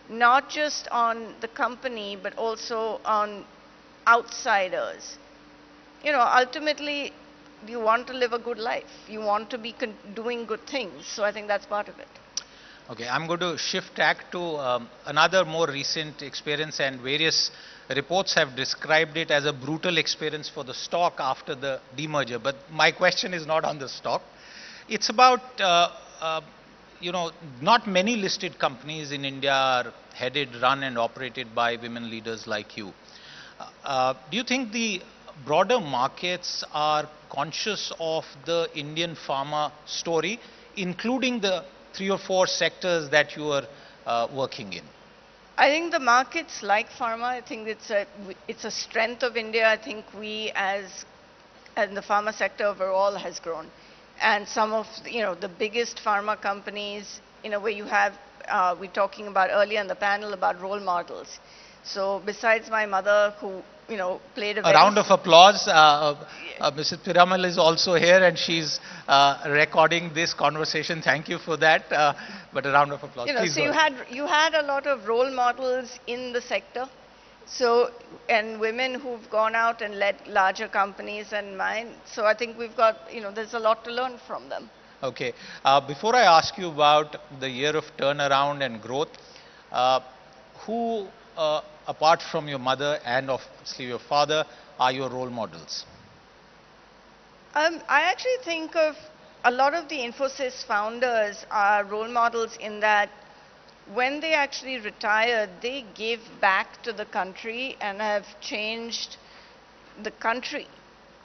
not just on the company, but also on outsiders. You know, ultimately, you want to live a good life. You want to be doing good things. So I think that's part of it. Okay, I'm going to shift tack to another more recent experience, and various reports have described it as a brutal experience for the stock after the demerger. But my question is not on the stock. It's about, you know, not many listed companies in India are headed, run and operated by women leaders like you. Do you think the broader markets are conscious of the Indian pharma story, including the 3 or 4 sectors that you are working in? I think the markets like pharma, I think it's a strength of India. I think we and the pharma sector overall has grown. And some of, you know, the biggest pharma companies, in a way you have, we're talking about earlier in the panel about role models. So besides my mother, who, you know, played a round of applause. Mrs. Piramal is also here, and she's recording this conversation. Thank you for that. But a round of applause. You know, Please so you had a lot of role models in the sector. So, and women who've gone out and led larger companies than mine. So I think we've got, you know, there's a lot to learn from them. Okay. Before I ask you about the year of turnaround and growth, who, apart from your mother and obviously your father, are your role models? I actually think of a lot of the Infosys founders are role models in that when they actually retired, they gave back to the country and have changed the country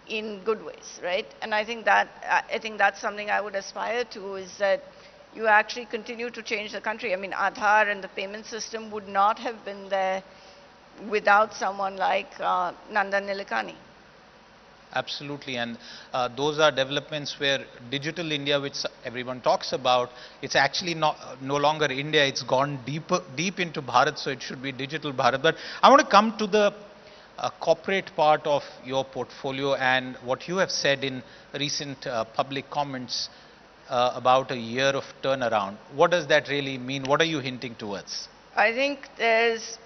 in good ways, right? And I think that's something I would aspire to, is that you actually continue to change the country. I mean, Aadhaar and the payment system would not have been there without someone like Nandan Nilekani. Absolutely, and those are developments where digital India, which everyone talks about, it's actually no longer India, it's gone deep into Bharat, so it should be digital Bharat. But I want to come to the corporate part of your portfolio and what you have said in recent public comments about a year of turnaround. What does that really mean? What are you hinting towards? I think there's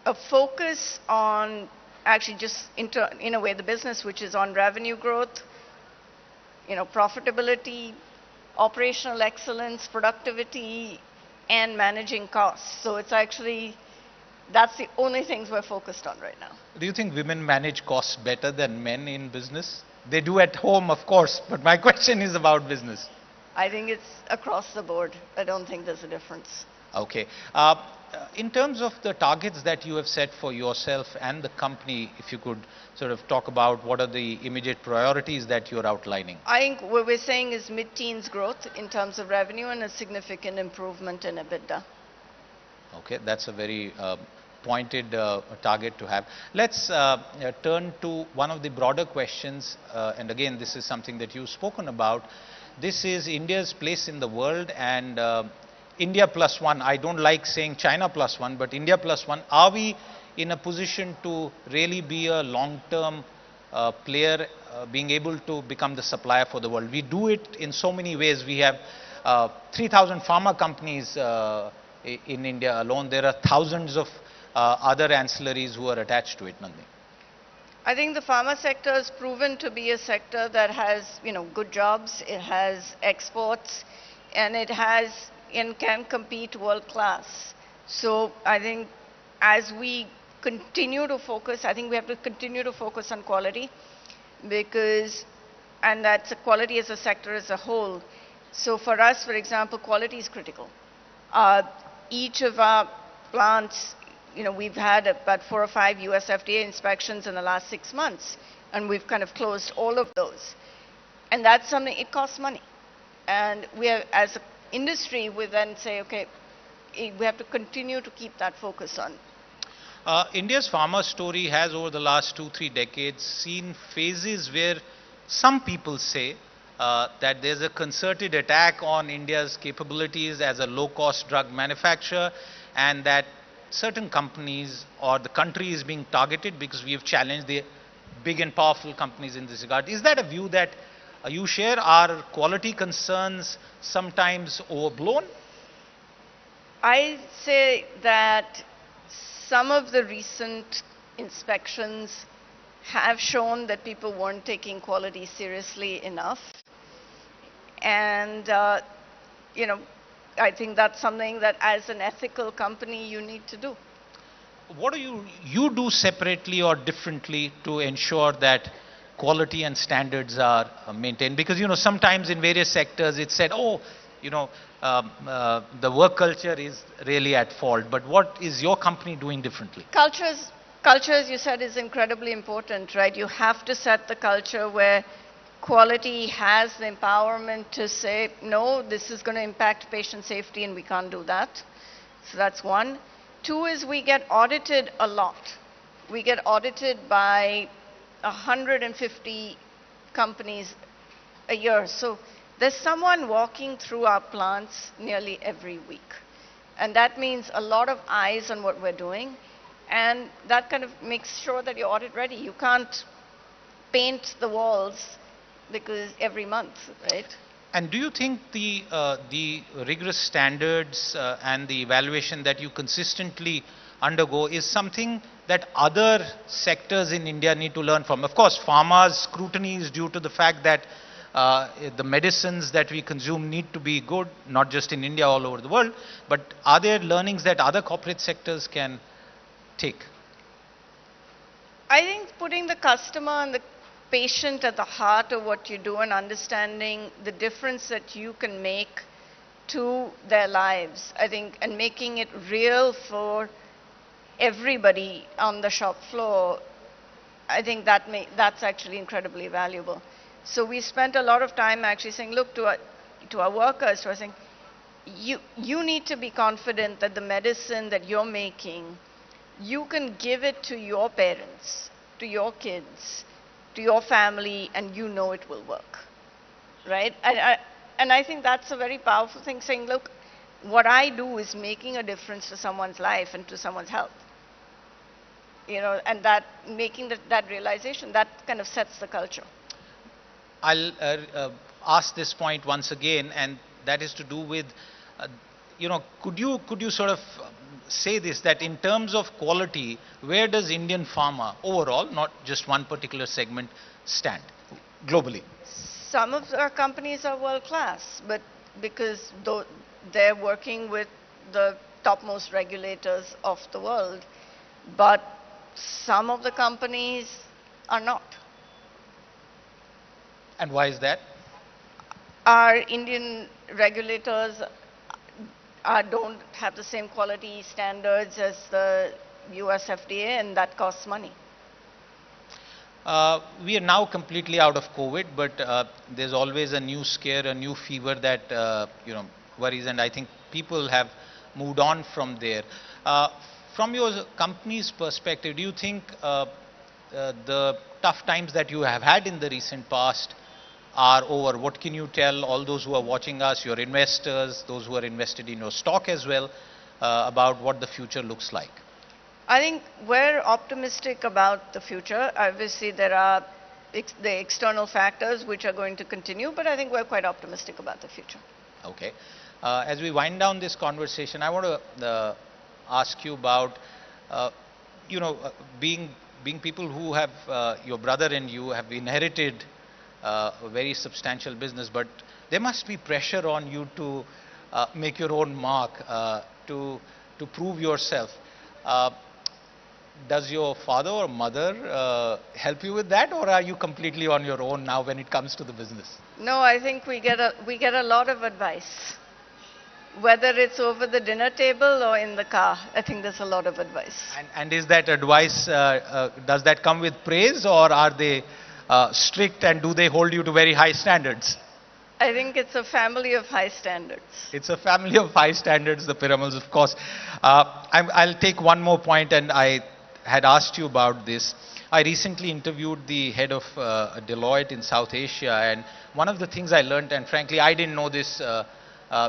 a focus on actually just in a way the business, which is on revenue growth, you know, profitability, operational excellence, productivity, and managing costs. So it's actually, that's the only things we're focused on right now. Do you think women manage costs better than men in business? They do at home, of course, but my question is about business. I think it's across the board. I don't think there's a difference. Okay. In terms of the targets that you have set for yourself and the company, if you could sort of talk about what are the immediate priorities that you're outlining? I think what we're saying is mid-teens growth in terms of revenue and a significant improvement in EBITDA. Okay, that's a very pointed target to have. Let's turn to one of the broader questions, and again, this is something that you've spoken about. This is India's place in the world, and India plus one. I don't like saying China plus one, but India plus one. Are we in a position to really be a long-term player, being able to become the supplier for the world? We do it in so many ways. We have 3,000 pharma companies in India alone. There are thousands of other ancillaries who are attached to it, Nandini. I think the pharma sector has proven to be a sector that has, you know, good jobs, it has exports, and it has and can compete world class. So I think as we continue to focus, I think we have to continue to focus on quality, because, and that's a quality as a sector as a whole. So for us, for example, quality is critical. Each of our plants, you know, we've had about 4 or 5 US FDA inspections in the last 6 months, and we've kind of closed all of those. And that's something, it costs money. And we are, as an industry, we then say, okay, we have to continue to keep that focus on. India's pharma story has over the last 2-3 decades seen phases where some people say that there's a concerted attack on India's capabilities as a low-cost drug manufacturer, and that certain companies or the country is being targeted because we have challenged the big and powerful companies in this regard. Is that a view that you share? Are quality concerns sometimes overblown? I say that some of the recent inspections have shown that people weren't taking quality seriously enough. And, I think that's something that as an ethical company you need to do. What do you do separately or differently to ensure that quality and standards are maintained? Because, sometimes in various sectors it's said, oh, the work culture is really at fault. But what is your company doing differently? Culture, as you said, is incredibly important, right? You have to set the culture where quality has the empowerment to say, no, this is going to impact patient safety and we can't do that. So that's one. Two is we get audited a lot. We get audited by 150 companies a year. So there's someone walking through our plants nearly every week. And that means a lot of eyes on what we're doing. And that kind of makes sure that you're audit ready. You can't paint the walls because every month, right? And do you think the rigorous standards and the evaluation that you consistently undergo is something that other sectors in India need to learn from? Of course, pharma's scrutiny is due to the fact that the medicines that we consume need to be good, not just in India, all over the world. But are there learnings that other corporate sectors can take? I think putting the customer and the patient at the heart of what you do and understanding the difference that you can make to their lives, I think, and making it real for everybody on the shop floor, I think that's actually incredibly valuable. So we spent a lot of time actually saying, look, to our workers, to us saying, you need to be confident that the medicine that you're making, you can give it to your parents, to your kids, to your family, and you know it will work, right? And I think that's a very powerful thing, saying, look, what I do is making a difference to someone's life and to someone's health. And that making that realization, that kind of sets the culture. I'll ask this point once again, and that is to do with, could you sort of say this, that in terms of quality, where does Indian pharma overall, not just one particular segment, stand globally? Some of our companies are world class, but because they're working with the topmost regulators of the world, but some of the companies are not. And why is that? Our Indian regulators don't have the same quality standards as the US FDA, and that costs money. We are now completely out of COVID, but there's always a new scare, a new fever that worries, and I think people have moved on from there. From your company's perspective, do you think the tough times that you have had in the recent past are over? What can you tell all those who are watching us, your investors, those who are invested in your stock as well, about what the future looks like? I think we're optimistic about the future. Obviously, there are the external factors which are going to continue, but I think we're quite optimistic about the future. Okay. As we wind down this conversation, I want to ask you about, being people who have, your brother and you have inherited a very substantial business, but there must be pressure on you to make your own mark, to prove yourself. Does your father or mother help you with that, or are you completely on your own now when it comes to the business? No, I think we get a lot of advice. Whether it's over the dinner table or in the car, I think there's a lot of advice. And is that advice, does that come with praise, or are they strict, and do they hold you to very high standards? I think it's a family of high standards. It's a family of high standards, the Piramals, of course. I'll take one more point, and I had asked you about this. I recently interviewed the head of Deloitte in South Asia, and one of the things I learned, and frankly I didn't know this,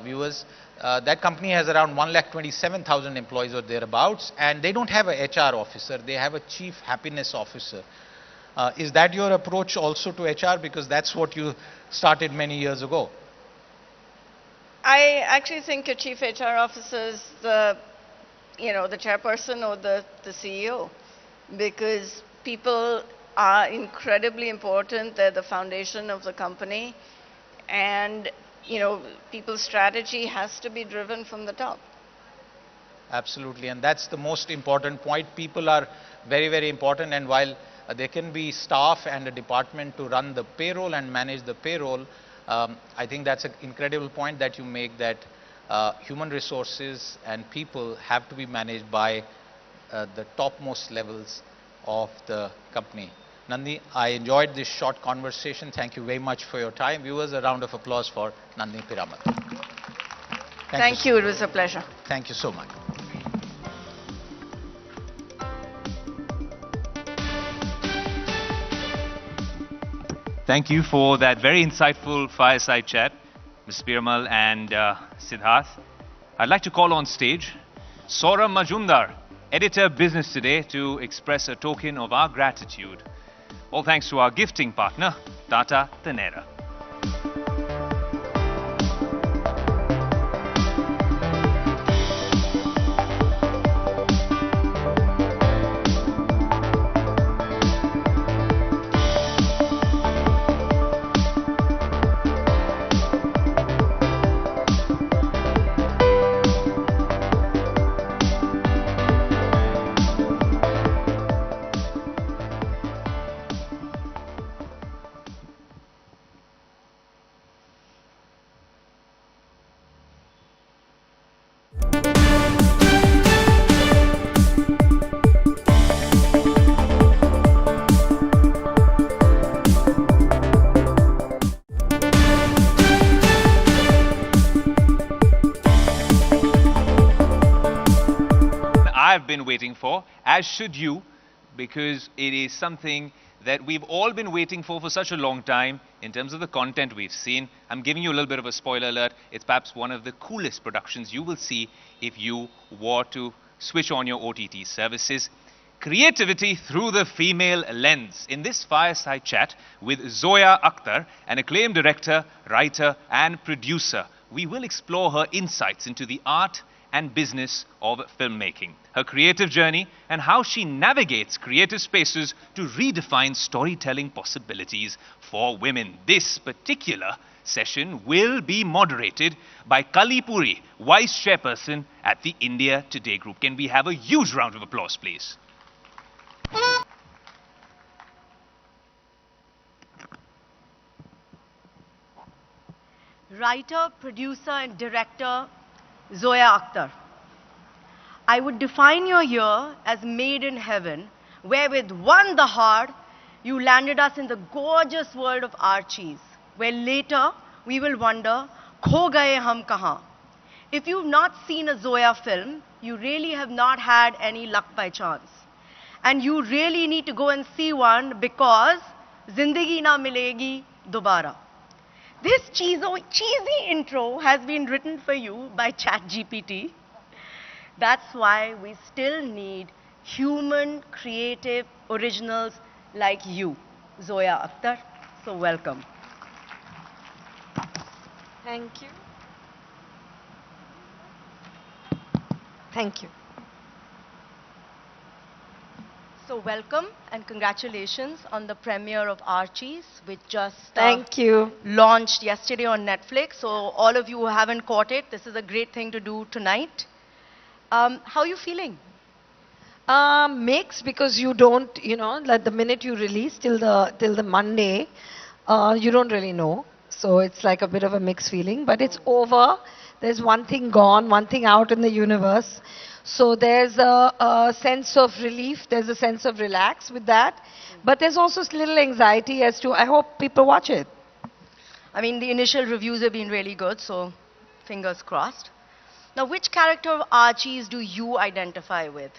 viewers, that company has around 1,27,000 employees or thereabouts, and they don't have a HR officer, they have a chief happiness officer. Is that your approach also to HR? Because that's what you started many years ago. I actually think a chief HR officer is the chairperson or the CEO, because people are incredibly important. They're the foundation of the company, and people's strategy has to be driven from the top. Absolutely, and that's the most important point. People are very, very important, and while there can be staff and a department to run the payroll and manage the payroll, I think that's an incredible point that you make, that human resources and people have to be managed by the topmost levels of the company. Nandini, I enjoyed this short conversation. Thank you very much for your time. Viewers, a round of applause for Nandini Piramal. Thank you. It was a pleasure. Thank you so much. Thank you for that very insightful fireside chat, Ms. Piramal and Siddharth. I'd like to call on stage Saurabh Majumdar, editor Business Today, to express a token of our gratitude. All thanks to our gifting partner, Tata Tenera. I've been waiting for, as should you, because it is something that we've all been waiting for such a long time in terms of the content we've seen. I'm giving you a little bit of a spoiler alert. It's perhaps one of the coolest productions you will see if you were to switch on your OTT services. Creativity through the female lens. In this fireside chat with Zoya Akhtar, an acclaimed director, writer and producer, we will explore her insights into the art and business of filmmaking, her creative journey, and how she navigates creative spaces to redefine storytelling possibilities for women. This particular session will be moderated by Kali Puri, Vice Chairperson at the India Today Group. Can we have a huge round of applause, please? Writer, producer and director Zoya Akhtar. I would define your year as made in heaven, where with one the heart, you landed us in the gorgeous world of Archie's, where later we will wonder, kho gaye hum kahan. If you've not seen a Zoya film, you really have not had any luck by chance. And you really need to go and see one, because zindagi na milegi dobara. This cheesy intro has been written for you by ChatGPT. That's why we still need human, creative originals like you, Zoya Akhtar. So welcome. Thank you. Thank you. So welcome and congratulations on the premiere of Archie's, which just Thank you. launched yesterday on Netflix. So all of you who haven't caught it, this is a great thing to do tonight. How are you feeling? Mixed, because you don't, like the minute you release till the Monday, you don't really know. So it's like a bit of a mixed feeling, but it's over. There's one thing gone, one thing out in the universe. So there's a sense of relief, there's a sense of relax with that. But there's also a little anxiety as to, I hope people watch it. I mean, the initial reviews have been really good, so fingers crossed. Now, which character of Archie's do you identify with?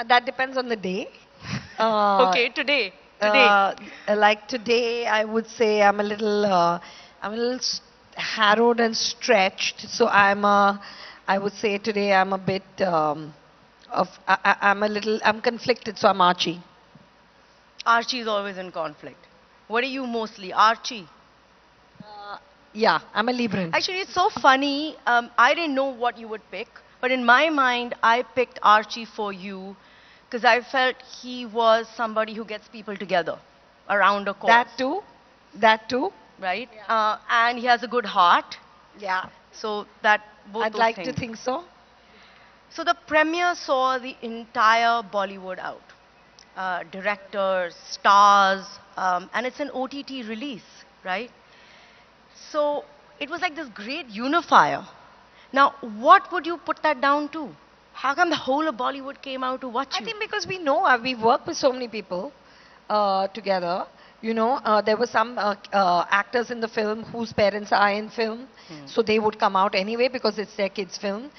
That depends on the day. Uh, Okay, today. Today. like today, I would say I'm a little harrowed and stretched. So I would say today I'm a bit, I'm conflicted. So I'm Archie. Archie is always in conflict. What are you mostly? Archie. Yeah, I'm a Libran. Actually, it's so funny. I didn't know what you would pick, but in my mind, I picked Archie for you because I felt he was somebody who gets people together around a cause. That too. That too. Right? And he has a good heart. Yeah. So that both I'd those like things. to think so. So the premiere saw the entire Bollywood out. Directors, stars, and it's an OTT release, right? So it was like this great unifier. Now, what would you put that down to? How come the whole of Bollywood came out to watch you? I think because we know we've worked with so many people together. You know, there were some actors in the film whose parents are in film, so they would come out anyway because it's their kids' film.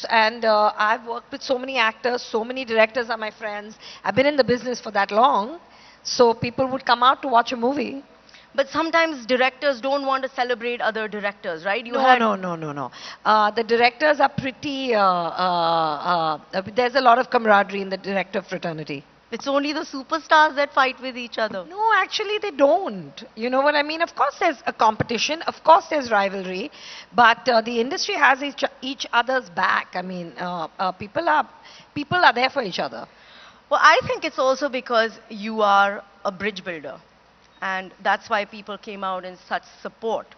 And I've worked with so many actors, so many directors are my friends. I've been in the business for that long, so people would come out to watch a movie. But sometimes directors don't want to celebrate other directors, right? No. The directors are pretty. There's a lot of camaraderie in the director fraternity. It's only the superstars that fight with each other. No, actually they don't. You know what I mean? Of course there's a competition. Of course there's rivalry. But the industry has each other's back. I mean, people are there for each other. Well, I think it's also because you are a bridge builder. And that's why people came out in such support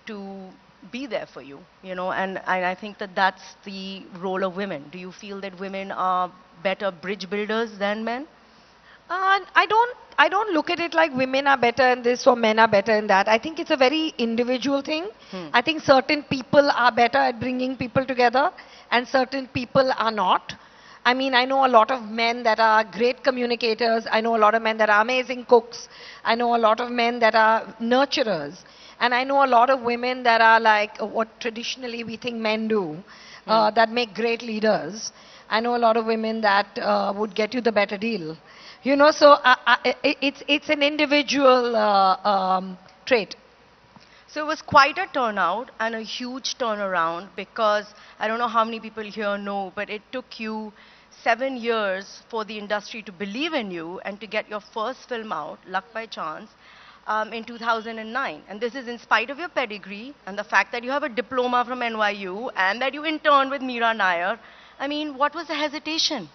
to be there for you, you know, and I think that that's the role of women. Do you feel that women are better bridge builders than men? I don't look at it like women are better in this or men are better in that. I think it's a very individual thing. I think certain people are better at bringing people together and certain people are not. I mean, I know a lot of men that are great communicators. I know a lot of men that are amazing cooks. I know a lot of men that are nurturers. And I know a lot of women that are like what traditionally we think men do, that make great leaders. I know a lot of women that would get you the better deal. You know, so it's an individual trait. So it was quite a turnout and a huge turnaround because I don't know how many people here know, but it took you 7 years for the industry to believe in you and to get your first film out, Luck by Chance, in 2009. And this is in spite of your pedigree and the fact that you have a diploma from NYU and that you interned with Meera Nair. I mean, what was the hesitation?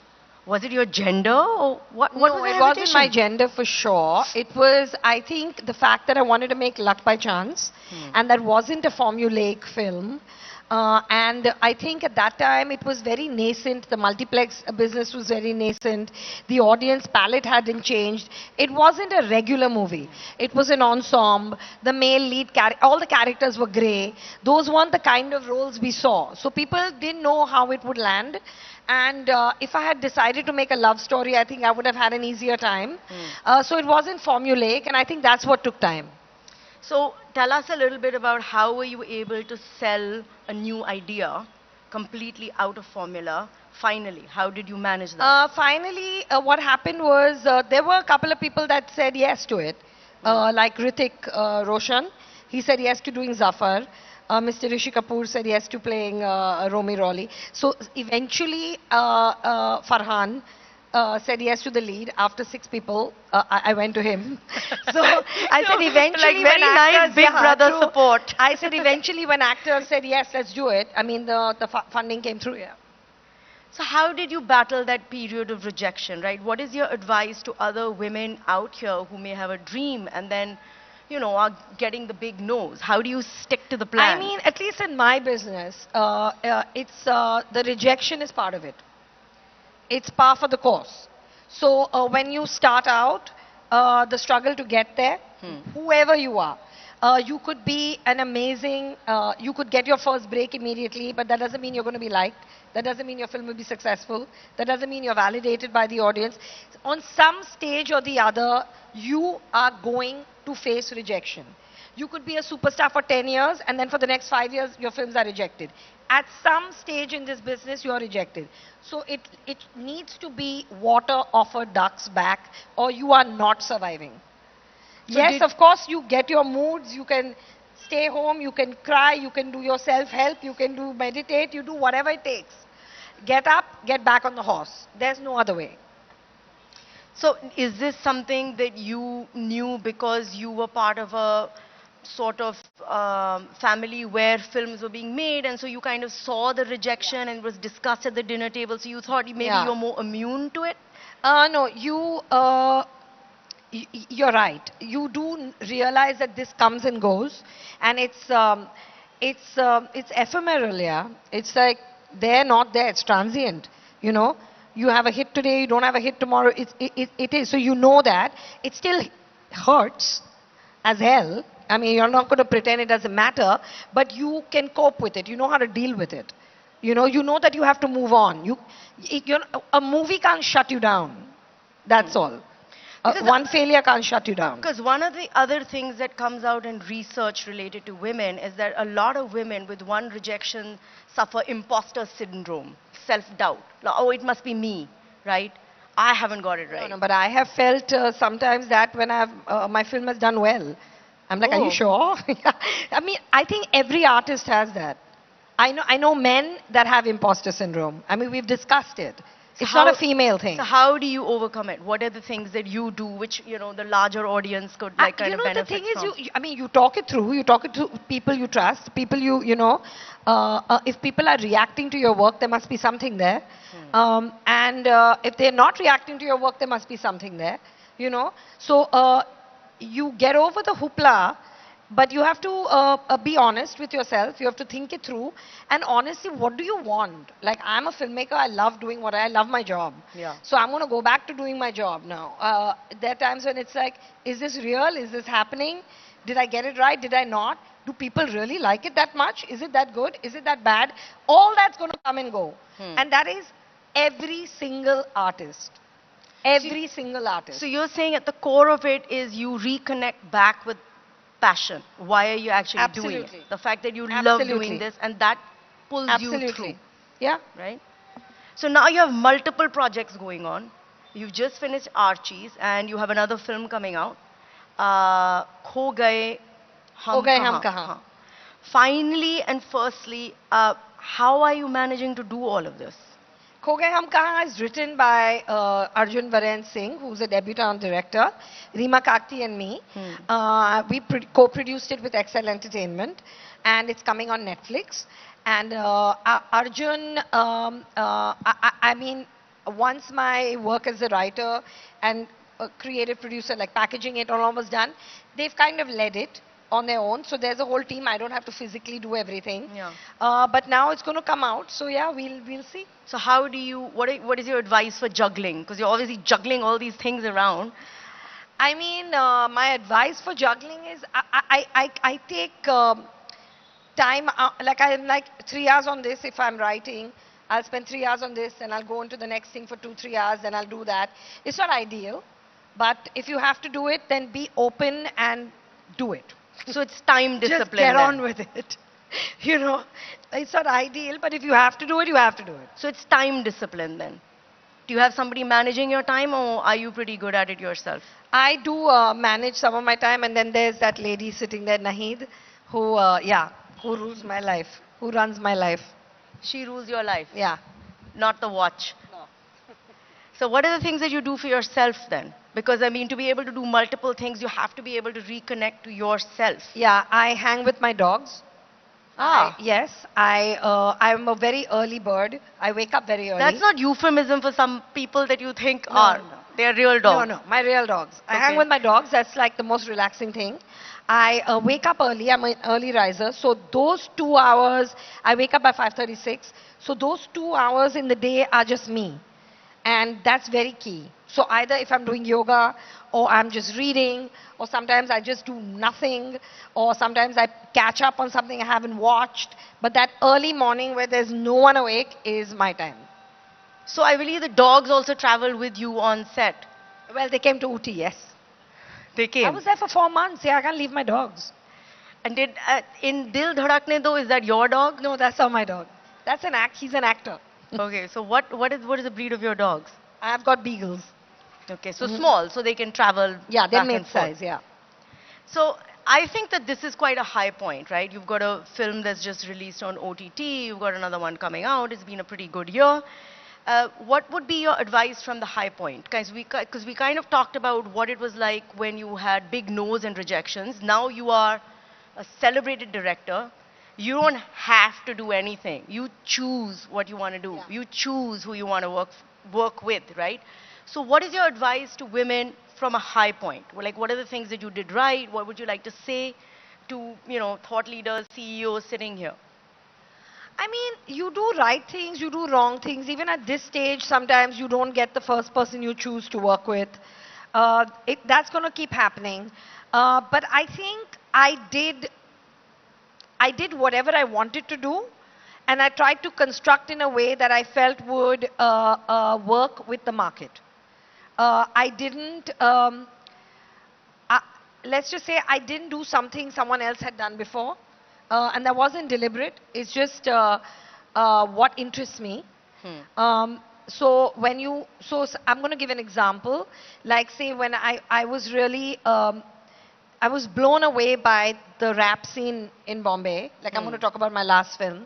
Was it your gender or what was the hesitation? No, it wasn't my gender for sure. It was, I think, the fact that I wanted to make Luck by Chance and that wasn't a formulaic film. And I think at that time it was very nascent. The multiplex business was very nascent. The audience palette hadn't changed. It wasn't a regular movie. It was an ensemble. The male lead, all the characters were grey. Those weren't the kind of roles we saw. So people didn't know how it would land. And if I had decided to make a love story, I think I would have had an easier time. So it wasn't formulaic, and I think that's what took time. So tell us a little bit about how were you able to sell a new idea completely out of formula finally? How did you manage that? Finally, what happened was there were a couple of people that said yes to it, like Hrithik Roshan. He said yes to doing Zafar. Mr. Rishi Kapoor said yes to playing Romy Rawley. So eventually, Farhan said yes to the lead. After 6 people, I went to him. So I said eventually, like very nice big brother true. support. I said eventually, when actors said yes, let's do it. I mean, the funding came through. Yeah. So how did you battle that period of rejection, right? What is your advice to other women out here who may have a dream and then, you know, are getting the big no's? How do you stick to the plan? I mean, at least in my business, it's the rejection is part of it. It's par for the course. So when you start out, the struggle to get there, whoever you are, you could be an amazing, you could get your first break immediately, but that doesn't mean you're going to be liked. That doesn't mean your film will be successful. That doesn't mean you're validated by the audience. On some stage or the other, you are going to face rejection. You could be a superstar for 10 years and then for the next 5 years your films are rejected. At some stage in this business you are rejected. So it needs to be water off a duck's back or you are not surviving. So Yes, of course, you get your moods, you can stay home, you can cry, you can do your self-help, you can do meditate, you do whatever it takes. Get up, get back on the horse. There's no other way. So is this something that you knew because you were part of a sort of family where films were being made, and so you kind of saw the rejection and it was discussed at the dinner table, so you thought maybe Yeah. you're more immune to it? No, you're right. You do realize that this comes and goes, and it's ephemeral, yeah. It's like they're not there. It's transient. You know, you have a hit today, you don't have a hit tomorrow. It is. So you know that it still hurts as hell. I mean, you're not going to pretend it doesn't matter, but you can cope with it. You know how to deal with it. You know that you have to move on. A movie can't shut you down. That's all. One failure can't shut you down. Because one of the other things that comes out in research related to women is that a lot of women with one rejection suffer imposter syndrome, self-doubt. Like, oh, it must be me, right? I haven't got it right. No, but I have felt sometimes that when my film has done well. I'm like, are Oh. you sure? I mean, I think every artist has that. I know men that have imposter syndrome. I mean, we've discussed it. It's not a female thing. So how do you overcome it? What are the things that you do which, the larger audience could like kind of benefit the thing from? is, you talk it through. You talk it to people you trust, people if people are reacting to your work, there must be something there. And if they're not reacting to your work, there must be something there. So you get over the hoopla, but you have to be honest with yourself. You have to think it through. And honestly, what do you want? Like, I'm a filmmaker. I love doing what I love my job. Yeah. So I'm going to go back to doing my job now. There are times when it's like, is this real? Is this happening? Did I get it right? Did I not? Do people really like it that much? Is it that good? Is it that bad? All that's going to come and go. And that is every single artist. Every single artist. So you're saying at the core of it is you reconnect back with passion. Why are you actually doing Absolutely. it? The fact that you love doing Absolutely. this and that pulls you Absolutely. through. Yeah. Right? So now you have multiple projects going on. You've just finished Archies and you have another film coming out. Kho Gaye Hum Kahan. Finally and firstly, how are you managing to do all of this? Kho Gaye Hum Kahan is written by Arjun Varen Singh, who's a debutant director, Reema Kakti and me. We co-produced it with XL Entertainment, and it's coming on Netflix. And Arjun, I mean, once my work as a writer and a creative producer, like packaging it, all was done, they've kind of led it on their own. So there's a whole team. I don't have to physically do everything. Yeah. But now it's going to come out. So yeah, we'll see. So how do you, what is your advice for juggling? Because you're obviously juggling all these things around. I mean, my advice for juggling is I take time, I'm like 3 hours on this if I'm writing. I'll spend 3 hours on this and I'll go into the next thing for 2-3 hours, then I'll do that. It's not ideal, but if you have to do it, then be open and do it. So it's time discipline. Just get then. on with it. It's not ideal, but if you have to do it, you have to do it. So it's time discipline then. Do you have somebody managing your time or are you pretty good at it yourself? I do manage some of my time, and then there's that lady sitting there, Nahid, who rules my life, who runs my life. She rules your life? Yeah. Not the watch? No. So what are the things that you do for yourself then? Because I mean, to be able to do multiple things, you have to be able to reconnect to yourself. Yeah, I hang with my dogs. Yes, I'm a very early bird. I wake up very early. That's not euphemism for some people that you think are. They're real dogs. No, my real dogs. I hang with my dogs. That's like the most relaxing thing. I wake up early. I'm an early riser. So those 2 hours, I wake up by 5:36. So those 2 hours in the day are just me. And that's very key. So either if I'm doing yoga or I'm just reading, or sometimes I just do nothing, or sometimes I catch up on something I haven't watched. But that early morning where there's no one awake is my time. So I believe the dogs also traveled with you on set. Well, they came to Ooty, yes. They came? I was there for 4 months. Yeah, I can't leave my dogs. And did in Dil Dhadakne Do, is that your dog? No, that's not my dog. That's an act. He's an actor. Okay, so what is the breed of your dogs? I've got beagles. Okay, so small, so they can travel. Yeah, they're back and forth. mid-size. Yeah. So I think that this is quite a high point, right? You've got a film that's just released on OTT. You've got another one coming out. It's been a pretty good year. What would be your advice from the high point? Because we kind of talked about what it was like when you had big no's and rejections. Now you are a celebrated director. You don't have to do anything. You choose what you want to do. Yeah. You choose who you want to work with, right? So what is your advice to women from a high point? Well, like, what are the things that you did right? What would you like to say to, thought leaders, CEOs sitting here? I mean, you do right things, you do wrong things. Even at this stage, sometimes you don't get the first person you choose to work with. That's going to keep happening. But I think I did whatever I wanted to do, and I tried to construct in a way that I felt would work with the market. I didn't, let's just say I didn't do something someone else had done before. And that wasn't deliberate. It's just what interests me. So I'm going to give an example. Like, say, when I was really, I was blown away by the rap scene in Bombay. Like, I'm going to talk about my last film.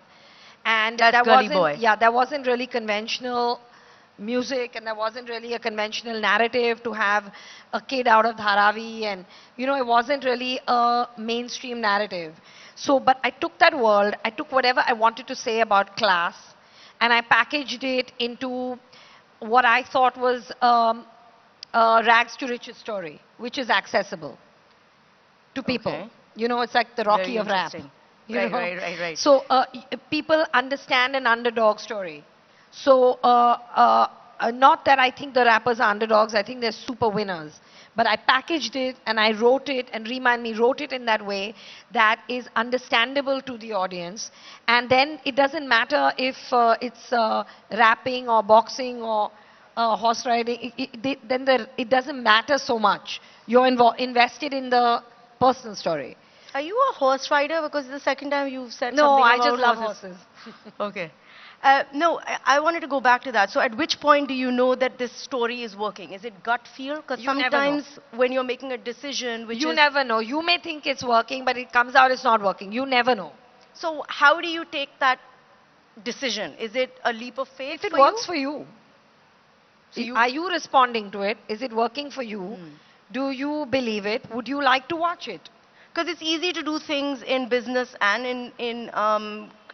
And that wasn't, yeah, there wasn't really conventional music, and there wasn't really a conventional narrative to have a kid out of Dharavi, and it wasn't really a mainstream narrative. So, but I took that world, I took whatever I wanted to say about class, and I packaged it into what I thought was a rags to riches story, which is accessible to people. Okay. It's like the Rocky of rap. Right. So people understand an underdog story. So not that I think the rappers are underdogs, I think they're super winners. But I packaged it and I wrote it, and wrote it in that way that is understandable to the audience. And then it doesn't matter if it's rapping or boxing or horse riding, it doesn't matter so much. You're invested in the personal story. Are you a horse rider? Because it's the second time you've said no, something I about just love horses. Okay. No, I wanted to go back to that. So at which point do you know that this story is working? Is it gut feel? Because sometimes when you're making a decision, you never know. You may think it's working, but it comes out it's not working. You never know. So how do you take that decision? Is it a leap of faith if it works for you? So are you responding to it? Is it working for you? Do you believe it? Would you like to watch it? Because it's easy to do things in business and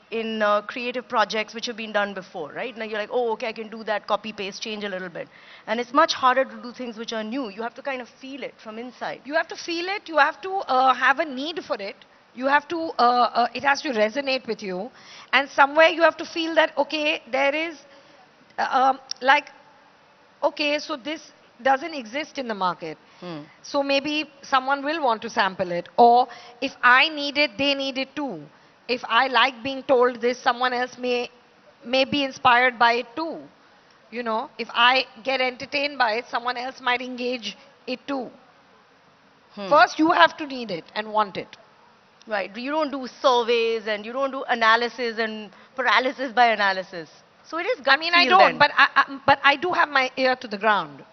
in creative projects which have been done before, right? Now you're like, oh, okay, I can do that, copy, paste, change a little bit. And it's much harder to do things which are new. You have to kind of feel it from inside. You have to feel it. You have to have a need for it. You have to, it has to resonate with you. And somewhere you have to feel that, okay, there is, okay, so this doesn't exist in the market. So maybe someone will want to sample it. Or if I need it, they need it too. If I like being told this, someone else may be inspired by it too. If I get entertained by it, someone else might engage it too. First, you have to need it and want it. Right. You don't do surveys and you don't do analysis and paralysis by analysis. So it is gut feel I don't, then. but I do have my ear to the ground.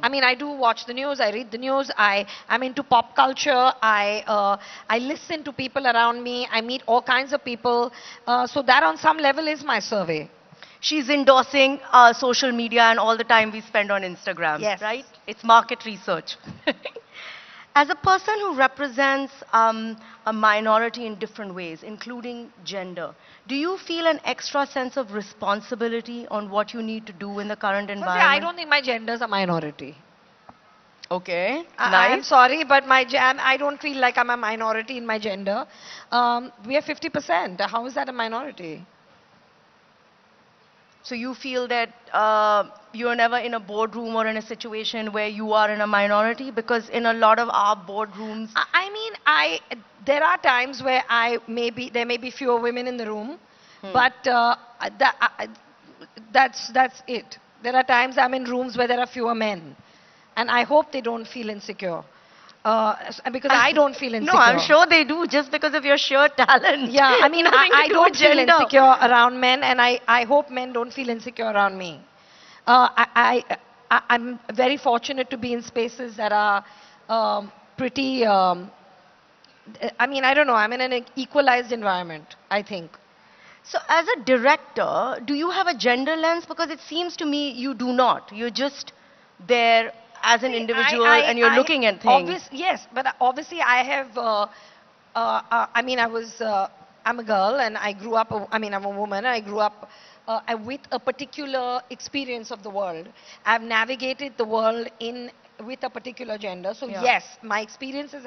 I do watch the news, I read the news, I'm into pop culture, I listen to people around me, I meet all kinds of people, so that on some level is my survey. She's endorsing social media and all the time we spend on Instagram, yes. Right? It's market research. As a person who represents a minority in different ways, including gender, do you feel an extra sense of responsibility on what you need to do in the current environment? I don't think my gender is a minority. Okay, nice. I'm sorry, but I don't feel like I'm a minority in my gender. We are 50%. How is that a minority? So you feel that you're never in a boardroom or in a situation where you are in a minority? Because in a lot of our boardrooms... there are times where there may be fewer women in the room, but that's it. There are times I'm in rooms where there are fewer men. And I hope they don't feel insecure. because I don't feel insecure. No, I'm sure they do, just because of your sheer talent. Yeah, I mean, Nothing I to do with don't feel gender. insecure around men, and I hope men don't feel insecure around me. I'm very fortunate to be in spaces that are pretty, I mean, I don't know, I'm in an equalized environment, I think. So as a director, do you have a gender lens? Because it seems to me you do not. You're just there as an individual and you're looking at things. Yes, but obviously I have, I mean, I'm a girl and I grew up, I mean, I'm a woman, I grew up with a particular experience of the world. I've navigated the world with a particular gender. So Yeah. yes, my experiences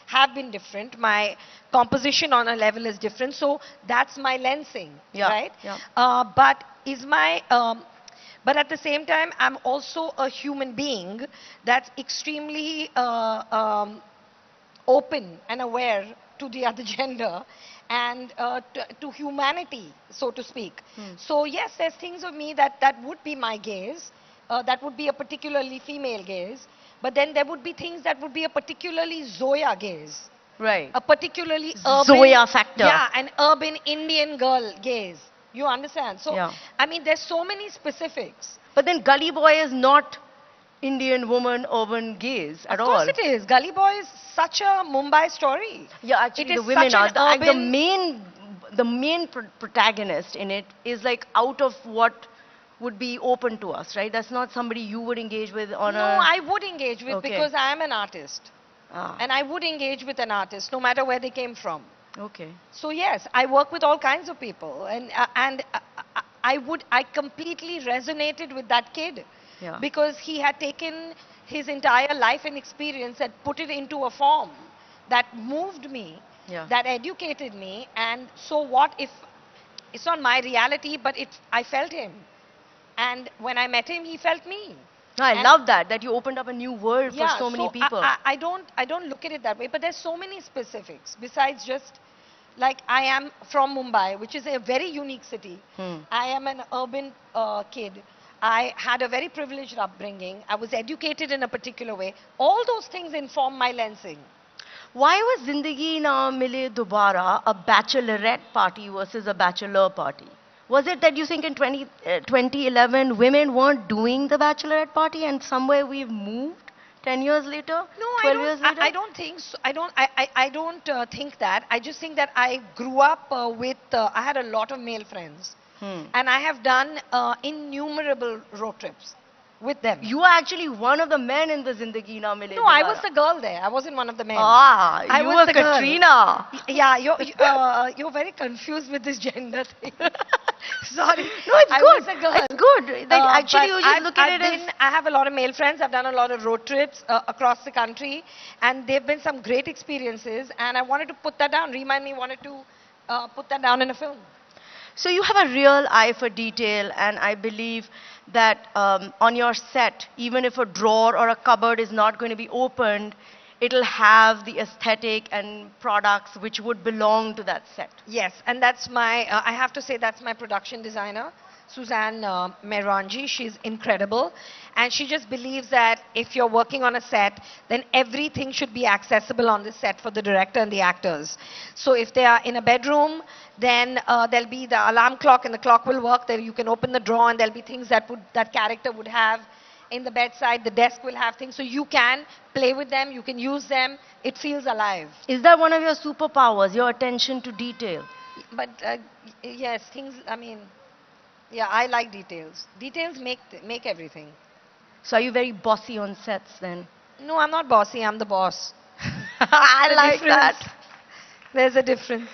have been different. My composition on a level is different. So that's my lensing, Yeah, right? yeah. But at the same time, I'm also a human being that's extremely open and aware to the other gender and to humanity, so to speak. So yes, there's things of me that would be my gaze, that would be a particularly female gaze, but then there would be things that would be a particularly Zoya gaze. Right. A particularly urban, Zoya factor. Yeah, an urban Indian girl gaze. You understand? So, Yeah. I mean, there's so many specifics. But then Gully Boy is not Indian woman urban gaze at all. Of course it is. Gully Boy is such a Mumbai story. Yeah, actually It the is women such are. an The main protagonist in it is like out of what would be open to us, right? That's not somebody you would engage with on No, I would engage with Okay. because I am an artist. Ah. And I would engage with an artist no matter where they came from. Okay. So yes, I work with all kinds of people and I completely resonated with that kid. Yeah. Because he had taken his entire life and experience and put it into a form that moved me, Yeah. that educated me, and so what if it's not my reality, but I felt him. And when I met him, he felt me. No, I And- love that you opened up a new world for so many people. I don't look at it that way, but there's so many specifics besides just like I am from Mumbai, which is a very unique city. I am an urban kid. I had a very privileged upbringing. I was educated in a particular way. All those things inform my lensing. Why was Zindagi Na Mile Dobara a bachelorette party versus a bachelor party? Was it that you think in 2011 women weren't doing the bachelorette party and somewhere we've moved 10 years later? No, 12 years later? I don't think so. I don't think that. I just think that I grew up I had a lot of male friends. And I have done innumerable road trips with them. You are actually one of the men in the Zindagi Na Mile No, I Dobara. was the girl there. I wasn't one of the men. Ah, I you was were the girl. Katrina. Yeah, you're very confused with this gender thing. Sorry. No, it's I good. was a girl. It's good. That actually But you just look at it as... I have a lot of male friends. I've done a lot of road trips across the country, and they've been some great experiences. And I wanted to put that down. Remind me wanted to put that down in a film. So you have a real eye for detail, and I believe that on your set, even if a drawer or a cupboard is not going to be opened, it'll have the aesthetic and products which would belong to that set. Yes, and that's my, I have to say that's my production designer, Suzanne Merangi. She's incredible. And she just believes that if you're working on a set, then everything should be accessible on the set for the director and the actors. So if they are in a bedroom, then there'll be the alarm clock and the clock will work. There you can open the drawer and there'll be things that character would have in the bedside. The desk will have things. So you can play with them, you can use them. It feels alive. Is that one of your superpowers, your attention to detail? But yes, things, I mean, yeah, I like details. Details make everything. So are you very bossy on sets then? No, I'm not bossy, I'm the boss. I The like difference. that. There's a difference.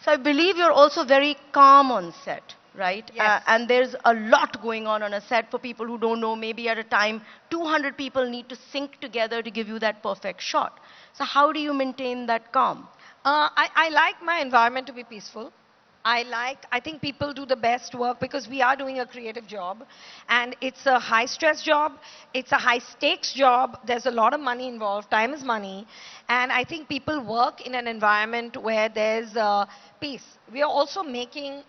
So I believe you're also very calm on set, right? Yes. And there's a lot going on a set. For people who don't know, maybe at a time 200 people need to sync together to give you that perfect shot. So how do you maintain that calm? I like my environment to be peaceful. I think people do the best work because we are doing a creative job and it's a high stress job, it's a high stakes job, there's a lot of money involved, time is money, and I think people work in an environment where there's peace. We are also making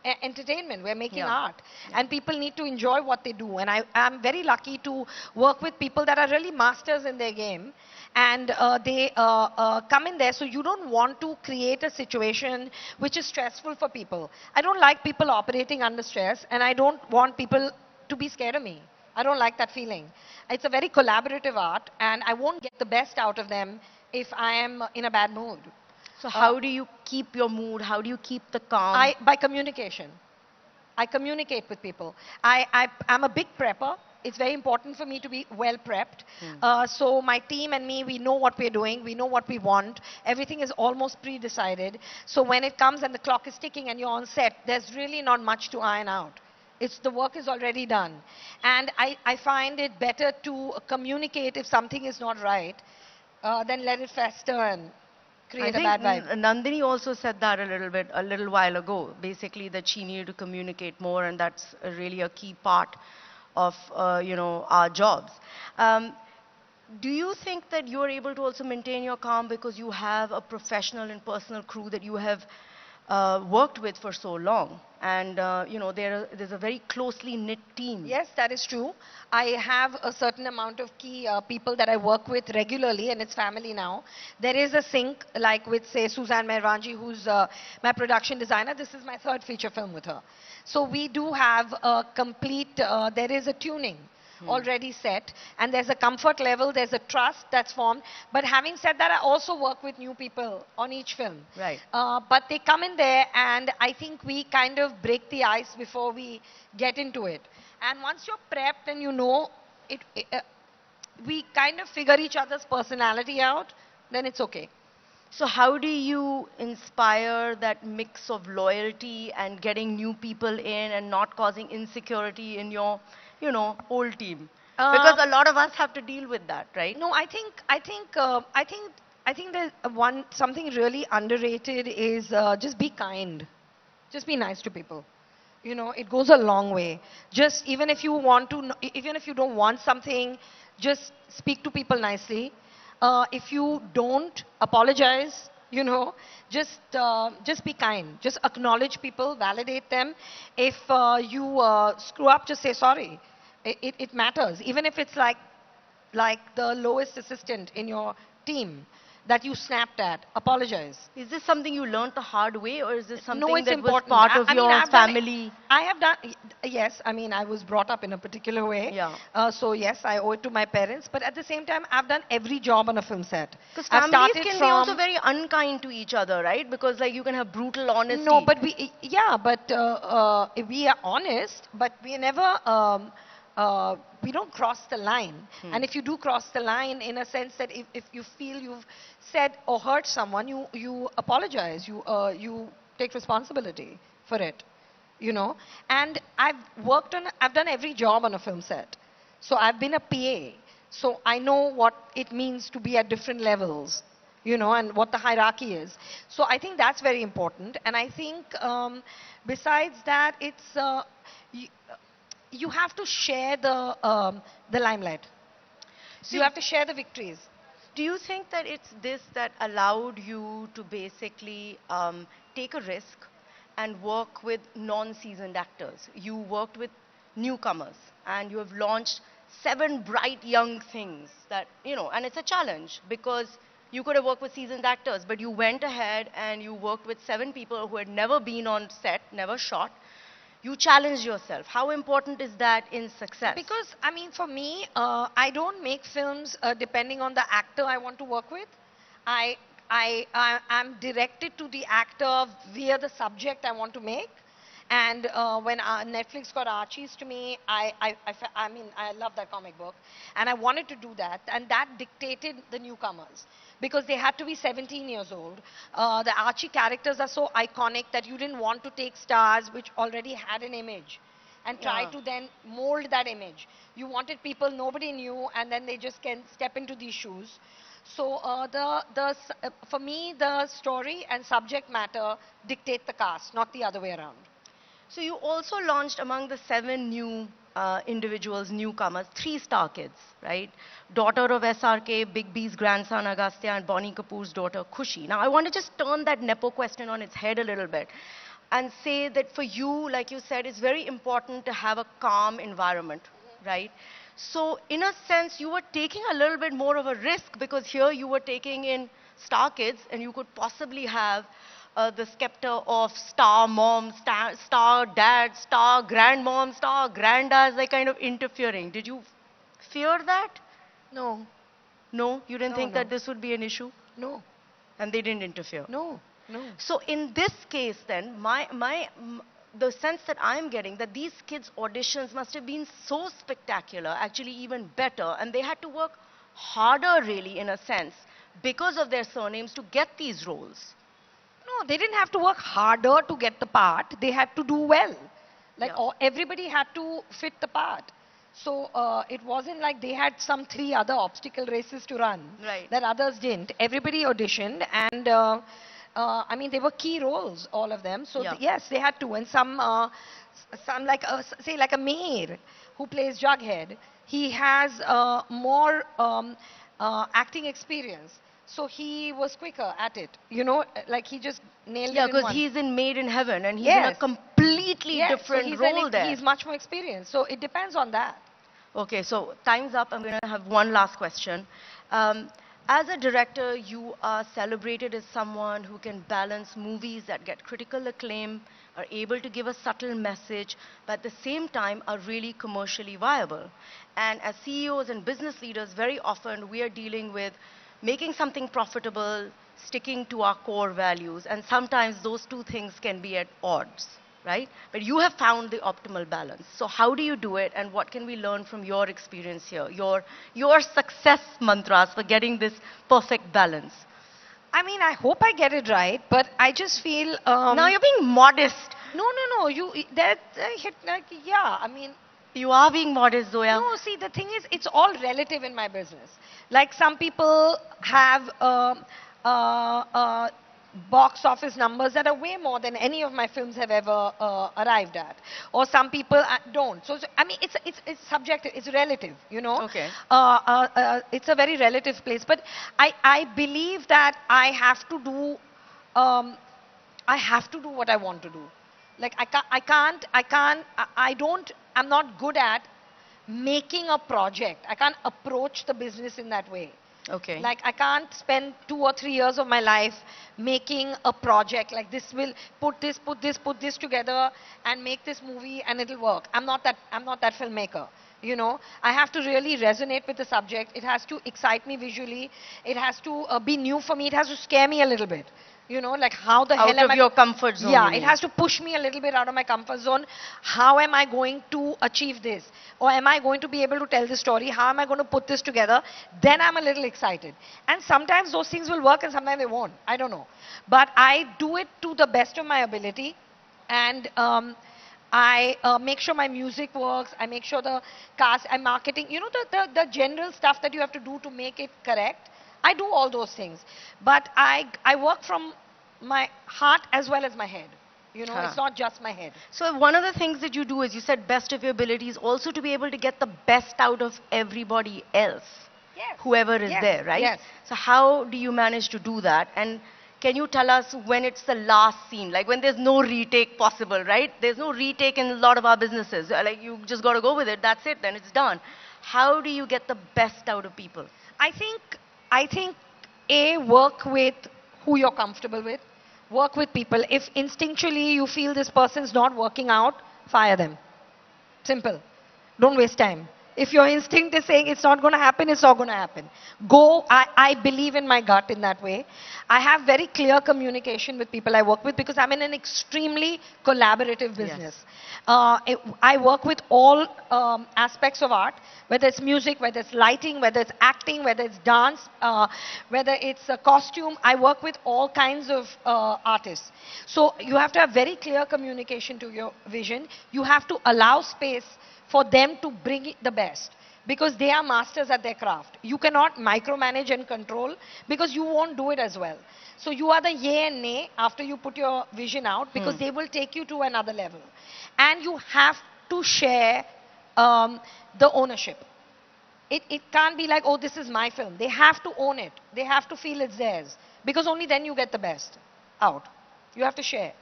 entertainment, we're making Yeah. art, and people need to enjoy what they do. And I'm very lucky to work with people that are really masters in their game, and they come in there. So you don't want to create a situation which is stressful for people. I don't like people operating under stress, and I don't want people to be scared of me. I don't like that feeling. It's a very collaborative art, and I won't get the best out of them if I am in a bad mood. So how do you keep your mood? How do you keep the calm? By communication. I communicate with people. I'm a big prepper. It's very important for me to be well prepped. So my team and me, we know what we're doing. We know what we want. Everything is almost pre-decided. So when it comes and the clock is ticking and you're on set, there's really not much to iron out. It's the work is already done. And I find it better to communicate if something is not right than let it fester and create a bad vibe. Nandini also said that a little while ago. Basically, that she needed to communicate more, and that's really a key part of our jobs. Do you think that you are able to also maintain your calm because you have a professional and personal crew that you have worked with for so long? And there's a very closely knit team. Yes, that is true. I have a certain amount of key people that I work with regularly, and it's family now. There is a sync, like with, say, Suzanne Mervanji, who's my production designer. This is my third feature film with her. So we do have a complete, there is a tuning already set, and there's a comfort level, there's a trust that's formed. But having said that, I also work with new people on each film. Right. But they come in there, and I think we kind of break the ice before we get into it. And once you're prepped and you know it, we kind of figure each other's personality out, then it's okay. So how do you inspire that mix of loyalty and getting new people in and not causing insecurity in your old team? Because a lot of us have to deal with that, right? No, I think there's something really underrated is just be kind. Just be nice to people. It goes a long way. Just even if you don't want something, just speak to people nicely. If you don't, apologize. Just be kind. Just acknowledge people, validate them. If you screw up, just say sorry. It matters. Even if it's like the lowest assistant in your team that you snapped at, apologize. Is this something you learned the hard way, or is this something No, it's that important. was part of I mean, your I've done family? I have done, yes, I mean, I was brought up in a particular way. Yeah. So yes, I owe it to my parents. But at the same time, I've done every job on a film set. Because I've families started can be from- also very unkind to each other, right? Because like you can have brutal honesty. No, but we are honest, but we never, we don't cross the line. And if you do cross the line, in a sense that if you feel you've said or hurt someone, you apologize, you take responsibility for it, And I've done every job on a film set. So I've been a PA. So I know what it means to be at different levels, and what the hierarchy is. So I think that's very important. And I think besides that, it's you have to share the limelight. So you have to share the victories. Do you think that it's this that allowed you to basically take a risk and work with non-seasoned actors? You worked with newcomers and you have launched 7 bright young things that, and it's a challenge because you could have worked with seasoned actors, but you went ahead and you worked with 7 people who had never been on set, never shot. You challenged yourself. How important is that in success? Because, I mean, for me, I don't make films depending on the actor I want to work with. I'm directed to the actor via the subject I want to make. And when Netflix got Archies to me, I mean, I love that comic book. And I wanted to do that. And that dictated the newcomers. Because they had to be 17 years old. The Archie characters are so iconic that you didn't want to take stars which already had an image and try to then mold that image. You wanted people nobody knew, and then they just can step into these shoes. So for me, the story and subject matter dictate the cast, not the other way around. So you also launched among the 7 new individuals, newcomers, 3 star kids, right? Daughter of SRK, Big B's grandson Agastya, and Bonnie Kapoor's daughter Khushi. Now I want to just turn that Nepo question on its head a little bit. and say that for you, like you said, it's very important to have a calm environment, right? So in a sense, you were taking a little bit more of a risk because here you were taking in star kids and you could possibly have the scepter of star mom, star dad, star grandmom, star granddads, like kind of interfering. Did you fear that? No. No? You didn't No, think no. that this would be an issue? No. And they didn't interfere? No. No. So in this case then, the sense that I'm getting that these kids' auditions must have been so spectacular, actually even better, and they had to work harder really in a sense because of their surnames to get these roles. No, they didn't have to work harder to get the part. They had to do well. Like everybody had to fit the part. So it wasn't like they had some 3 other obstacle races to run that others didn't. Everybody auditioned, and I mean, they were key roles, all of them. So yes, they had to. And some like say like a mayor who plays Jughead, he has more acting experience. So he was quicker at it, you know, like he just nailed it. Yeah, in because one. he's in Made in Heaven and he's in a completely different role there. He's much more experienced. So it depends on that. Okay, so time's up. I'm going to have one last question. As a director, you are celebrated as someone who can balance movies that get critical acclaim, are able to give a subtle message, but at the same time are really commercially viable. And as CEOs and business leaders, very often we are dealing with making something profitable, sticking to our core values, and sometimes those two things can be at odds, right? But you have found the optimal balance. So how do you do it, and what can we learn from your experience here, your success mantras for getting this perfect balance? I mean, I hope I get it right, but I just feel... now you're being modest. No, yeah, I mean... You are being modest, Zoya. No, see, the thing is, it's all relative in my business. Like some people have box office numbers that are way more than any of my films have ever arrived at. Or some people don't. So, I mean, it's subjective, it's relative, you know. Okay. It's a very relative place. But I believe that I have to do what I want to do. Like I'm not good at making a project. I can't approach the business in that way. Okay. Like I can't spend 2 or 3 years of my life making a project like this will put this together and make this movie and it'll work. I'm not that filmmaker. You know, I have to really resonate with the subject. It has to excite me visually. It has to be new for me. It has to scare me a little bit. You know, like how the hell am I... Out of your comfort zone. Yeah, it has to push me a little bit out of my comfort zone. How am I going to achieve this? Or am I going to be able to tell this story? How am I going to put this together? Then I'm a little excited. And sometimes those things will work and sometimes they won't. I don't know. But I do it to the best of my ability. And I make sure my music works. I make sure the cast and marketing, you know, the general stuff that you have to do to make it correct. I do all those things. But I work from my heart as well as my head. You know, it's not just my head. So one of the things that you do is you said best of your abilities, also to be able to get the best out of everybody else. Yes. Whoever is there, right? Yes. So how do you manage to do that? And can you tell us when it's the last scene, like when there's no retake possible, right? There's no retake in a lot of our businesses. Like you just got to go with it. That's it. Then it's done. How do you get the best out of people? I think work with who you're comfortable with. Work with people. If instinctually you feel this person's not working out, fire them. Simple. Don't waste time. If your instinct is saying it's not going to happen, it's not going to happen. Go. I believe in my gut in that way. I have very clear communication with people I work with because I'm in an extremely collaborative business. I work with all aspects of art, whether it's music, whether it's lighting, whether it's acting, whether it's dance, whether it's a costume. I work with all kinds of artists. So you have to have very clear communication to your vision. You have to allow space for them to bring the best because they are masters at their craft. You cannot micromanage and control because you won't do it as well. So you are the yay and nay after you put your vision out because they will take you to another level. And you have to share the ownership. It can't be like, oh, this is my film. They have to own it. They have to feel it's theirs because only then you get the best out. You have to share.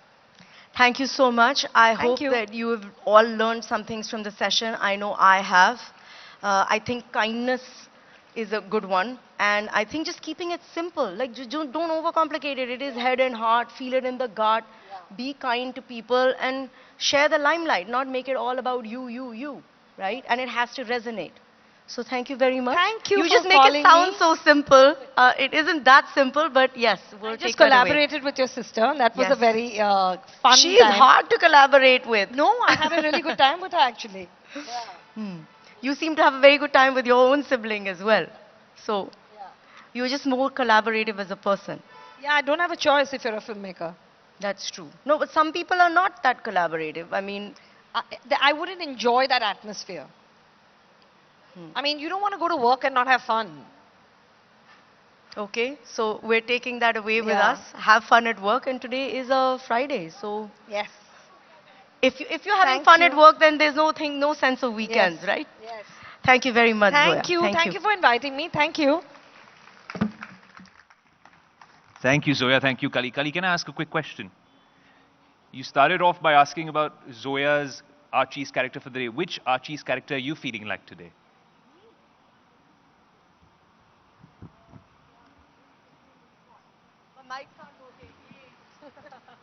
Thank you so much. I hope you. that you have all learned some things from the session. I know I have. I think kindness is a good one. And I think just keeping it simple. Like, just don't overcomplicate it. It is head and heart. Feel it in the gut. Be kind to people and share the limelight. Not make it all about you, right? And it has to resonate. So thank you very much. Thank you You for just make it calling sound me. so simple. It isn't that simple, but yes, we'll Just take that away. collaborated with your sister. That was a Yes. very fun She is time. hard to collaborate with. No, I had a really good time with her actually. You seem to have a very good time with your own sibling as well. So you're just more collaborative as a person. Yeah, I don't have a choice if you're a filmmaker. That's true. No, but some people are not that collaborative. I mean, I wouldn't enjoy that atmosphere. I mean, you don't want to go to work and not have fun. okay, so we're taking that away with Yeah. us. Have fun at work, and today is a Friday, so Yes. if you're having Thank fun you. at work, then there's no sense of weekends, right? Yes. Thank you very much, Thank Zoya. you. Thank you for inviting me. Thank you. Thank you, Zoya. Thank you, Kali. Kali, can I ask a quick question? You started off by asking about Zoya's Archie's character for the day. Which Archie's character are you feeling like today?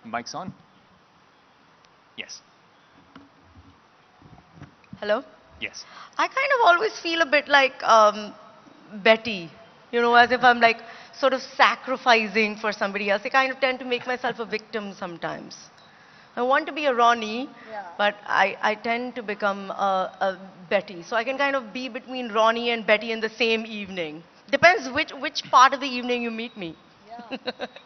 Mic's on? Yes. Hello? Yes. I kind of always feel a bit like Betty, as if I'm like sort of sacrificing for somebody else. I kind of tend to make myself a victim sometimes. I want to be a Ronnie, but I tend to become a Betty. So I can kind of be between Ronnie and Betty in the same evening. Depends which part of the evening you meet me.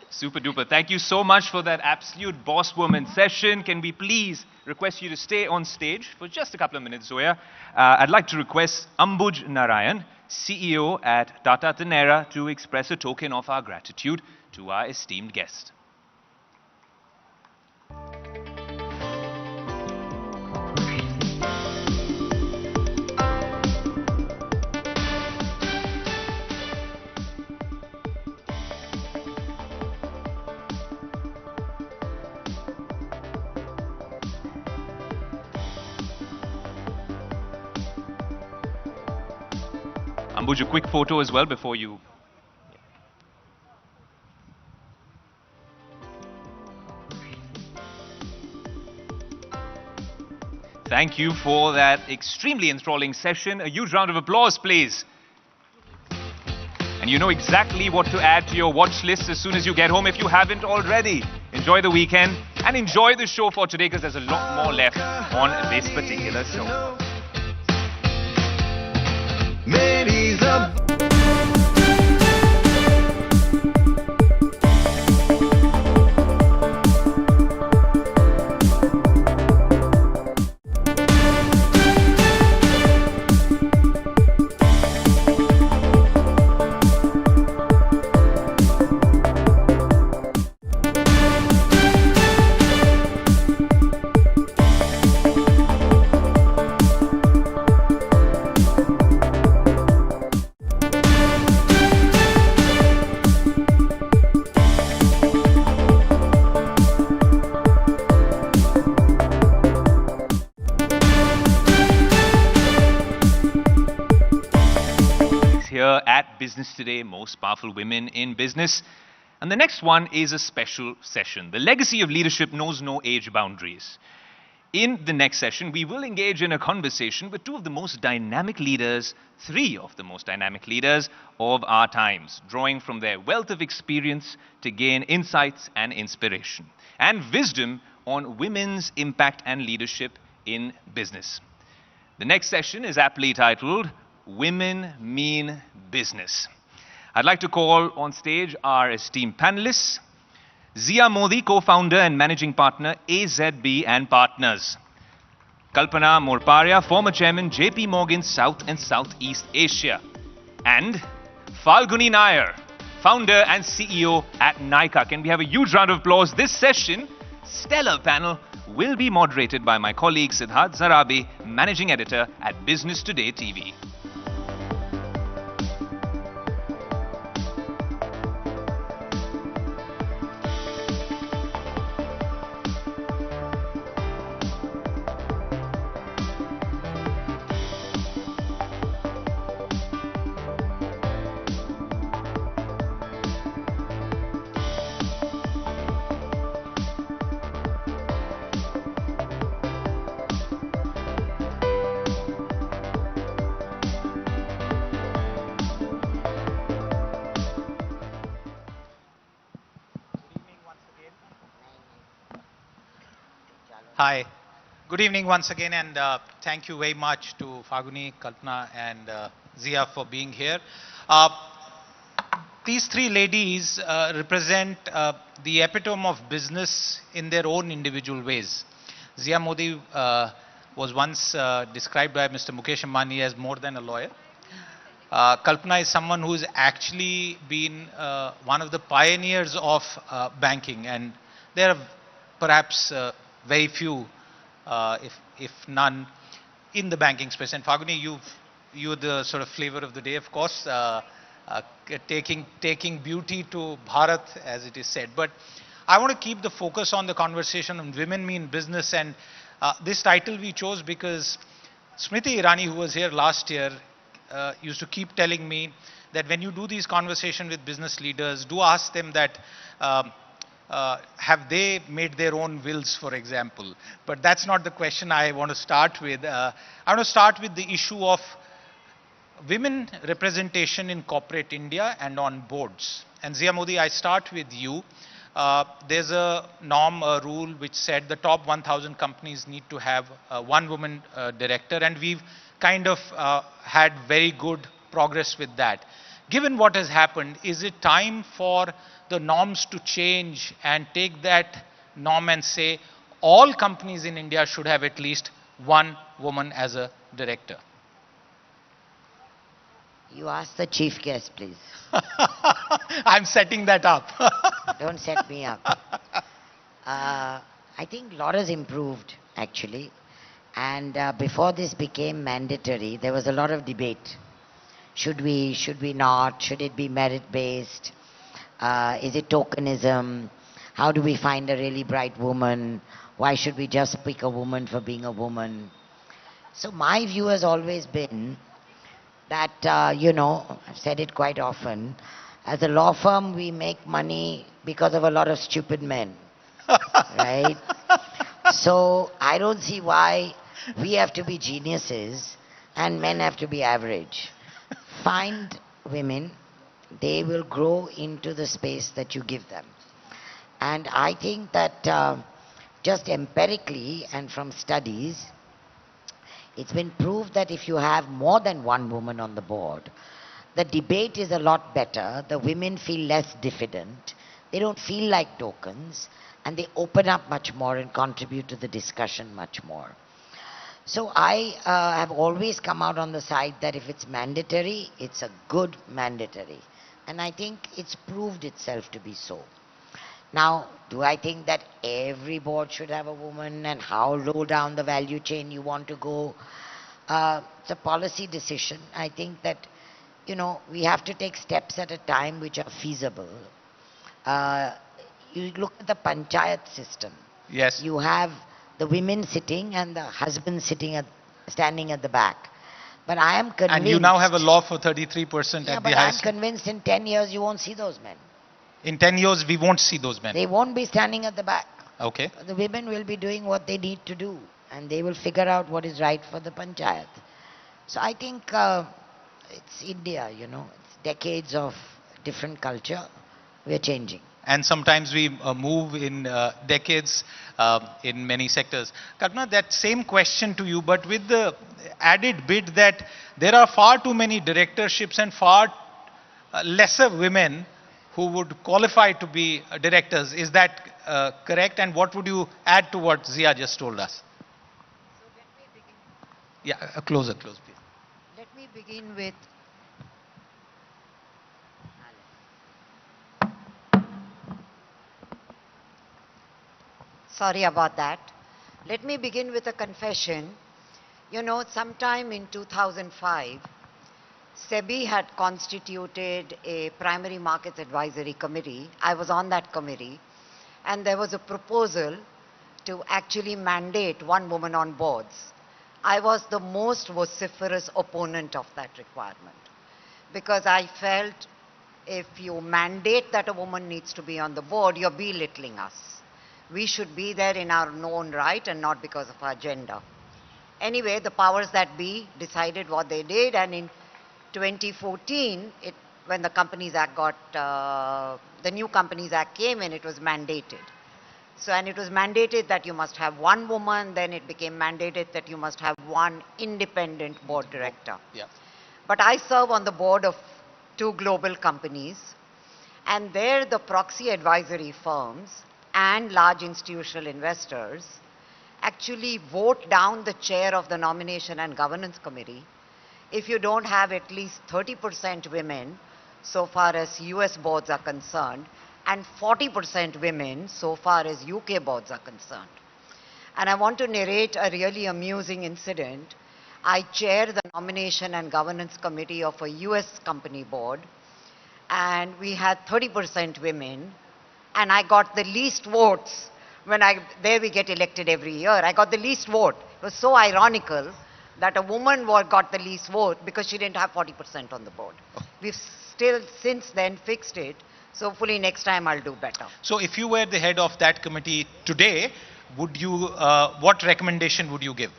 Super duper. Thank you so much for that absolute boss woman session. Can we please request you to stay on stage for just a couple of minutes, Zoya? I'd like to request Ambuj Narayan, CEO at Tata Tenera, to express a token of our gratitude to our esteemed guest. Ambuj, a quick photo as well before you... Thank you for that extremely enthralling session. A huge round of applause, please. And you know exactly what to add to your watch list as soon as you get home if you haven't already. Enjoy the weekend and enjoy the show for today because there's a lot more left on this particular show. Ladies up. Here at Business Today, Most Powerful Women in Business. And the next one is a special session. The legacy of leadership knows no age boundaries. In the next session, we will engage in a conversation with two of the most dynamic leaders, three of the most dynamic leaders of our times, drawing from their wealth of experience to gain insights and inspiration, and wisdom on women's impact and leadership in business. The next session is aptly titled, Women Mean Business. I'd like to call on stage our esteemed panelists, Zia Modi, co-founder and managing partner, AZB and Partners. Kalpana Morparia, former chairman, JP Morgan South and Southeast Asia. And Falguni Nair, founder and CEO at Nykaa. Can we have a huge round of applause? This session, stellar panel, will be moderated by my colleague Siddharth Zarabi, managing editor at Business Today TV. Hi. Good evening once again, and thank you very much to Faguni, Kalpana, and Zia for being here. Uh, these three ladies represent the epitome of business in their own individual ways. Zia Modi was once described by Mr. Mukesh Ambani as more than a lawyer. Kalpana is someone who's actually been one of the pioneers of banking, and there are perhaps very few, if none, in the banking space. And Faguni, you're the sort of flavor of the day, of course, taking beauty to Bharat, as it is said. But I want to keep the focus on the conversation on women mean business, and this title we chose because Smriti Irani, who was here last year, used to keep telling me that when you do these conversations with business leaders, do ask them that have they made their own wills, for example. But that's not the question I want to start with. I want to start with the issue of women representation in corporate India and on boards. And Zia Modi, I start with you. There's a norm, a rule which said the top 1,000 companies need to have one woman director, and we've kind of had very good progress with that. Given what has happened, is it time for the norms to change and take that norm and say all companies in India should have at least one woman as a director? You ask the chief guest, please. I'm setting that up. Don't set me up. I think a lot has improved, actually. And before this became mandatory, there was a lot of debate. Should we not? Should it be merit-based? Is it tokenism? How do we find a really bright woman? Why should we just pick a woman for being a woman? So my view has always been that, I've said it quite often, as a law firm, we make money because of a lot of stupid men, right? So I don't see why we have to be geniuses and men have to be average. Find women, they will grow into the space that you give them. And I think that just empirically and from studies, it's been proved that if you have more than one woman on the board, the debate is a lot better, the women feel less diffident, they don't feel like tokens, and they open up much more and contribute to the discussion much more. So I have always come out on the side that if it's mandatory, it's a good mandatory. And I think it's proved itself to be so. Now, do I think that every board should have a woman, and how low down the value chain you want to go? It's a policy decision. I think that, we have to take steps at a time which are feasible. You look at the panchayat system. Yes. You have the women sitting and the husband standing at the back. But I am convinced... And you now have a law for 33% at the highest. I'm convinced in 10 years you won't see those men. In 10 years, we won't see those men. They won't be standing at the back. Okay. The women will be doing what they need to do, and they will figure out what is right for the panchayat. So I think it's India, it's decades of different culture. We're changing. And sometimes we move in decades in many sectors. Kalpana, that same question to you, but with the added bit that there are far too many directorships and far lesser women who would qualify to be directors. Is that correct? And what would you add to what Zia just told us? Yeah, closer, please. Let me begin with... Sorry about that. Let me begin with a confession. Sometime in 2005, SEBI had constituted a primary markets advisory committee. I was on that committee, and there was a proposal to actually mandate one woman on boards. I was the most vociferous opponent of that requirement, because I felt if you mandate that a woman needs to be on the board, you're belittling us. We should be there in our own right and not because of our gender. Anyway, the powers that be decided what they did, and in 2014, when the Companies Act the new Companies Act came in, it was mandated. So, and it was mandated that you must have one woman, then it became mandated that you must have one independent board director. Yeah. But I serve on the board of 2 global companies, and there the proxy advisory firms and large institutional investors actually vote down the chair of the nomination and governance committee if you don't have at least 30% women so far as US boards are concerned, and 40% women so far as UK boards are concerned. And I want to narrate a really amusing incident. I chair the nomination and governance committee of a US company board, and we had 30% women, and I got the least votes. There we get elected every year. I got the least vote. It was so ironical that a woman got the least vote because she didn't have 40% on the board. We've still since then fixed it. So hopefully next time I'll do better. So if you were the head of that committee today, would you, what recommendation would you give?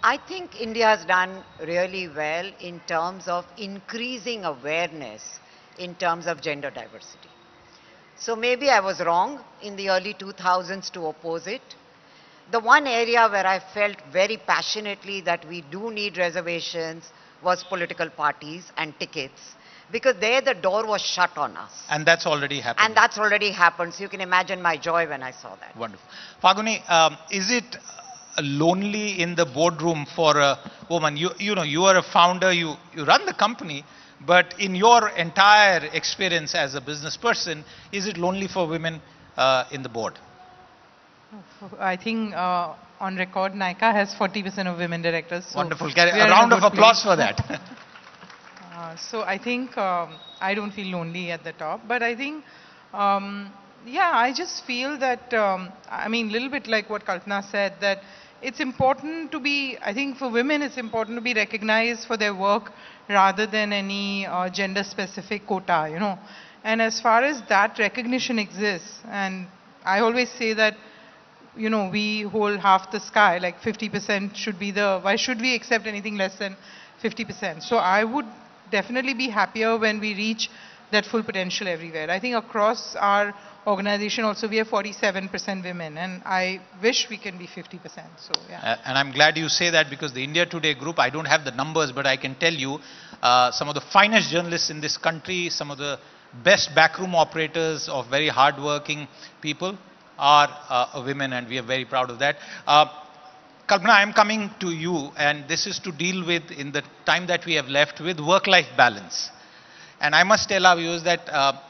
I think India has done really well in terms of increasing awareness in terms of gender diversity. So maybe I was wrong in the early 2000s to oppose it. The one area where I felt very passionately that we do need reservations was political parties and tickets, because there the door was shut on us. And that's already happened. And that's already happened. So you can imagine my joy when I saw that. Wonderful. Falguni, is it lonely in the boardroom for a woman? You know, you are a founder, you run the company, but in your entire experience as a business person, is it lonely for women in the board? I think on record, Nykaa has 40% of women directors. So wonderful. A round of applause for that. So I think I don't feel lonely at the top, but I think, yeah, I just feel that, I mean, a little bit like what Kalpana said, that it's important to be, I think for women, it's important to be recognized for their work rather than any gender-specific quota, you know. And as far as that recognition exists, and I always say that, you know, we hold half the sky, like 50% should be the, why should we accept anything less than 50%? So I would definitely be happier when we reach that full potential everywhere. I think across our organization also we have 47% women, and I wish we can be 50%. So yeah. And I'm glad you say that, because the India Today group, I don't have the numbers, but I can tell you some of the finest journalists in this country, some of the best backroom operators of very hardworking people are women, and we are very proud of that. Kalpana, I'm coming to you, and this is to deal with, in the time that we have left, with work-life balance. And I must tell our viewers that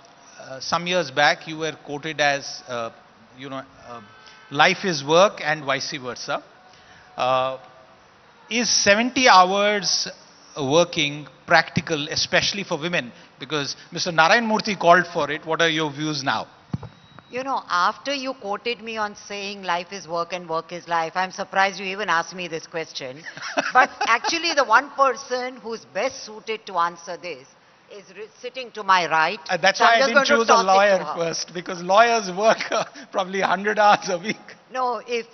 some years back you were quoted as, you know, life is work and vice versa. Is 70 hours working practical, especially for women? Because Mr. Narayan Murthy called for it. What are your views now? You know, after you quoted me on saying life is work and work is life, I'm surprised you even asked me this question. But actually the one person who's best suited to answer this is sitting to my right. That's so why I'm I just didn't going to choose a toss it to lawyer her. first, because lawyers work probably 100 hours a week. No, if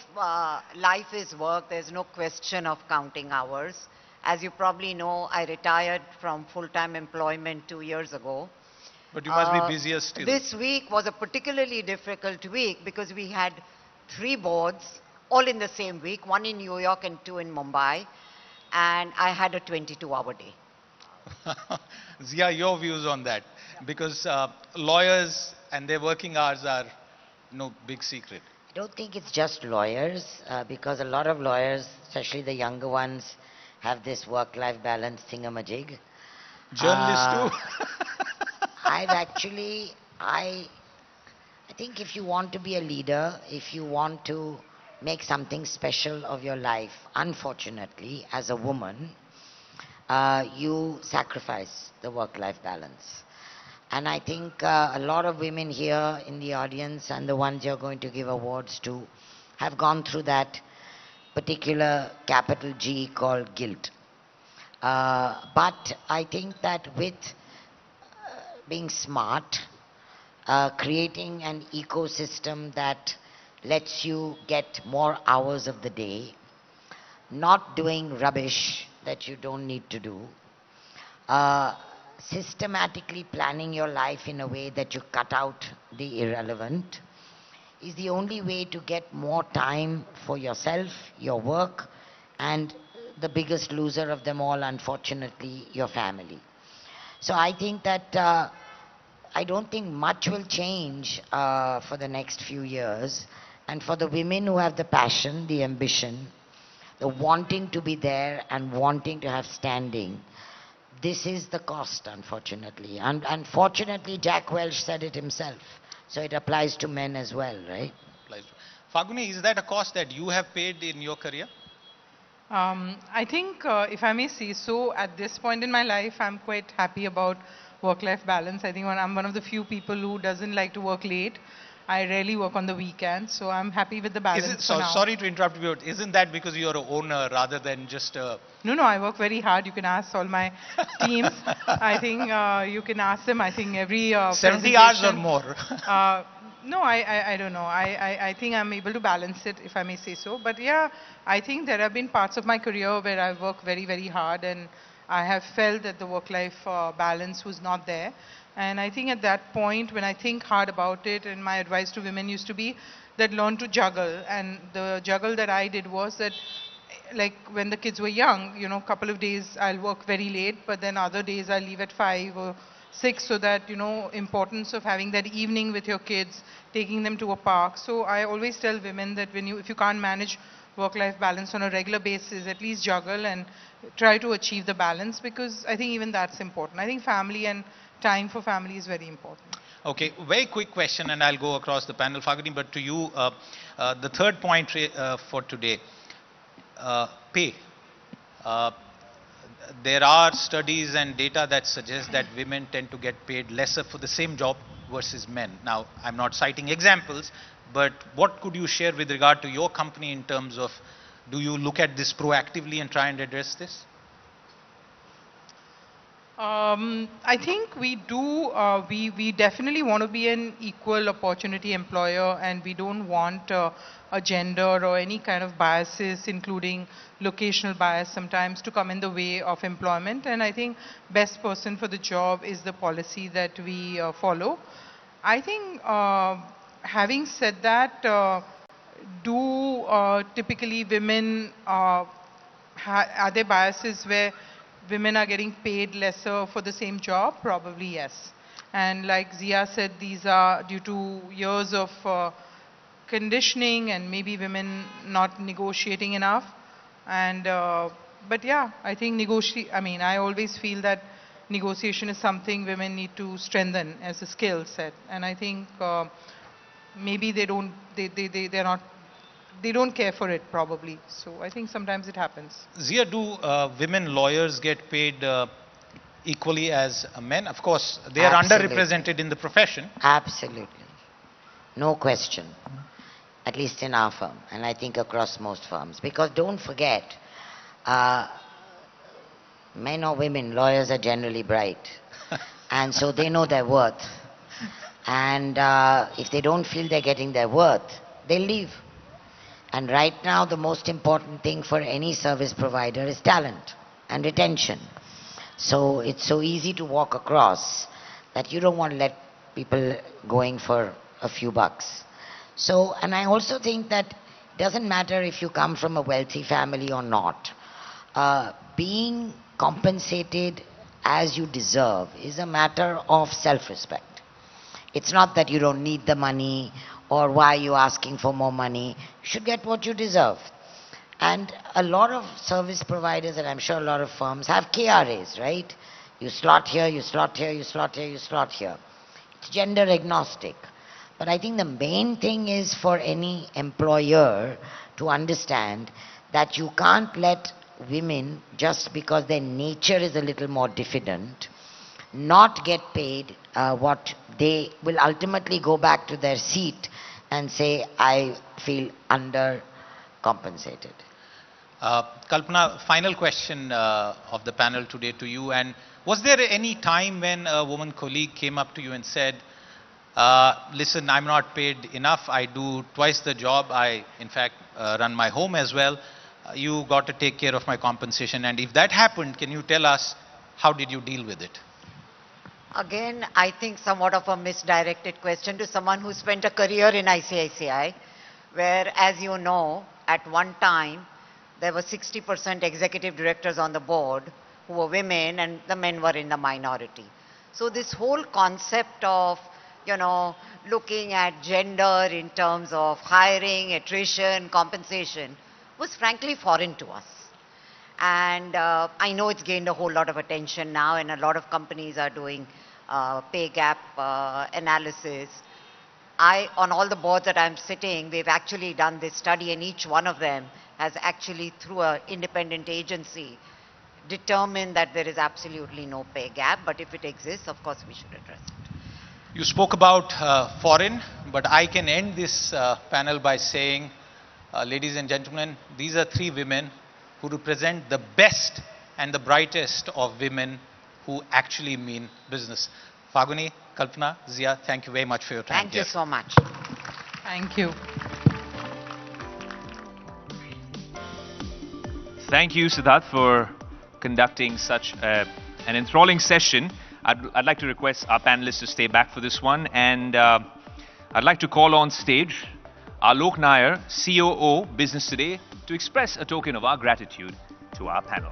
life is work, there's no question of counting hours. As you probably know, I retired from full-time employment 2 years ago. But you must be busier still. This week was a particularly difficult week because we had 3 boards, all in the same week, 1 in New York and 2 in Mumbai, and I had a 22-hour day. Zia, your views on that? Because lawyers and their working hours are no big secret. I don't think it's just lawyers, because a lot of lawyers, especially the younger ones, have this work-life balance thingamajig. Journalists too. I think if you want to be a leader, if you want to make something special of your life, unfortunately, as a woman, you sacrifice the work-life balance. And I think a lot of women here in the audience and the ones you're going to give awards to have gone through that particular capital G called guilt. But I think that with being smart, creating an ecosystem that lets you get more hours of the day, not doing rubbish that you don't need to do, systematically planning your life in a way that you cut out the irrelevant, is the only way to get more time for yourself, your work, and the biggest loser of them all, unfortunately, your family. So I think that I don't think much will change for the next few years. And for the women who have the passion, the ambition, the wanting to be there and wanting to have standing, this is the cost, unfortunately. And unfortunately, Jack Welch said it himself. So it applies to men as well, right? Faguni, is that a cost that you have paid in your career? I think, if I may say so, at this point in my life, I'm quite happy about work-life balance. I think I'm one of the few people who doesn't like to work late. I rarely work on the weekends, so I'm happy with the balance for now. Sorry to interrupt you, but isn't that because you're an owner rather than just a... No, I work very hard. You can ask all my teams. I think you can ask them. I think every 70 hours or more. No, I don't know. I think I'm able to balance it, if I may say so. But yeah, I think there have been parts of my career where I've worked very, very hard, and I have felt that the work-life balance was not there. And I think at that point, when I think hard about it, and my advice to women used to be that learn to juggle. And the juggle that I did was that, like when the kids were young, you know, couple of days I'll work very late, but then other days I'll leave at 5 or 6, so that, you know, importance of having that evening with your kids, taking them to a park. So I always tell women that if you can't manage work-life balance on a regular basis, at least juggle and try to achieve the balance, because I think even that's important. I think family and time for family is very important. Okay, very quick question, and I'll go across the panel, Faguni, but to you, the third point for today, pay. There are studies and data that suggest that women tend to get paid lesser for the same job versus men. Now, I'm not citing examples, but what could you share with regard to your company in terms of, do you look at this proactively and try and address this? I think we do. We definitely want to be an equal opportunity employer, and we don't want a gender or any kind of biases, including locational bias sometimes, to come in the way of employment. And I think best person for the job is the policy that we follow. I think, having said that, typically women, are there biases where women are getting paid lesser for the same job? Probably yes. And like Zia said, these are due to years of conditioning and maybe women not negotiating enough. And but yeah, I think I always feel that negotiation is something women need to strengthen as a skill set. And I think maybe they don't care for it, probably. So I think sometimes it happens. Zia, do women lawyers get paid equally as men? Of course, they are Absolutely. underrepresented in the profession. Absolutely. No question. At least in our firm, and I think across most firms. Because don't forget, men or women, lawyers are generally bright. And so they know their worth. And if they don't feel they're getting their worth, they'll leave. And right now, the most important thing for any service provider is talent and retention. So it's so easy to walk across that you don't want to let people going for a few bucks. So, and I also think that it doesn't matter if you come from a wealthy family or not. Being compensated as you deserve is a matter of self-respect. It's not that you don't need the money or why are you asking for more money. You should get what you deserve. And a lot of service providers, and I'm sure a lot of firms, have KRAs, right? You slot here, you slot here, you slot here, you slot here. It's gender agnostic. But I think the main thing is for any employer to understand that you can't let women, just because their nature is a little more diffident, not get paid what they will ultimately go back to their seat and say, I feel undercompensated. Kalpana, final question of the panel today to you. And was there any time when a woman colleague came up to you and said, listen, I'm not paid enough, I do twice the job, I in fact run my home as well, you got to take care of my compensation? And if that happened, can you tell us how did you deal with it? Again, I think somewhat of a misdirected question to someone who spent a career in ICICI, where, as you know, at one time, there were 60% executive directors on the board who were women and the men were in the minority. So this whole concept of, looking at gender in terms of hiring, attrition, compensation was frankly foreign to us. And I know it's gained a whole lot of attention now, and a lot of companies are doing pay gap analysis. On all the boards that I'm sitting, we've actually done this study, and each one of them has actually, through an independent agency, determined that there is absolutely no pay gap. But if it exists, of course, we should address it. You spoke about foreign, but I can end this panel by saying, ladies and gentlemen, these are three women who represent the best and the brightest of women who actually mean business. Faguni, Kalpana, Zia, thank you very much for your time. Thank you so much. Thank you. Thank you, Siddharth, for conducting such an enthralling session. I'd like to request our panelists to stay back for this one, and I'd like to call on stage Alok Nair, COO, Business Today, to express a token of our gratitude to our panel.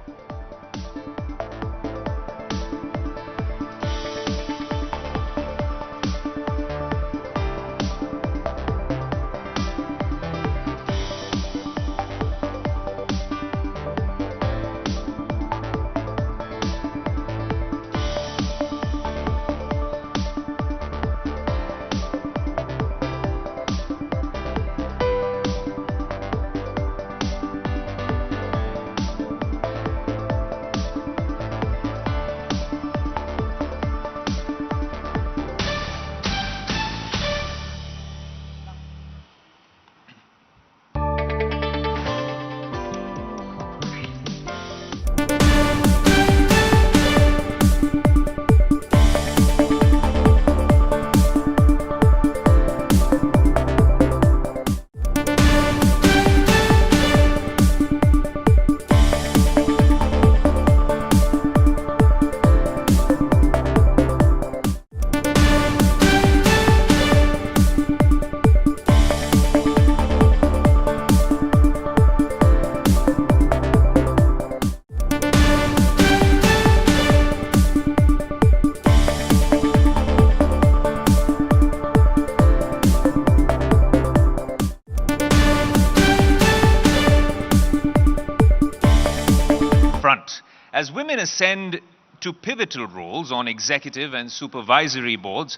As women ascend to pivotal roles on executive and supervisory boards,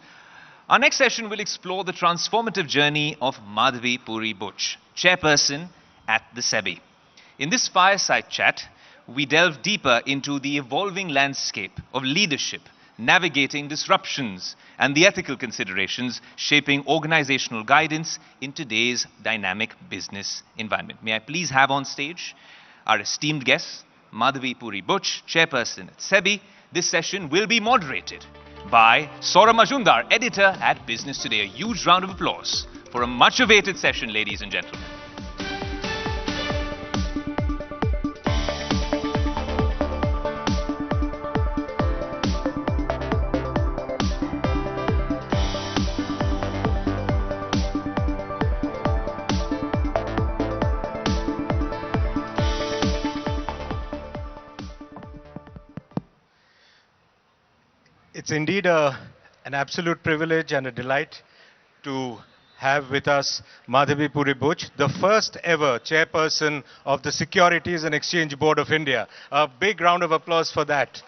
our next session will explore the transformative journey of Madhavi Puri Buch, chairperson at the SEBI. In this fireside chat, we delve deeper into the evolving landscape of leadership, navigating disruptions, and the ethical considerations shaping organizational guidance in today's dynamic business environment. May I please have on stage our esteemed guest, Madhavi Puri Buch, chairperson at SEBI. This session will be moderated by Saurabh Majumdar, editor at Business Today. A huge round of applause for a much-awaited session, ladies and gentlemen. It's indeed an absolute privilege and a delight to have with us Madhavi Puri Buch, the first ever chairperson of the Securities and Exchange Board of India. A big round of applause for that.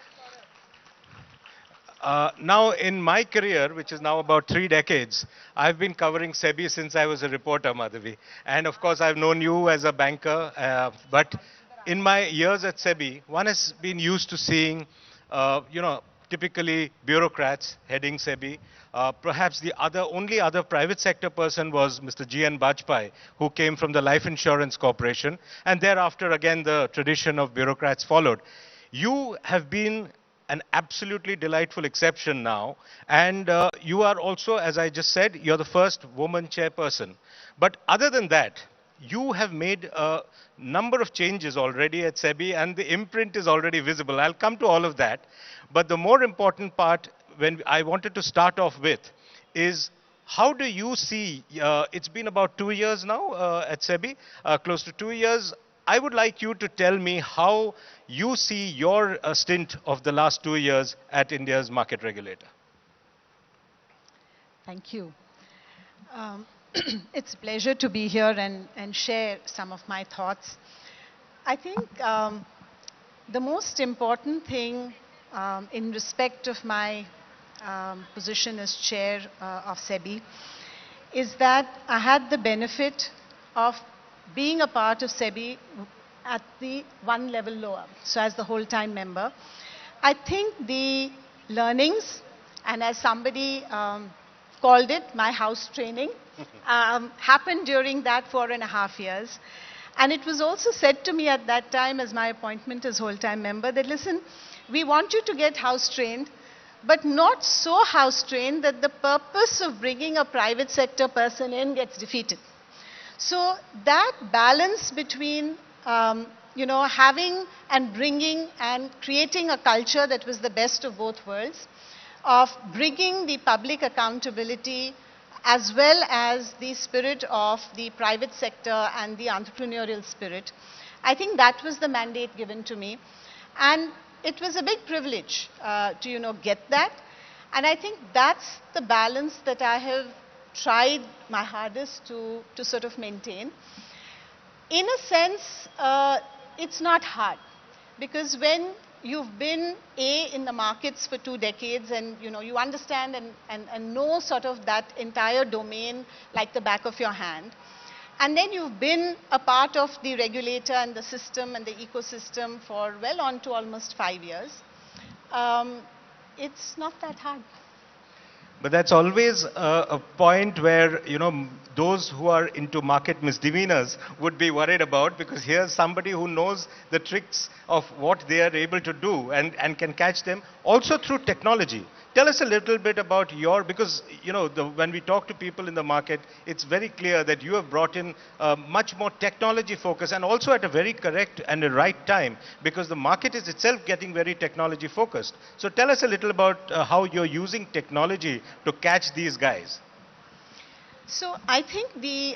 Now, in my career, which is now about 3 decades, I've been covering SEBI since I was a reporter, Madhavi. And of course, I've known you as a banker. But in my years at SEBI, one has been used to seeing, typically bureaucrats heading SEBI. Perhaps the only other private sector person was Mr. G.N. Bajpai, who came from the Life Insurance Corporation. And thereafter, again, the tradition of bureaucrats followed. You have been an absolutely delightful exception now. And you are also, as I just said, you're the first woman chairperson. But other than that, you have made a number of changes already at SEBI, and the imprint is already visible. I'll come to all of that. But the more important part, when I wanted to start off with is how do you see, it's been about 2 years now at SEBI, close to 2 years. I would like you to tell me how you see your stint of the last 2 years at India's market regulator. Thank you. It's a pleasure to be here and share some of my thoughts. I think the most important thing in respect of my position as chair of SEBI is that I had the benefit of being a part of SEBI at the one level lower, so as the whole-time member. I think the learnings, and as somebody called it, my house training, happened during that 4.5 years. And it was also said to me at that time as my appointment as whole-time member that, listen, we want you to get house trained, but not so house trained that the purpose of bringing a private sector person in gets defeated. So that balance between having and bringing and creating a culture that was the best of both worlds, of bringing the public accountability as well as the spirit of the private sector and the entrepreneurial spirit. I think that was the mandate given to me. And it was a big privilege to get that. And I think that's the balance that I have tried my hardest to sort of maintain. In a sense, it's not hard, because when you've been in the markets for 2 decades and you understand and know sort of that entire domain like the back of your hand, and then you've been a part of the regulator and the system and the ecosystem for well on to almost 5 years, it's not that hard. But that's always a point where, those who are into market misdemeanors would be worried about, because here's somebody who knows the tricks of what they are able to do and can catch them also through technology. Tell us a little bit about because, when we talk to people in the market, it's very clear that you have brought in much more technology focus, and also at a very correct and a right time, because the market is itself getting very technology focused. So tell us a little about how you're using technology to catch these guys. So I think the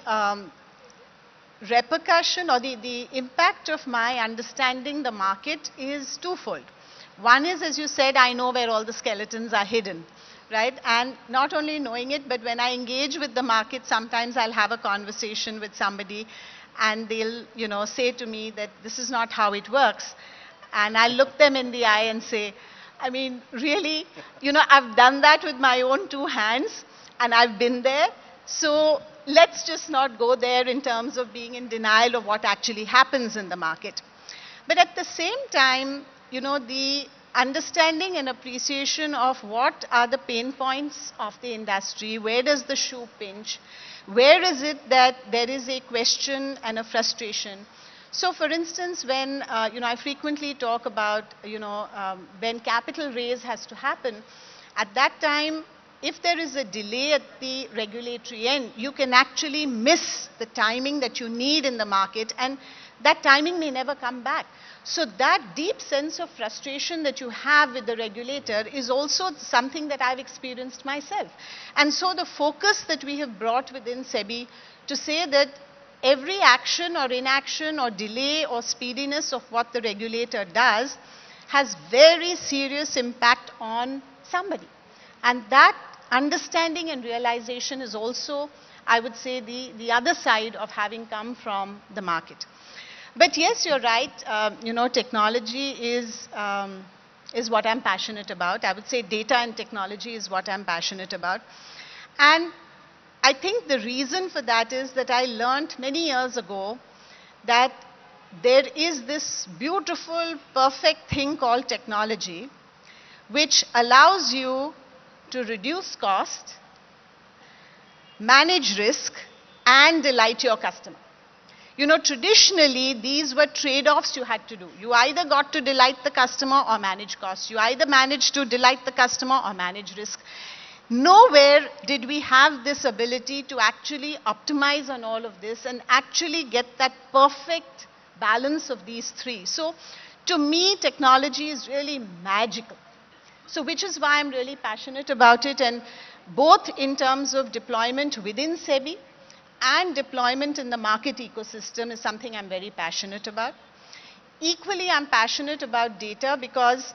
repercussion or the impact of my understanding the market is twofold. One is, as you said, I know where all the skeletons are hidden, right? And not only knowing it, but when I engage with the market, sometimes I'll have a conversation with somebody and they'll, say to me that this is not how it works. And I'll look them in the eye and say, I mean, really, I've done that with my own 2 hands and I've been there. So let's just not go there in terms of being in denial of what actually happens in the market. But at the same time, the understanding and appreciation of what are the pain points of the industry, where does the shoe pinch, where is it that there is a question and a frustration. So for instance, when I frequently talk about when capital raise has to happen, at that time, if there is a delay at the regulatory end, you can actually miss the timing that you need in the market, and that timing may never come back. So that deep sense of frustration that you have with the regulator is also something that I've experienced myself. And so the focus that we have brought within SEBI to say that every action or inaction or delay or speediness of what the regulator does has very serious impact on somebody. And that understanding and realization is also, I would say, the other side of having come from the market. But yes, you're right. Technology is what I'm passionate about. I would say data and technology is what I'm passionate about. And I think the reason for that is that I learned many years ago that there is this beautiful, perfect thing called technology, which allows you to reduce cost, manage risk, and delight your customer. Traditionally, these were trade-offs you had to do. You either got to delight the customer or manage costs. You either managed to delight the customer or manage risk. Nowhere did we have this ability to actually optimize on all of this and actually get that perfect balance of these three. So, to me, technology is really magical. So which is why I'm really passionate about it, and both in terms of deployment within SEBI and deployment in the market ecosystem is something I'm very passionate about. Equally, I'm passionate about data because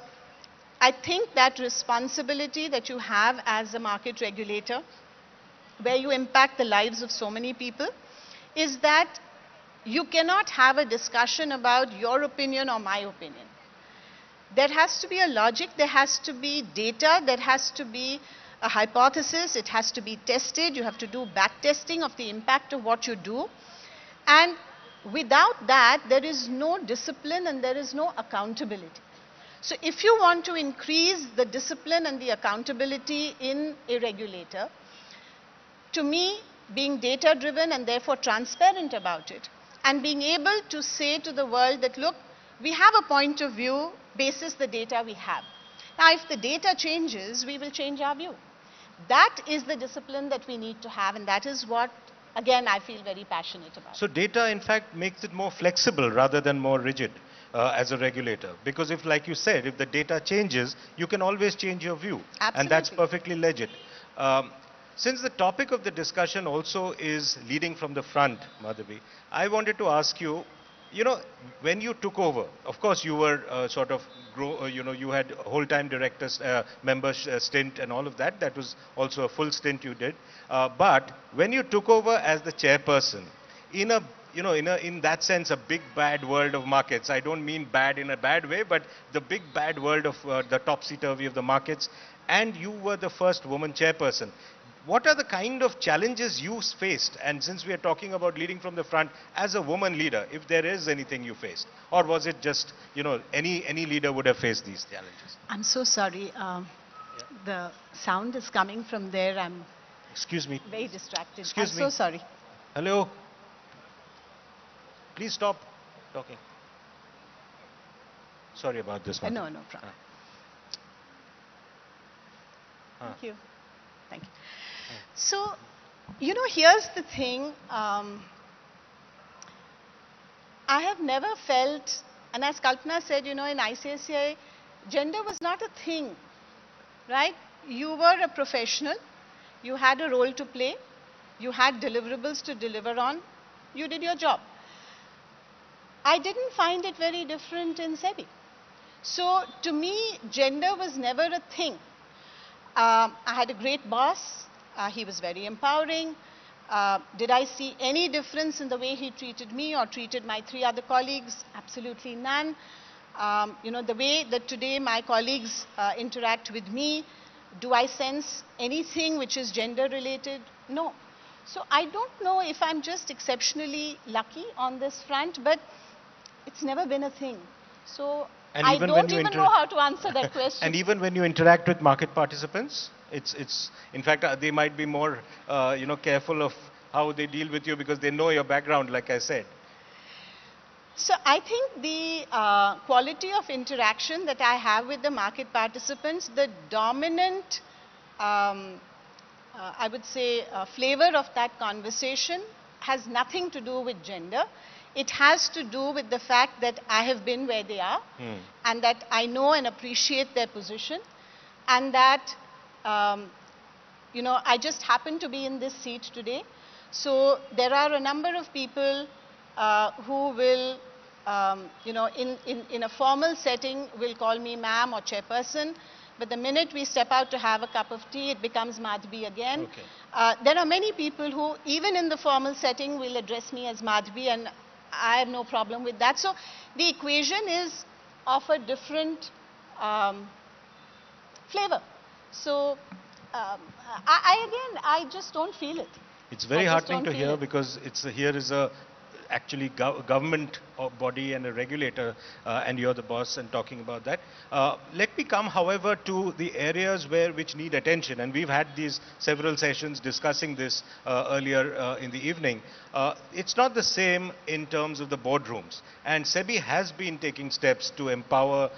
I think that responsibility that you have as a market regulator, where you impact the lives of so many people, is that you cannot have a discussion about your opinion or my opinion. There has to be a logic, there has to be data, there has to be a hypothesis, it has to be tested, you have to do back testing of the impact of what you do. And without that, there is no discipline and there is no accountability. So if you want to increase the discipline and the accountability in a regulator, to me, being data-driven and therefore transparent about it, and being able to say to the world that, look, we have a point of view basis the data we have. Now, if the data changes, we will change our view. That is the discipline that we need to have, and that is what, again, I feel very passionate about. So data, in fact, makes it more flexible rather than more rigid as a regulator. Because if, like you said, if the data changes, you can always change your view. Absolutely. And that's perfectly legit. Since the topic of the discussion also is leading from the front, Madhavi, I wanted to ask you, you know, when you took over, of course you were you had a whole-time director member stint and all of that. That was also a full stint you did. But when you took over as the chairperson, in a in that sense, a big bad world of markets. I don't mean bad in a bad way, but the big bad world of the topsy-turvy of the markets, and you were the first woman chairperson. What are the kind of challenges you faced? And since we are talking about leading from the front, as a woman leader, if there is anything you faced, or was it just, any leader would have faced these challenges? I'm so sorry. The sound is coming from there. I'm Excuse me. very distracted. Excuse I'm me. so sorry. Hello? Please stop talking. Sorry about this one. No problem. Thank you. Thank you. So, here's the thing. I have never felt, and as Kalpana said, in ICICI, gender was not a thing, right? You were a professional. You had a role to play. You had deliverables to deliver on. You did your job. I didn't find it very different in SEBI. So, to me, gender was never a thing. I had a great boss. He was very empowering. Did I see any difference in the way he treated me or treated my 3 other colleagues? Absolutely none. The way that today my colleagues interact with me, do I sense anything which is gender related? No. So I don't know if I'm just exceptionally lucky on this front, but it's never been a thing. So I don't even know how to answer that question. And even when you interact with market participants, it's in fact they might be more careful of how they deal with you because they know your background, like I said. So I think the quality of interaction that I have with the market participants, the dominant, I would say, flavor of that conversation has nothing to do with gender. It has to do with the fact that I have been where they are and that I know and appreciate their position, and that, I just happen to be in this seat today. So there are a number of people who will, in a formal setting will call me ma'am or chairperson, but the minute we step out to have a cup of tea, it becomes Madhvi again. Okay. There are many people who, even in the formal setting, will address me as Madhvi, and I have no problem with that. So the equation is of a different flavor. So I just don't feel it. It's very heartening to hear because here is a actually government body and a regulator, and you're the boss and talking about that. Let me come, however, to the areas which need attention, and we've had these several sessions discussing this earlier in the evening. It's not the same in terms of the boardrooms, and SEBI has been taking steps to empower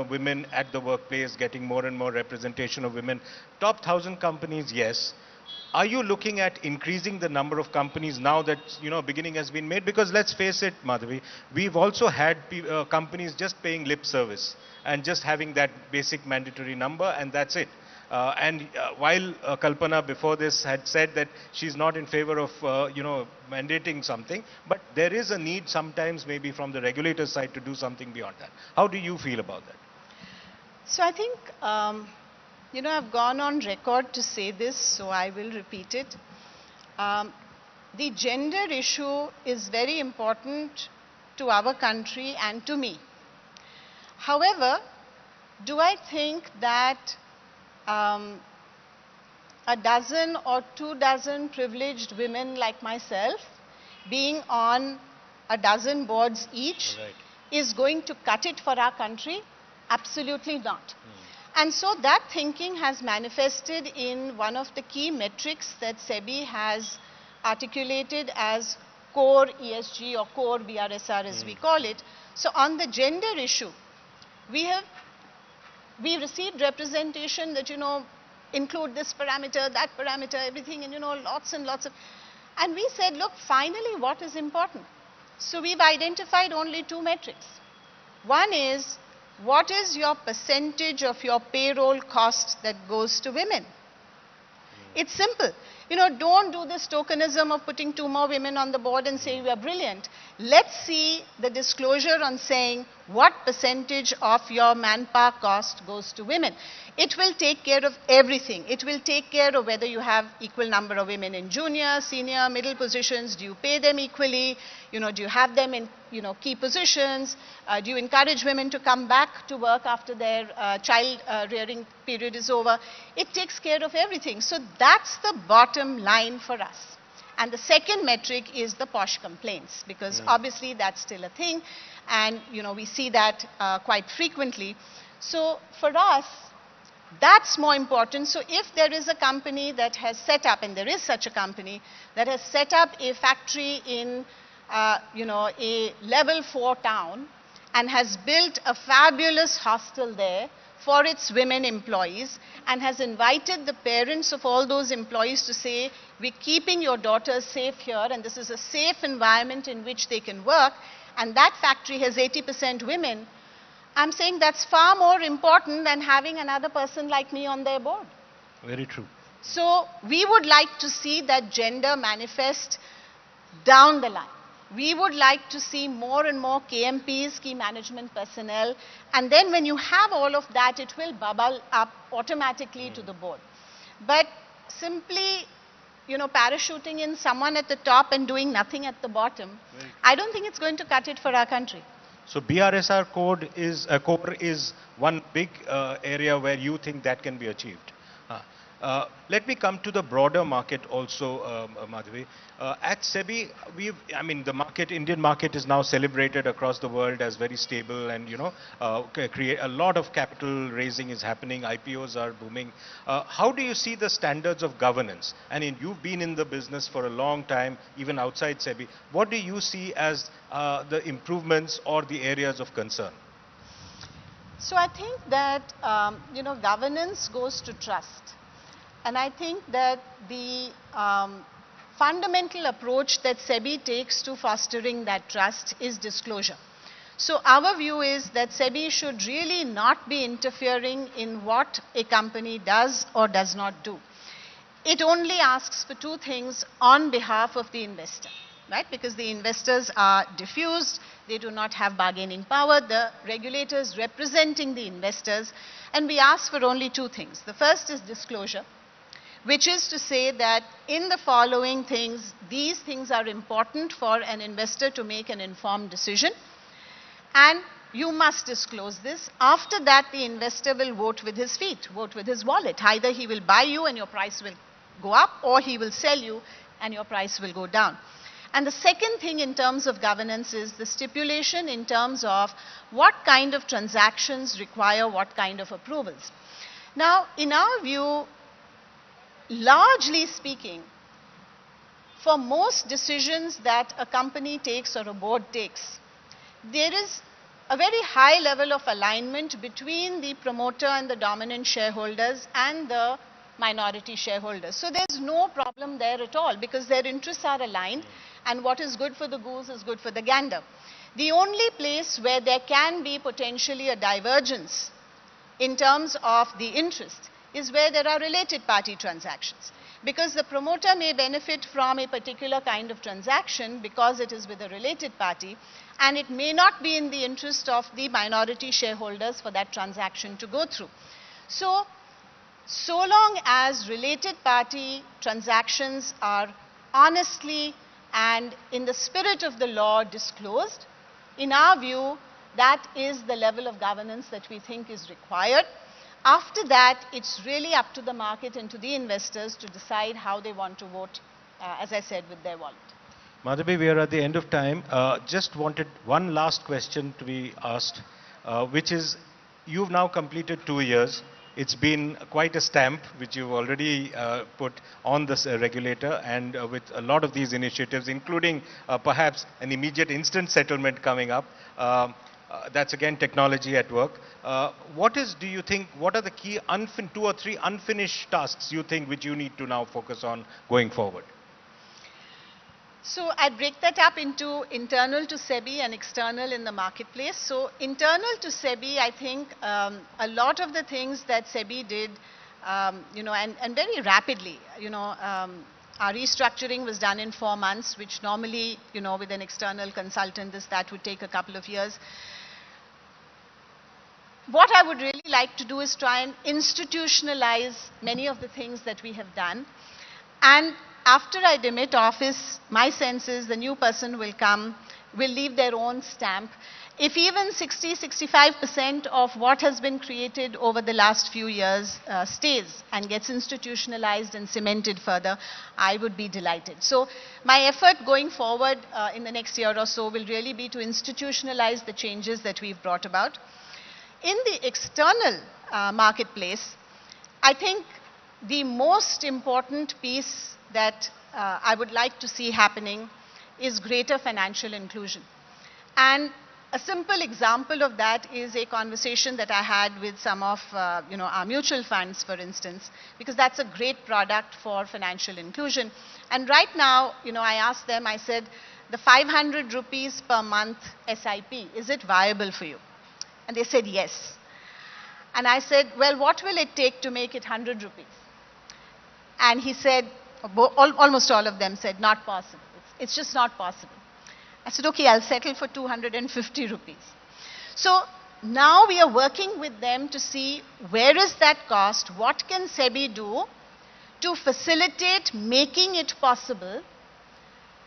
women at the workplace, getting more and more representation of women. Top 1,000 companies, yes. Are you looking at increasing the number of companies now that, beginning has been made? Because let's face it, Madhavi, we've also had companies just paying lip service and just having that basic mandatory number, and that's it. While Kalpana before this had said that she's not in favor of, mandating something, but there is a need sometimes maybe from the regulator side to do something beyond that. How do you feel about that? So I think, I've gone on record to say this, so I will repeat it. The gender issue is very important to our country and to me. However, do I think that a dozen or 2 dozen privileged women like myself being on a dozen boards each is going to cut it for our country? Absolutely not. And so that thinking has manifested in one of the key metrics that SEBI has articulated as core ESG or core BRSR as we call it. So on the gender issue, we received representation that, include this parameter, that parameter, everything, and, lots and lots of, and we said, look, finally, what is important? So we've identified only 2 metrics. One is, what is your percentage of your payroll cost that goes to women? It's simple. Don't do this tokenism of putting 2 more women on the board and say we are brilliant. Let's see the disclosure on saying what percentage of your manpower cost goes to women. It will take care of everything. It will take care of whether you have equal number of women in junior, senior, middle positions. Do you pay them equally? Do you have them in key positions? Do you encourage women to come back to work after their child rearing period is over? It takes care of everything. So that's the bottom line for us. And the second metric is the posh complaints, because obviously that's still a thing, and we see that quite frequently. So for us, that's more important. So if there is a company that has set up, and there is such a company, that has set up a factory in a level 4 town and has built a fabulous hostel there for its women employees and has invited the parents of all those employees to say, we're keeping your daughters safe here and this is a safe environment in which they can work, and that factory has 80% women, I'm saying that's far more important than having another person like me on their board. Very true. So we would like to see that gender manifest down the line. We would like to see more and more KMPs, key management personnel, and then when you have all of that, it will bubble up automatically to the board. But simply, parachuting in someone at the top and doing nothing at the bottom, I don't think it's going to cut it for our country. So BRSR core is one big area where you think that can be achieved. Let me come to the broader market also, Madhavi. At SEBI, the Indian market is now celebrated across the world as very stable, and create a lot of capital raising is happening. IPOs are booming. How do you see the standards of governance? You've been in the business for a long time, even outside SEBI. What do you see as the improvements or the areas of concern? So I think that governance goes to trust. And I think that the fundamental approach that SEBI takes to fostering that trust is disclosure. So our view is that SEBI should really not be interfering in what a company does or does not do. It only asks for 2 things on behalf of the investor, right? Because the investors are diffused, they do not have bargaining power, the regulators representing the investors, and we ask for only 2 things. The first is disclosure, which is to say that in the following things, these things are important for an investor to make an informed decision, and you must disclose this. After that, the investor will vote with his feet, vote with his wallet. Either he will buy you and your price will go up, or he will sell you and your price will go down. And the second thing in terms of governance is the stipulation in terms of what kind of transactions require what kind of approvals. Now, in our view, largely speaking, for most decisions that a company takes or a board takes, there is a very high level of alignment between the promoter and the dominant shareholders and the minority shareholders. So there's no problem there at all because their interests are aligned and what is good for the goose is good for the gander. The only place where there can be potentially a divergence in terms of the interest is where there are related party transactions. Because the promoter may benefit from a particular kind of transaction because it is with a related party, and it may not be in the interest of the minority shareholders for that transaction to go through. So long as related party transactions are honestly and in the spirit of the law disclosed, in our view, that is the level of governance that we think is required. After that, it's really up to the market and to the investors to decide how they want to vote, as I said, with their wallet. Madhabi, we are at the end of time. Just wanted one last question to be asked, which is, you've now completed 2 years. It's been quite a stamp which you've already put on this regulator, and with a lot of these initiatives, including perhaps an immediate instant settlement coming up. That's again technology at work. Do you think, what are the key 2 or 3 unfinished tasks you think which you need to now focus on going forward? So I'd break that up into internal to SEBI and external in the marketplace. So internal to SEBI, I think a lot of the things that SEBI did, and very rapidly, our restructuring was done in 4 months, which normally, with an external consultant, that would take a couple of years. What I would really like to do is try and institutionalize many of the things that we have done. And after I demit office, my sense is the new person will come, will leave their own stamp. If even 60-65% of what has been created over the last few years stays and gets institutionalized and cemented further, I would be delighted. So my effort going forward in the next year or so will really be to institutionalize the changes that we've brought about. In the external marketplace, I think the most important piece that I would like to see happening is greater financial inclusion. And a simple example of that is a conversation that I had with some of our mutual funds, for instance, because that's a great product for financial inclusion. And right now, I asked them, I said, the 500 rupees per month SIP, is it viable for you? And they said yes. And I said, well, what will it take to make it 100 rupees? And he said, almost all of them said, not possible. It's just not possible. I said, okay, I'll settle for 250 rupees. So now we are working with them to see where is that cost, what can SEBI do to facilitate making it possible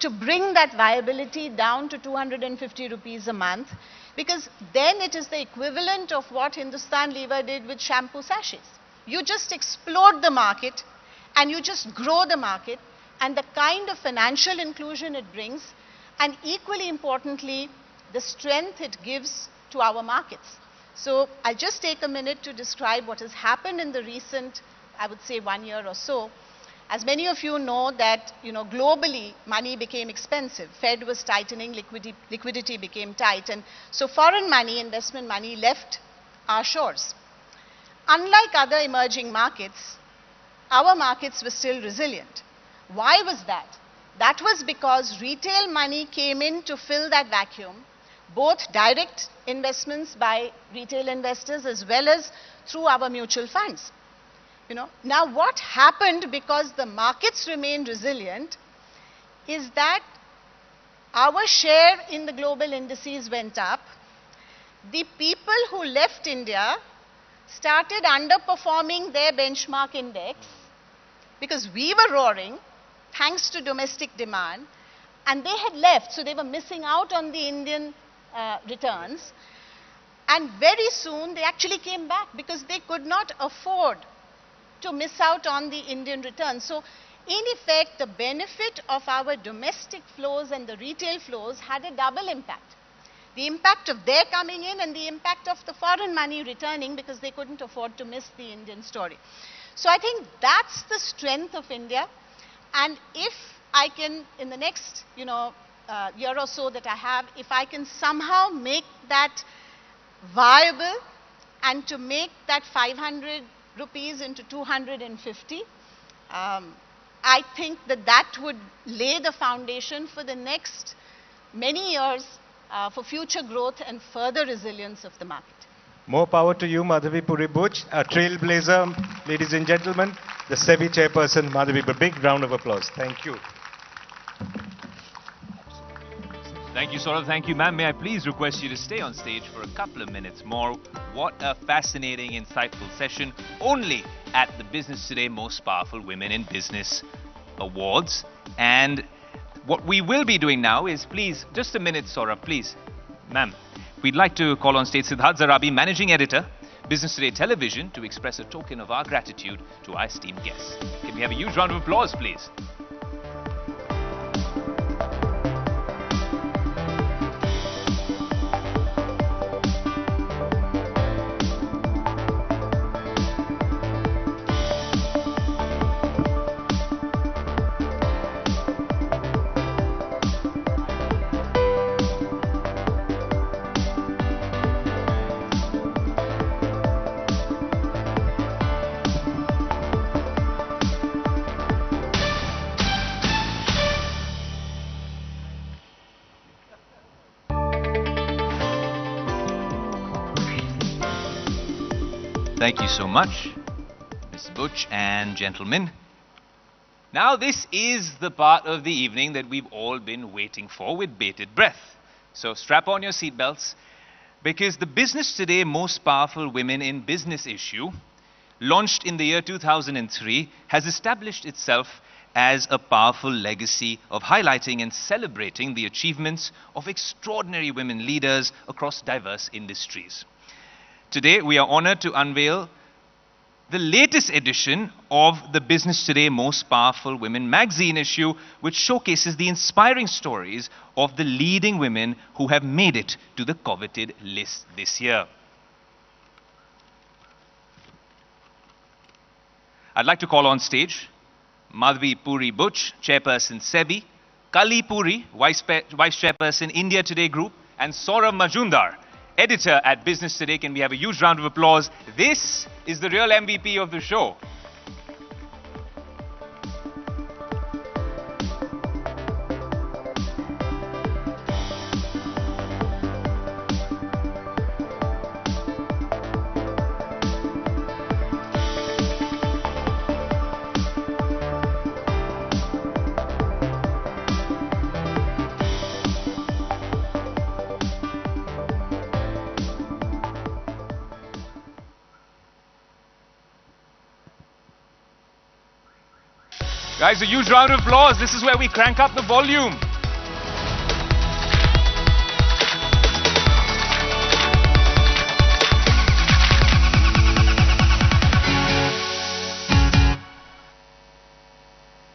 to bring that viability down to 250 rupees a month, because then it is the equivalent of what Hindustan Lever did with shampoo sachets. You just explode the market and you just grow the market, and the kind of financial inclusion it brings, and equally importantly, the strength it gives to our markets. So I'll just take a minute to describe what has happened in the recent, I would say, 1 year or so. As many of you know that, globally, money became expensive. Fed was tightening, liquidity became tight. And so foreign money, investment money, left our shores. Unlike other emerging markets, our markets were still resilient. Why was that? That was because retail money came in to fill that vacuum, both direct investments by retail investors as well as through our mutual funds. Now what happened, because the markets remained resilient, is that our share in the global indices went up. The people who left India started underperforming their benchmark index because we were roaring thanks to domestic demand, and they had left, so they were missing out on the Indian returns. And very soon they actually came back because they could not afford to miss out on the Indian returns. So in effect, the benefit of our domestic flows and the retail flows had a double impact. The impact of their coming in and the impact of the foreign money returning because they couldn't afford to miss the Indian story. So I think that's the strength of India. And if I can, in the next year or so that I have, if I can somehow make that viable and to make that 500 rupees into 250. I think that would lay the foundation for the next many years for future growth and further resilience of the market. More power to you, Madhavi Puri Buch, a trailblazer, ladies and gentlemen, the SEBI chairperson, Madhavi. A big round of applause. Thank you. Thank you, Saurav. Thank you, ma'am. May I please request you to stay on stage for a couple of minutes more. What a fascinating, insightful session, only at the Business Today Most Powerful Women in Business Awards. And what we will be doing now is, please, just a minute, Saurav, please. Ma'am, we'd like to call on stage Siddharth Zarabi, Managing Editor, Business Today Television, to express a token of our gratitude to our esteemed guests. Can we have a huge round of applause, please? Thank you so much, Ms. Butch and gentlemen. Now this is the part of the evening that we've all been waiting for with bated breath. So strap on your seatbelts, because the Business Today Most Powerful Women in Business issue, launched in the year 2003, has established itself as a powerful legacy of highlighting and celebrating the achievements of extraordinary women leaders across diverse industries. Today, we are honored to unveil the latest edition of the Business Today Most Powerful Women magazine issue, which showcases the inspiring stories of the leading women who have made it to the coveted list this year. I'd like to call on stage Madhavi Puri Buch, Chairperson SEBI, Kali Puri, Vice Chairperson India Today Group, and Saurav Majumdar, Editor at Business Today. Can we have a huge round of applause? This is the real MVP of the show. Guys, a huge round of applause. This is where we crank up the volume.